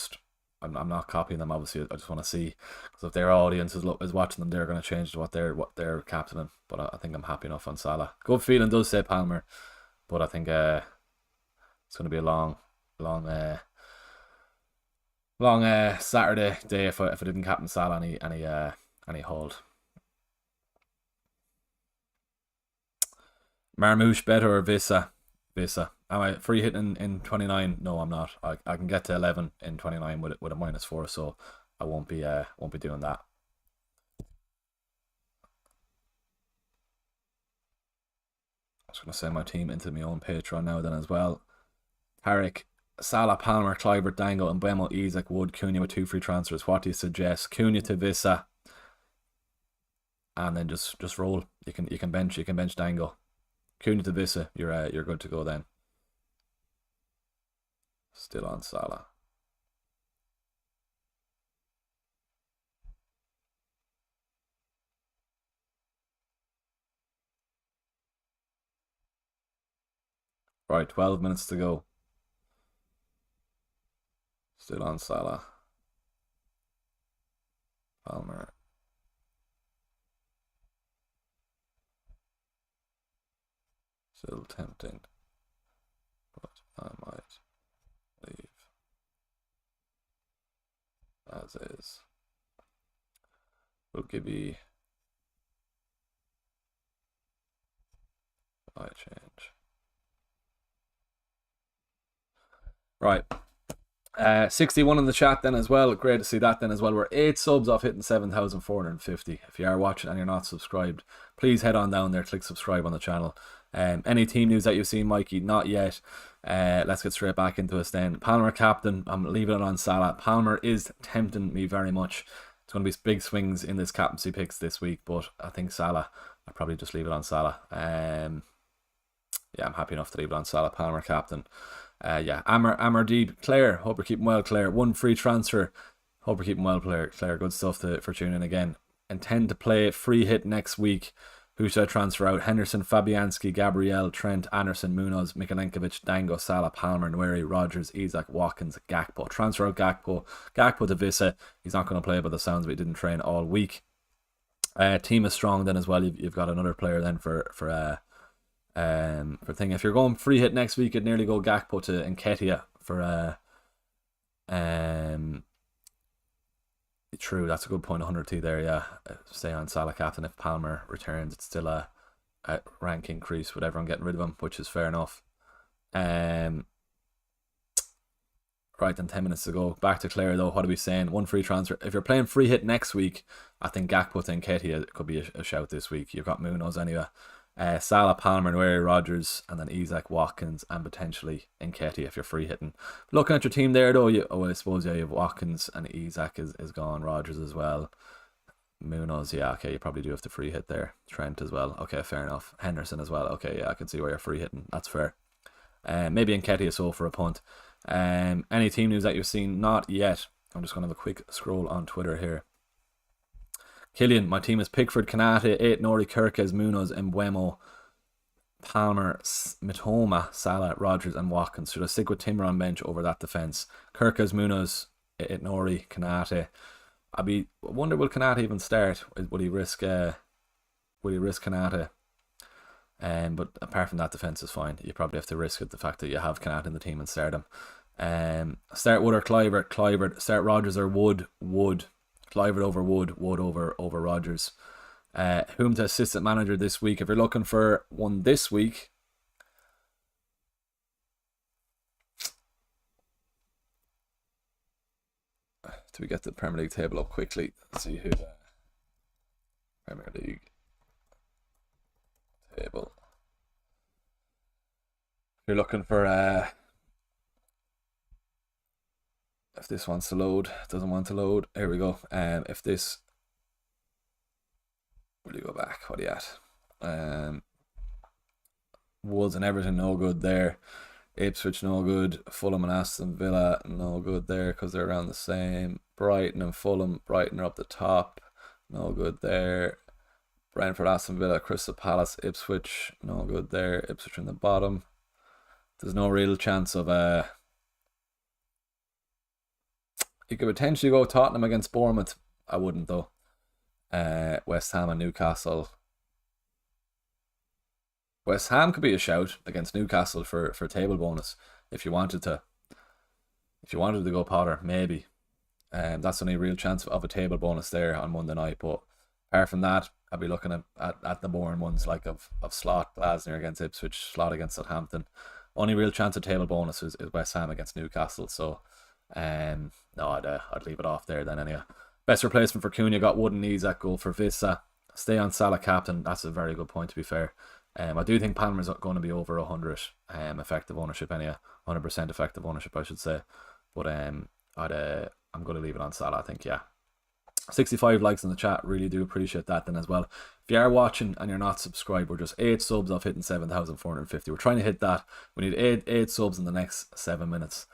I'm not copying them. Obviously, I just want to see, because if their audience is watching them, they're going to change to what they're captaining. But I think I'm happy enough on Salah. Good feeling does say Palmer, but I think it's going to be a long Saturday day if I didn't captain Salah any hold. Marmoush better or Visa? Visa. Am I free hitting in 29? No, I'm not. I can get to 11 in 29 with a -4, so I won't be doing that. I'm just gonna send my team into my own Patreon now then as well. Tarek, Salah, Palmer, Kluivert, Dango, and Bemo, Isaac, Wood, Cunha with 2 free transfers. What do you suggest? Cunha to Visa, and then just roll. You can bench Dango. Cunha to Visa, you're good to go then. Still on Salah. Right, 12 minutes to go. Still on Salah. Palmer. Still tempting, but I might leave as is. Will Gibby I change? Right. 61 in the chat then as well. Great to see that then as well. We're 8 subs off hitting 7,450. If you are watching and you're not subscribed, please head on down there, click subscribe on the channel. Any team news that you've seen, Mikey? Not yet. Let's get straight back into it then. Palmer captain. I'm leaving it on Salah. Palmer is tempting me very much. It's going to be big swings in this captaincy picks this week, but I think Salah, I'll probably just leave it on Salah. Yeah, I'm happy enough to leave it on Salah. Palmer captain. Yeah, Amber Deep. Claire, hope you're keeping well, Claire. 1 free transfer. Hope you're keeping well, Claire. Good stuff for tuning in again. Intend to play free hit next week. Who should I transfer out? Henderson, Fabianski, Gabriel, Trent, Anderson, Munoz, Mikalenkovic, Dango, Salah, Palmer, Nweri, Rogers, Isak, Watkins, Gakpo. Transfer out Gakpo to Visa. He's not going to play by the sounds of it. He didn't train all week. Team is strong then as well. You've got another player then for thing. If you're going free hit next week, it'd nearly go Gakpo to Nketiah for true, that's a good point. 100T there. Yeah, stay on Salah captain. If Palmer returns, it's still a rank increase with everyone getting rid of him, which is fair enough. Right then, 10 minutes to go. Back to Claire though. What are we saying? 1 free transfer. If you're playing free hit next week, I think Gakpo to Nketiah could be a shout this week. You've got Munoz anyway. Salah, Palmer, Nweri, Rogers, and then Isak, Watkins, and potentially Nketiah if you're free hitting. Looking at your team there though, I suppose you have Watkins and Isak is gone. Rogers as well. Munoz, yeah, okay, you probably do have to free hit there. Trent as well, okay, fair enough. Henderson as well, okay, yeah, I can see where you're free hitting. That's fair. Maybe Nketiah so for a punt. Any team news that you've seen? Not yet. I'm just going to have a quick scroll on Twitter here. Killian, my team is Pickford, Kanate, 8 Nori, Kirkes, Munoz, Mbeumo, Palmer, Mitoma, Salah, Rogers, and Watkins. Should I stick with Timber on bench over that defence? Kirkes, Munoz, 8 Nori, Kanate. I wonder will Kanate even start? Will he risk Kanate? But apart from that, defense is fine. You probably have to risk it, the fact that you have Canat in the team and start him. Start Wood or Clivert, Clivert. Start Rogers or Wood, Wood. Clivert over Wood, Wood over Rogers. Whom to assistant manager this week? If you're looking for one this week, do we get the Premier League table up quickly? Let's see who Premier League table. If you're looking for if this wants to load, doesn't want to load. Here we go. If this, will you go back? What are you at? Wolves and Everton, no good there. Ipswich, no good. Fulham and Aston Villa, no good there because they're around the same. Brighton and Fulham, Brighton are up the top, no good there. Brentford, Aston Villa, Crystal Palace, Ipswich, no good there. Ipswich in the bottom. There's no real chance of you could potentially go Tottenham against Bournemouth. I wouldn't though. West Ham and Newcastle. West Ham could be a shout against Newcastle for table bonus if you wanted to. If you wanted to go Potter, maybe. That's the only real chance of a table bonus there on Monday night. But apart from that, I'd be looking at the boring ones like of Slot, Glasner against Ipswich, Slot against Southampton. Only real chance of table bonus is West Ham against Newcastle. So no, I'd leave it off there then anyway. Best replacement for Cunha got Wood and Isak. Goal for Vissa. Stay on Salah captain. That's a very good point, to be fair. I do think Palmer's going to be over 100 effective ownership anyway. 100% effective ownership, I should say. But I'm going to leave it on Salah, I think, yeah. 65 likes in the chat, really do appreciate that then as well. If you are watching and you're not subscribed, we're just 8 subs off hitting 7,450. We're trying to hit that. We need 8 subs in the next 7 minutes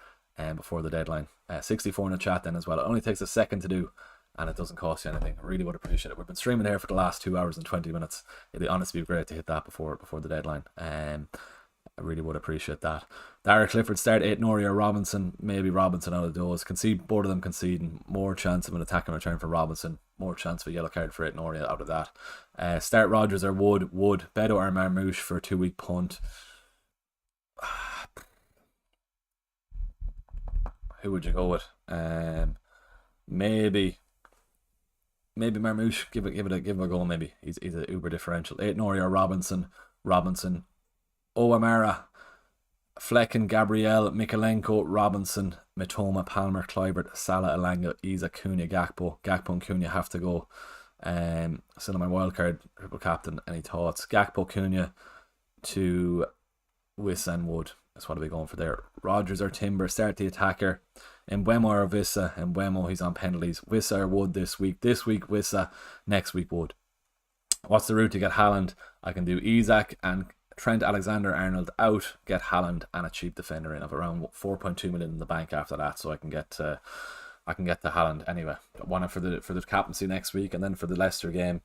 before the deadline. 64 in the chat then as well. It only takes a second to do, and it doesn't cost you anything. I really would appreciate it. We've been streaming here for the last 2 hours and 20 minutes. It'd honestly be great to hit that before the deadline. I really would appreciate that. Dara Clifford, start 8 Nori or Robinson. Maybe Robinson out of those. Concede, both of them conceding. More chance of an attacking return for Robinson. More chance of a yellow card for 8 Nori out of that. Start Rogers or Wood. Beto or Marmouche for a 2-week punt. Who would you go with? Maybe Marmouche. Give it a go. Maybe he's an uber differential. 8 Nori or Robinson. O'Amara, Flecken, Gabriel, Mikalenko, Robinson, Mitoma, Palmer, Kluivert, Salah, Elanga, Isak, Cunha, Gakpo and Cunha have to go. Still on my wildcard triple captain. Any thoughts? Gakpo, Cunha to Wissa and Wood. That's what I'll be going for there. Rogers or Timber, start the attacker. Mbeumo or Vissa. Mbeumo, he's on penalties. Wissa or Wood this week. This week Wissa, next week Wood. What's the route to get Haaland? I can do Isak and Trent Alexander-Arnold out, get Haaland and a cheap defender in of around 4.2 million in the bank after that, so I can get to Haaland anyway. One for the captaincy next week, and then for the Leicester game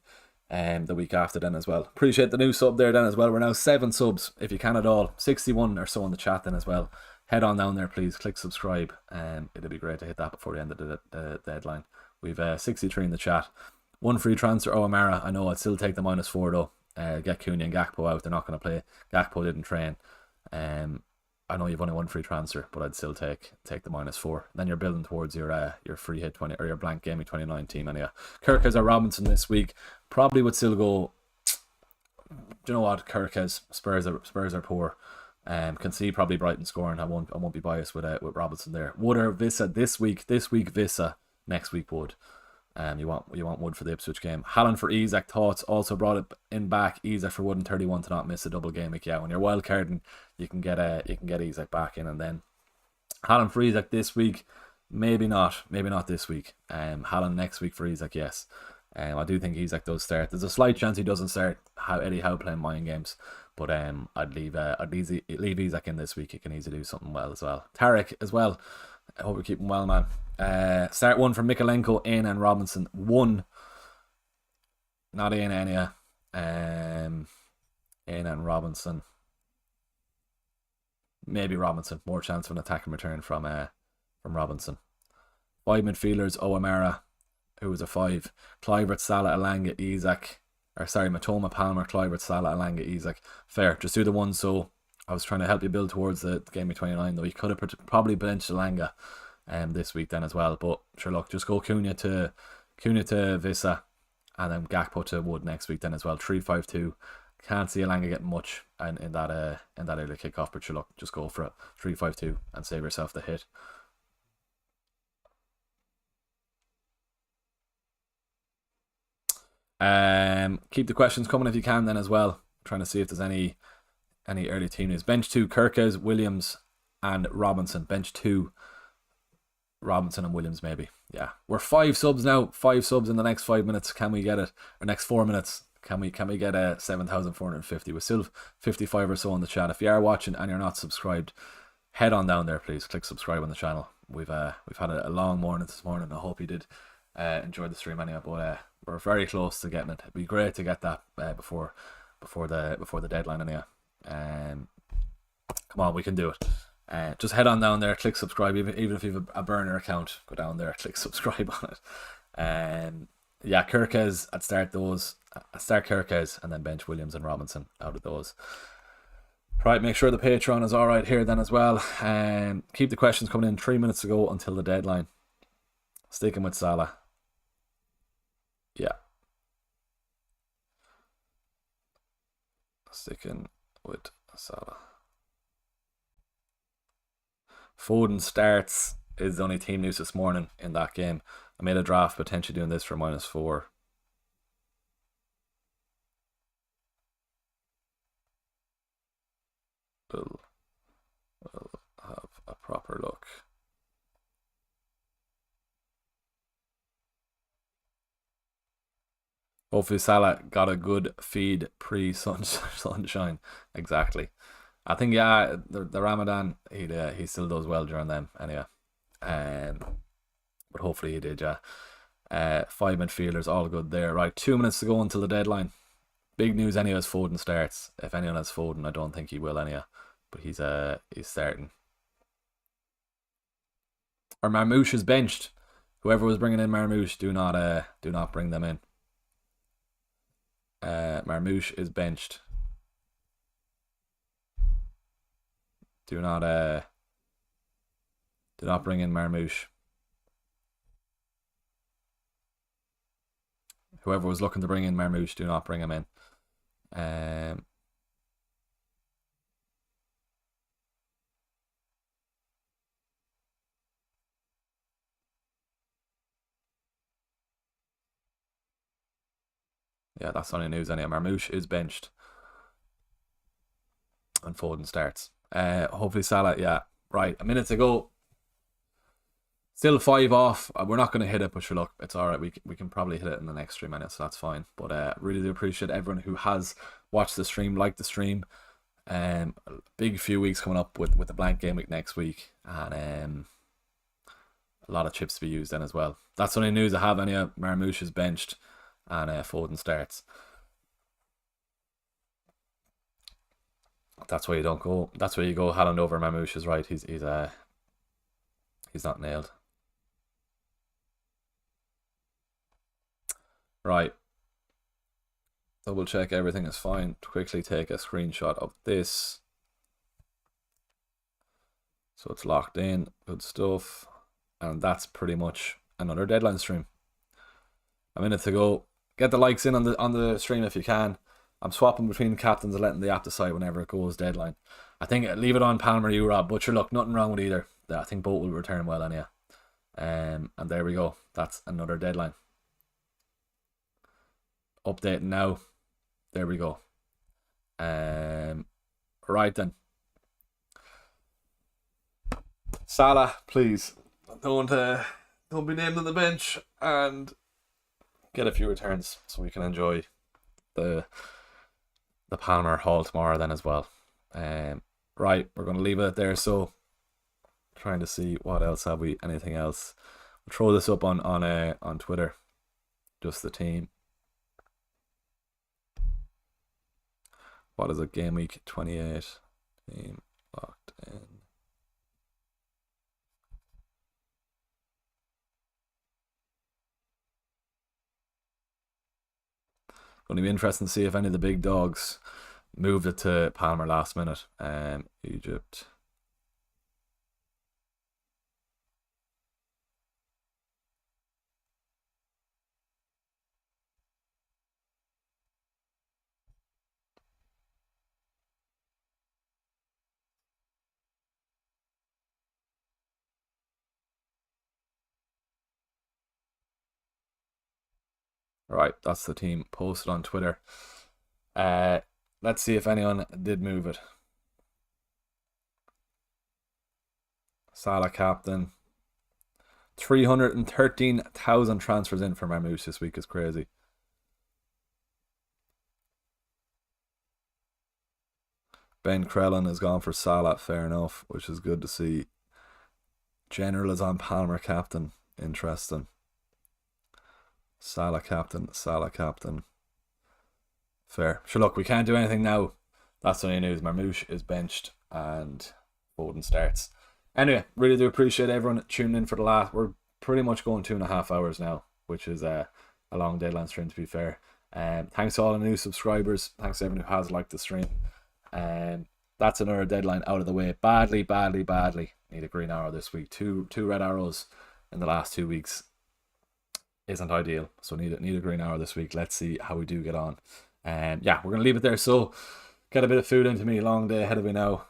the week after then as well. Appreciate the new sub there then as well. We're now 7 subs if you can at all. 61 or so in the chat then as well. Head on down there please, click subscribe. It'll be great to hit that before the end of the deadline. We've 63 in the chat. 1 free transfer. O'Amara, I know I'd still take the -4 though. Get Cunha and Gakpo out. They're not going to play. Gakpo didn't train. I know you've only 1 free transfer, but I'd still take the -4. Then you're building towards your free hit 20 or your blank Gameweek 29 team anyway. Kirk has a Robinson this week. Probably would still go. Do you know what? Kirk has Spurs are poor. Can see probably Brighton scoring. I won't be biased with Robinson there. Wood or Vissa this week. This week Vissa. Next week Wood. You want Wood for the Ipswich game. Haaland for Isak. Thoughts? Also brought it in back. Isak for Wood and 31 to not miss a double game week. Yeah, when you're wild carding, you can get Isak back in, and then Haaland for Isak this week. Maybe not this week. Haaland next week for Isak. Yes. I do think Isak does start. There's a slight chance he doesn't start. Eddie Howe playing mind games, but I'd leave Isak in this week. He can easily do something well as well. Tarek as well. I hope we keep him well, man. Start 1 for Mikalenko, Aina and Robinson. 1. Not Aina anyway. Aina and Robinson. Maybe Robinson. More chance of an attacking return from Robinson. 5 midfielders, O'Amara, who was a 5. Kluivert, Salah, Elanga, Isak, or sorry, Matoma, Palmer, Kluivert, Salah, Alanga, Isak. Fair, just do the one. So I was trying to help you build towards the Gameweek 29, though. You could have probably benched Alanga this week then as well. But sure, look, just go Cunha to Visa, and then Gakpo to Wood next week then as well. 3-5-2. Can't see Alanga getting much in that early kickoff, but sure, look, just go for it. 3-5-2 and save yourself the hit. Keep the questions coming if you can then as well. Trying to see if there's any early team news. Bench 2, Kirkes, Williams, and Robinson. Bench 2, Robinson and Williams maybe. Yeah, we're 5 subs now. 5 subs in the next 5 minutes. Can we get it? Or next 4 minutes? Can we get a 7,450? We're still 55 or so on the chat. If you are watching and you're not subscribed, head on down there, please. Click subscribe on the channel. We've had a long morning this morning. I hope you did enjoy the stream anyway. But we're very close to getting it. It'd be great to get that before the deadline anyway. Come on, we can do it. Just head on down there, click subscribe. Even if you have a burner account, go down there, click subscribe on it. Yeah, Kirkes, I'd start Kirkes and then bench Williams and Robinson out of those. Right, make sure the Patreon is alright here then as well. Keep the questions coming in. 3 minutes to go until the deadline. Sticking with Salah. Yeah. Sticking with Salah. Foden starts is the only team news this morning in that game. I made a draft potentially doing this for -4. We'll have a proper look. Hopefully Salah got a good feed pre-sunshine. Exactly. I think, yeah, the Ramadan, he still does well during them anyway. But hopefully he did, yeah. 5 midfielders, all good there. Right, 2 minutes to go until the deadline. Big news anyway as Foden starts. If anyone has Foden, I don't think he will anyway. But he's starting. Or Marmoush is benched. Whoever was bringing in Marmoush, do not bring them in. Marmoush is benched. Do not bring in Marmoush. Whoever was looking to bring in Marmoush, do not bring him in. Yeah, that's only news anyway. Marmoush is benched. And Foden starts. Hopefully Salah, yeah. Right, a minute to go. Still 5 off. We're not going to hit it, but sure, look, it's alright. We can probably hit it in the next 3 minutes, so that's fine. But really do appreciate everyone who has watched the stream, liked the stream. Big few weeks coming up with the blank game week next week. And a lot of chips to be used then as well. That's the only news I have. Anyway, Marmoush is benched and Foden starts. That's why you don't go. That's where you go. Haaland over Marmoush is right. He's not nailed. Right. Double check everything is fine. Quickly take a screenshot of this. So it's locked in. Good stuff. And that's pretty much another deadline stream. A minute to go. Get the likes in on the stream if you can. I'm swapping between captains and letting the app decide whenever it goes deadline. I think leave it on Palmer, you, Rob. But sure, look, nothing wrong with either. I think both will return well anyhow. And there we go. That's another deadline. Updating now. There we go. Right then. Salah, please don't be named on the bench and get a few returns so we can enjoy the Palmer haul tomorrow then as well. Right, we're going to leave it there. So trying to see what else have we, anything else. We'll throw this up on Twitter, just the team. What is it? Gameweek28 team locked in. Going to be interesting to see if any of the big dogs moved it to Palmer last minute. Egypt. Right, that's the team posted on Twitter. Let's see if anyone did move it. Salah captain. 313,000 transfers in for Marmouche this week is crazy. Ben Crellin has gone for Salah, fair enough, which is good to see. General is on Palmer captain, interesting. Salah captain, Salah captain. Fair. Sure, look, we can't do anything now. That's the only news. Marmouche is benched and Foden starts. Anyway, really do appreciate everyone tuning in for the last. We're pretty much going 2.5 hours now, which is a long deadline stream, to be fair. Thanks to all the new subscribers. Thanks to everyone who has liked the stream. That's another deadline out of the way. Badly need a green arrow this week. Two red arrows in the last 2 weeks isn't ideal, so need a green arrow this week. Let's see how we do get on. Yeah, we're gonna leave it there. So get a bit of food into me. Long day ahead of me now.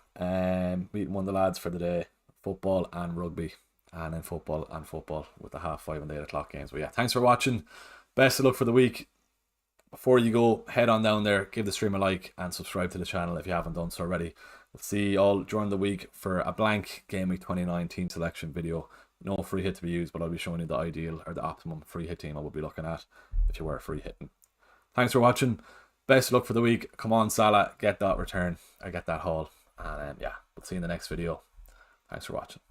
Meeting one of the lads for the day. Football and rugby, and then football with the 5:30 and the 8 o'clock games. But yeah, thanks for watching. Best of luck for the week. Before you go, head on down there, give the stream a like, and subscribe to the channel if you haven't done so already. We'll see you all during the week for a blank Gameweek 29 team selection video. No free hit to be used, but I'll be showing you the ideal or the optimum free hit team I would be looking at if you were free hitting. Thanks for watching. Best of luck for the week. Come on, Salah, get that return or get that haul. And yeah, we'll see you in the next video. Thanks for watching.